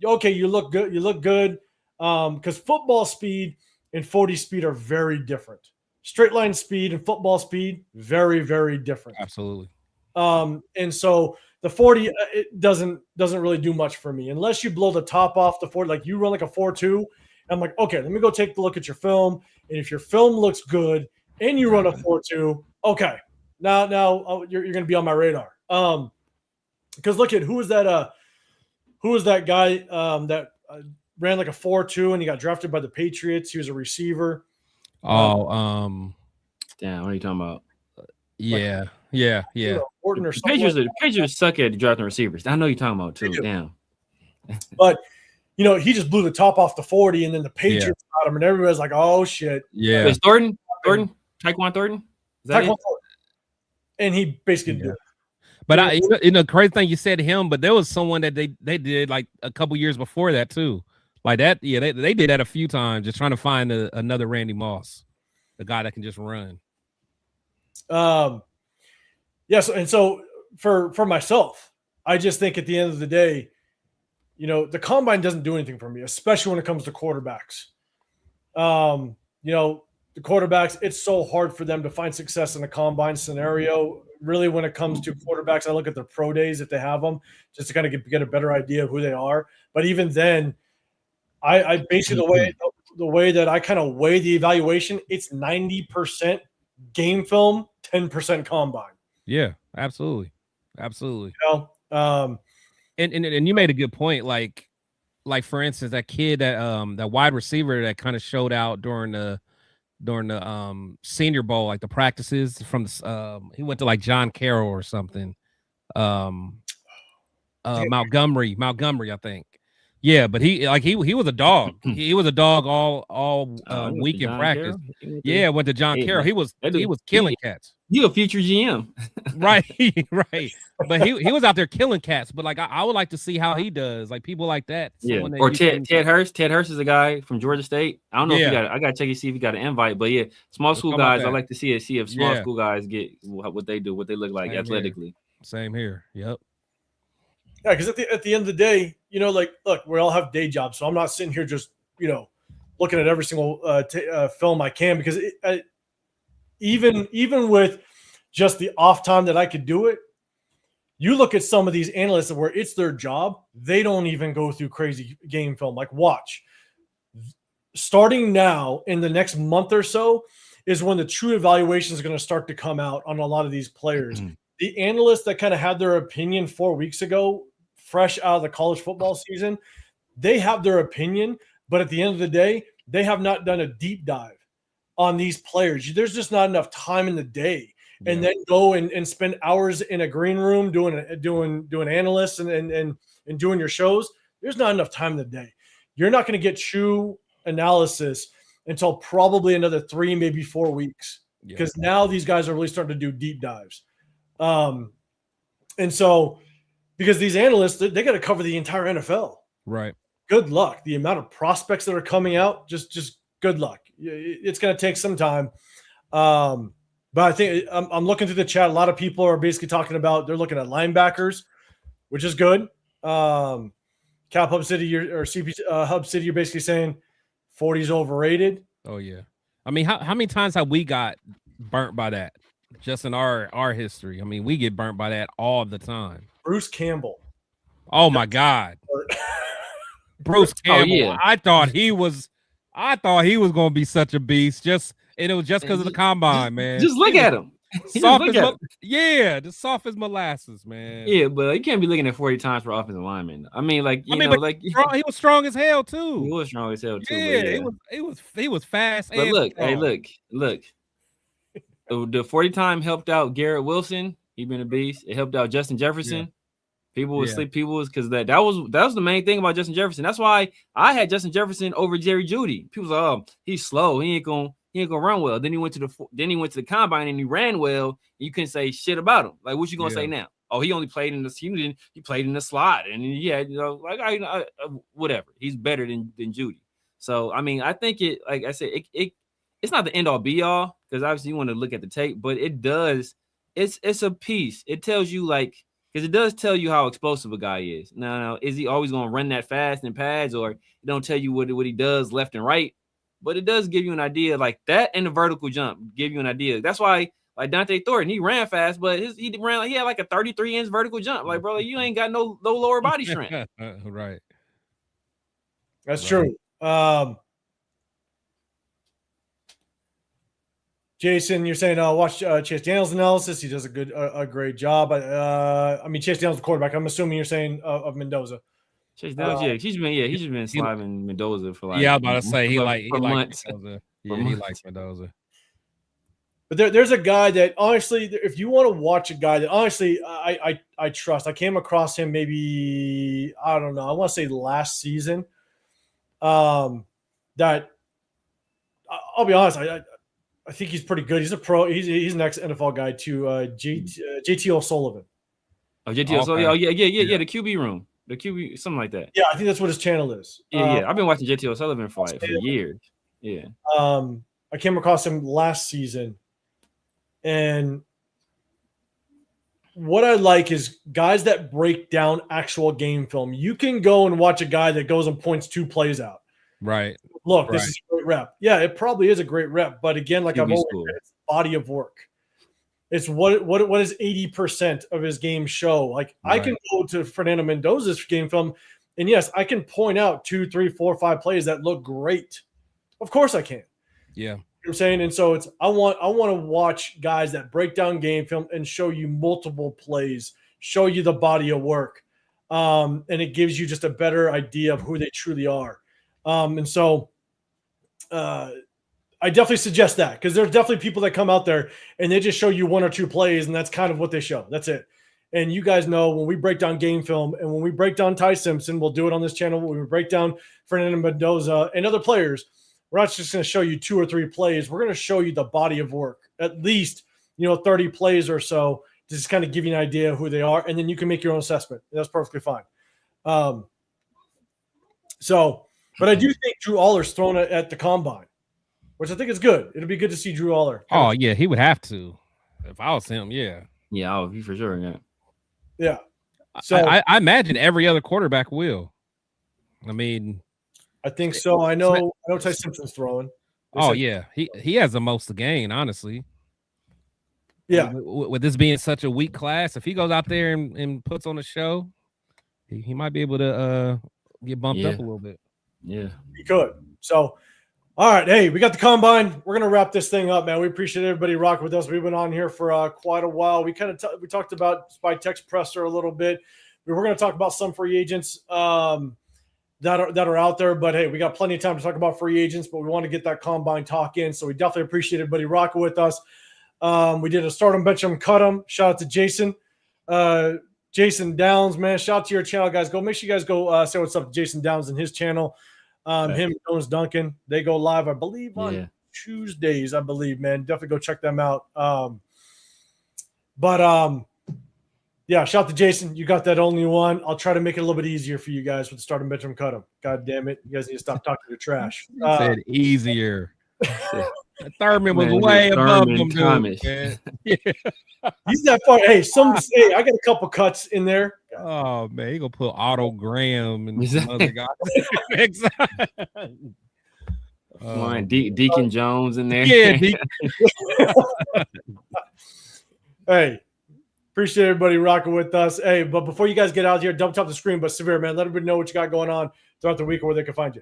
okay, you look good. Because football speed and 40 speed are very different. Straight line speed and football speed, very, very different. Absolutely. And so the 40, it doesn't really do much for me unless you blow the top off the 40. Like you run like a 4.2. I'm like, okay, let me go take a look at your film. And if your film looks good and you run a 4.2, okay, now you're going to be on my radar. Because look at who was that guy that ran like a 4.2 and he got drafted by the Patriots. He was a receiver. Damn, what are you talking about? Yeah. Orton or Patriots suck at drafting receivers. I know you're talking about too. Damn. But he just blew the top off the 40, and then the Patriots got him, and everybody's like, "Oh shit!" Yeah. It's Thornton, Tyquan Thornton. Is that it? And he basically did. But the crazy thing you said to him, but there was someone that they did like a couple years before that too, like that. Yeah, they did that a few times, just trying to find another Randy Moss, the guy that can just run. Yes, and so for myself, I just think at the end of the day, the combine doesn't do anything for me, especially when it comes to quarterbacks. The quarterbacks, it's so hard for them to find success in a combine scenario. Really, when it comes to quarterbacks, I look at their pro days if they have them, just to kind of get a better idea of who they are. But even then, I basically the way that I kind of weigh the evaluation, it's 90% game film, 10% combine. Yeah, absolutely. And you made a good point. Like for instance, that kid that wide receiver that kind of showed out during the Senior Bowl, like the practices from he went to like John Carroll or something. Montgomery, I think. Yeah, but he was a dog. He was a dog all week in practice. Went to John Carroll. He was killing cats. You a future GM, right? But he was out there killing cats. But like I would like to see how he does. Like people like that. Or Ted Hurst. Ted Hurst is a guy from Georgia State. I don't know if I gotta check and see if he got an invite. But yeah, small school guys. I like to see if small school guys get what they do, what they look like athletically. Same here. Yep. Yeah, because at the end of the day, look, we all have day jobs, so I'm not sitting here just looking at every single film I can, because even with just the off time that I could do it. You look at some of these analysts where it's their job, they don't even go through crazy game film. Like, watch. Starting now in the next month or so is when the true evaluation is going to start to come out on a lot of these players. The analysts that kind of had their opinion 4 weeks ago, fresh out of the college football season, they have their opinion, but at the end of the day, they have not done a deep dive on these players. There's just not enough time in the day. And then go and spend hours in a green room doing analysts and doing your shows. There's not enough time in the day. You're not going to get true analysis until probably another 3, maybe 4 weeks, because now these guys are really starting to do deep dives. And so, because these analysts, they got to cover the entire NFL. Right. Good luck. The amount of prospects that are coming out, just good luck. It's going to take some time. But I think I'm looking through the chat. A lot of people are basically talking about they're looking at linebackers, which is good. Cap Hub City or CP Hub City, you're basically saying 40 is overrated. Oh yeah. I mean, how many times have we got burnt by that? Just in our history. I mean, we get burnt by that all the time. Bruce Campbell. Oh my God. Bruce Campbell. Yeah. I thought he was gonna be such a beast. And it was just because of the combine, man. Just look at him. Just soft as molasses, man. Yeah, but you can't be looking at 40 times for offensive lineman. I mean, like he was strong as hell too. He was strong as hell too. Yeah, he was fast. But look, the 40 time helped out Garrett Wilson. He been a beast. It helped out Justin Jefferson. Yeah. People would sleep. People was because that was the main thing about Justin Jefferson. That's why I had Justin Jefferson over Jerry Jeudy. People was like, oh, he's slow. He ain't gonna run well. Then he went to the combine and he ran well. You couldn't say shit about him. Like, what you gonna say now? Oh, he only played in the he played in the slot, and I whatever. He's better than Jeudy. So I mean, I think like I said, it's not the end all be all, because obviously you want to look at the tape, but it does. It's a piece. It tells you because it does tell you how explosive a guy is. Now, is he always going to run that fast in pads, or it don't tell you what he does left and right? But it does give you an idea, like that, and the vertical jump give you an idea. That's why, like Dante Thornton, he ran fast, but he had like a 33-inch vertical jump. Like, bro, you ain't got no lower body strength. Right. That's true. Jason, you're saying watch Chase Daniels' analysis. He does a great job. I mean, Chase Daniels, the quarterback. I'm assuming you're saying of Mendoza. Chase Daniels, he's just been sliving Mendoza for like. Yeah, I was about to say he likes Mendoza. He likes Mendoza. But there's a guy that honestly, if you want to watch a guy that honestly I trust. I came across him maybe, I don't know, I want to say last season. That I'll be honest, I think he's pretty good. He's a pro. He's an ex-NFL guy too. JT O'Sullivan. Oh, JT O'Sullivan. Oh, yeah. The QB room. The QB, something like that. Yeah, I think that's what his channel is. Yeah. I've been watching JT O'Sullivan for years. Yeah. I came across him last season, and what I like is guys that break down actual game film. You can go and watch a guy that goes and points 2 plays out. Right. Look, this is a great rep. Yeah, it probably is a great rep. But again, like I've always said, it's body of work. It's what is 80% of his game show. Like I can go to Fernando Mendoza's game film, and yes, I can point out 2, 3, 4, 5 plays that look great. Of course I can. Yeah. You know what I'm saying? And so I want to watch guys that break down game film and show you multiple plays, show you the body of work. And it gives you just a better idea of who they truly are. And so I definitely suggest that, because there's definitely people that come out there and they just show you 1 or 2 plays, and that's kind of what they show. That's it. And you guys know when we break down game film and when we break down Ty Simpson, we'll do it on this channel. When we break down Fernando Mendoza and other players, we're not just going to show you 2 or 3 plays. We're going to show you the body of work, at least 30 plays or so, to just kind of give you an idea of who they are, and then you can make your own assessment. That's perfectly fine. But I do think Drew Aller's thrown at the combine, which I think is good. It'll be good to see Drew Aller. Oh, yeah, he would have to. If I was him, yeah. Yeah, he for sure, yeah. Yeah. So I imagine every other quarterback will. I mean, I think so. I know Ty Simpson's throwing. Yeah. He has the most to gain, honestly. Yeah. With this being such a weak class, if he goes out there and puts on a show, he might be able to get bumped up a little bit. Yeah, he could. So, all right. Hey, we got the combine. We're gonna wrap this thing up, man. We appreciate everybody rocking with us. We've been on here for quite a while. We kind of we talked about by text presser a little bit. We're going to talk about some free agents that are out there. But hey, we got plenty of time to talk about free agents. But we want to get that combine talk in. So we definitely appreciate everybody rocking with us. We did a start 'em, bench 'em, cut 'em. Shout out to Jason. Jason Downs, man. Shout out to your channel, guys. Make sure you guys go say what's up to Jason Downs and his channel. Him and Jones Duncan, they go live, I believe, on Tuesdays, I believe, man. Definitely go check them out. Yeah, shout out to Jason. You got that only one. I'll try to make it a little bit easier for you guys with the start 'em, bench 'em, cut 'em. God damn it. You guys need to stop talking to trash. Said easier. Thurman was way above them, dude, man. He's that far. Hey, I got a couple cuts in there. Oh man, he gonna put Otto Graham and some other guys. Deacon Jones in there. Yeah, Hey, appreciate everybody rocking with us. Hey, but before you guys get out here, double tap the screen. But Severe, man, let everybody know what you got going on throughout the week or where they can find you.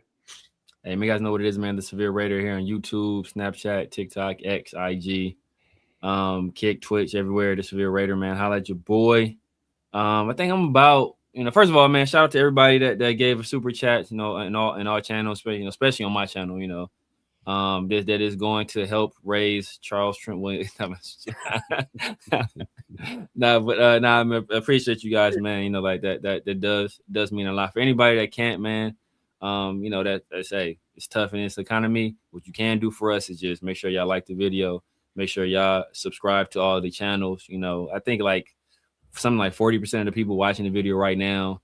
Hey, you guys know what it is, man. The Severe Raider here on YouTube, Snapchat, TikTok, X, IG, Kick, Twitch, everywhere. The Severe Raider, man. Holla at your boy. I think I'm about, first of all, man, shout out to everybody that gave a super chat, in all channels, especially on my channel, that is going to help raise Charles Trent Williams. I appreciate you guys, man. Like that does mean a lot for anybody that can't, man. That say it's tough in this economy. What you can do for us is just make sure y'all like the video, make sure y'all subscribe to all the channels. I think like something like 40% of the people watching the video right now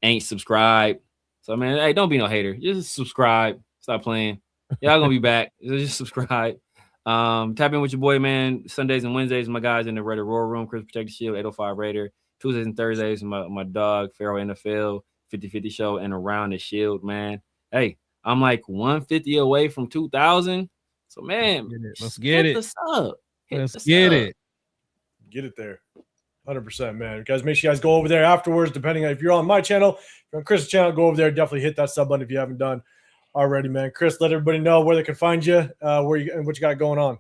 ain't subscribed. So man, hey, don't be no hater. Just subscribe. Stop playing. Y'all gonna be back. Just subscribe. Tap in with your boy, man. Sundays and Wednesdays, my guys in the Raider Roar Room, Chris Protect the Shield, 805 Raider. Tuesdays and Thursdays, my dog, Pharaoh NFL, 50-50 show, and Around the Shield, man. Hey, I'm like 150 away from 2,000. So, man, let's get it. Let's get it. Get it there. 100%, man. Guys, make sure you guys go over there afterwards, depending on if you're on my channel, if you're on Chris's channel, go over there. Definitely hit that sub button if you haven't done already, man. Chris, let everybody know where they can find you, and what you got going on.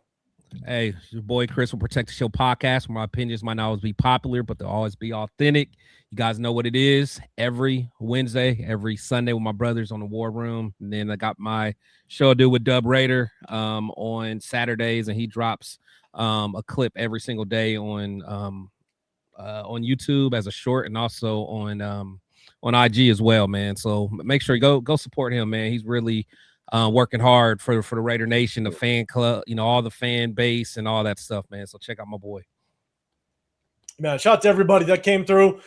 Hey, your boy Chris will Protect the Show podcast, where my opinions might not always be popular, but they'll always be authentic. You guys know what it is. Every Wednesday, every Sunday with my brothers on the War Room. And then I got my show to do with Dub Raider on Saturdays, and he drops a clip every single day on YouTube as a short, and also on IG as well, man. So make sure you go support him, man. He's really working hard for the Raider Nation, the fan club, all the fan base and all that stuff, man. So check out my boy. Man, shout out to everybody that came through.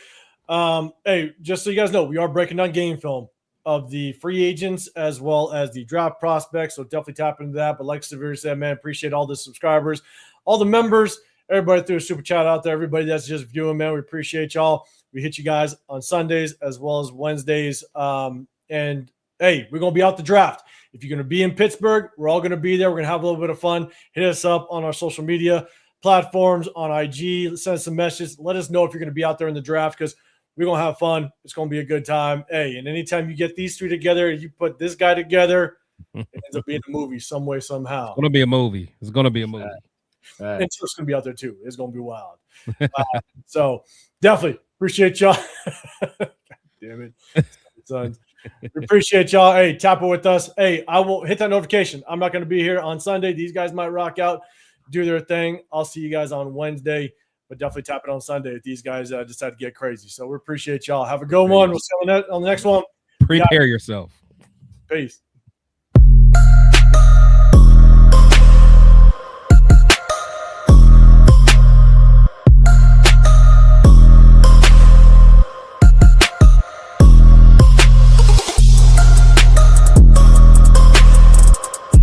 Hey, just so you guys know, we are breaking down game film of the free agents as well as the draft prospects. So definitely tap into that. But like Severe said, man, appreciate all the subscribers, all the members, everybody threw a super chat out there, everybody that's just viewing, man. We appreciate y'all. We hit you guys on Sundays as well as Wednesdays. And hey, we're going to be out the draft. If you're going to be in Pittsburgh, we're all going to be there. We're going to have a little bit of fun. Hit us up on our social media platforms, on IG. Send us some messages. Let us know if you're going to be out there in the draft, because we're going to have fun. It's going to be a good time. Hey, and anytime you get these three together, you put this guy together, it ends up being a movie some way, somehow. It's going to be a movie. It's going to be a movie. Right. And Turk's going to be out there too. It's going to be wild. So definitely appreciate y'all. God damn it. Sons. We appreciate y'all. Hey, tap it with us. Hey, I will hit that notification. I'm not going to be here on Sunday. These guys might rock out, do their thing. I'll see you guys on Wednesday, but definitely tap it on Sunday if these guys decide to get crazy. So we appreciate y'all. Have a good one. We'll see you on the next one. Prepare yourself. Peace.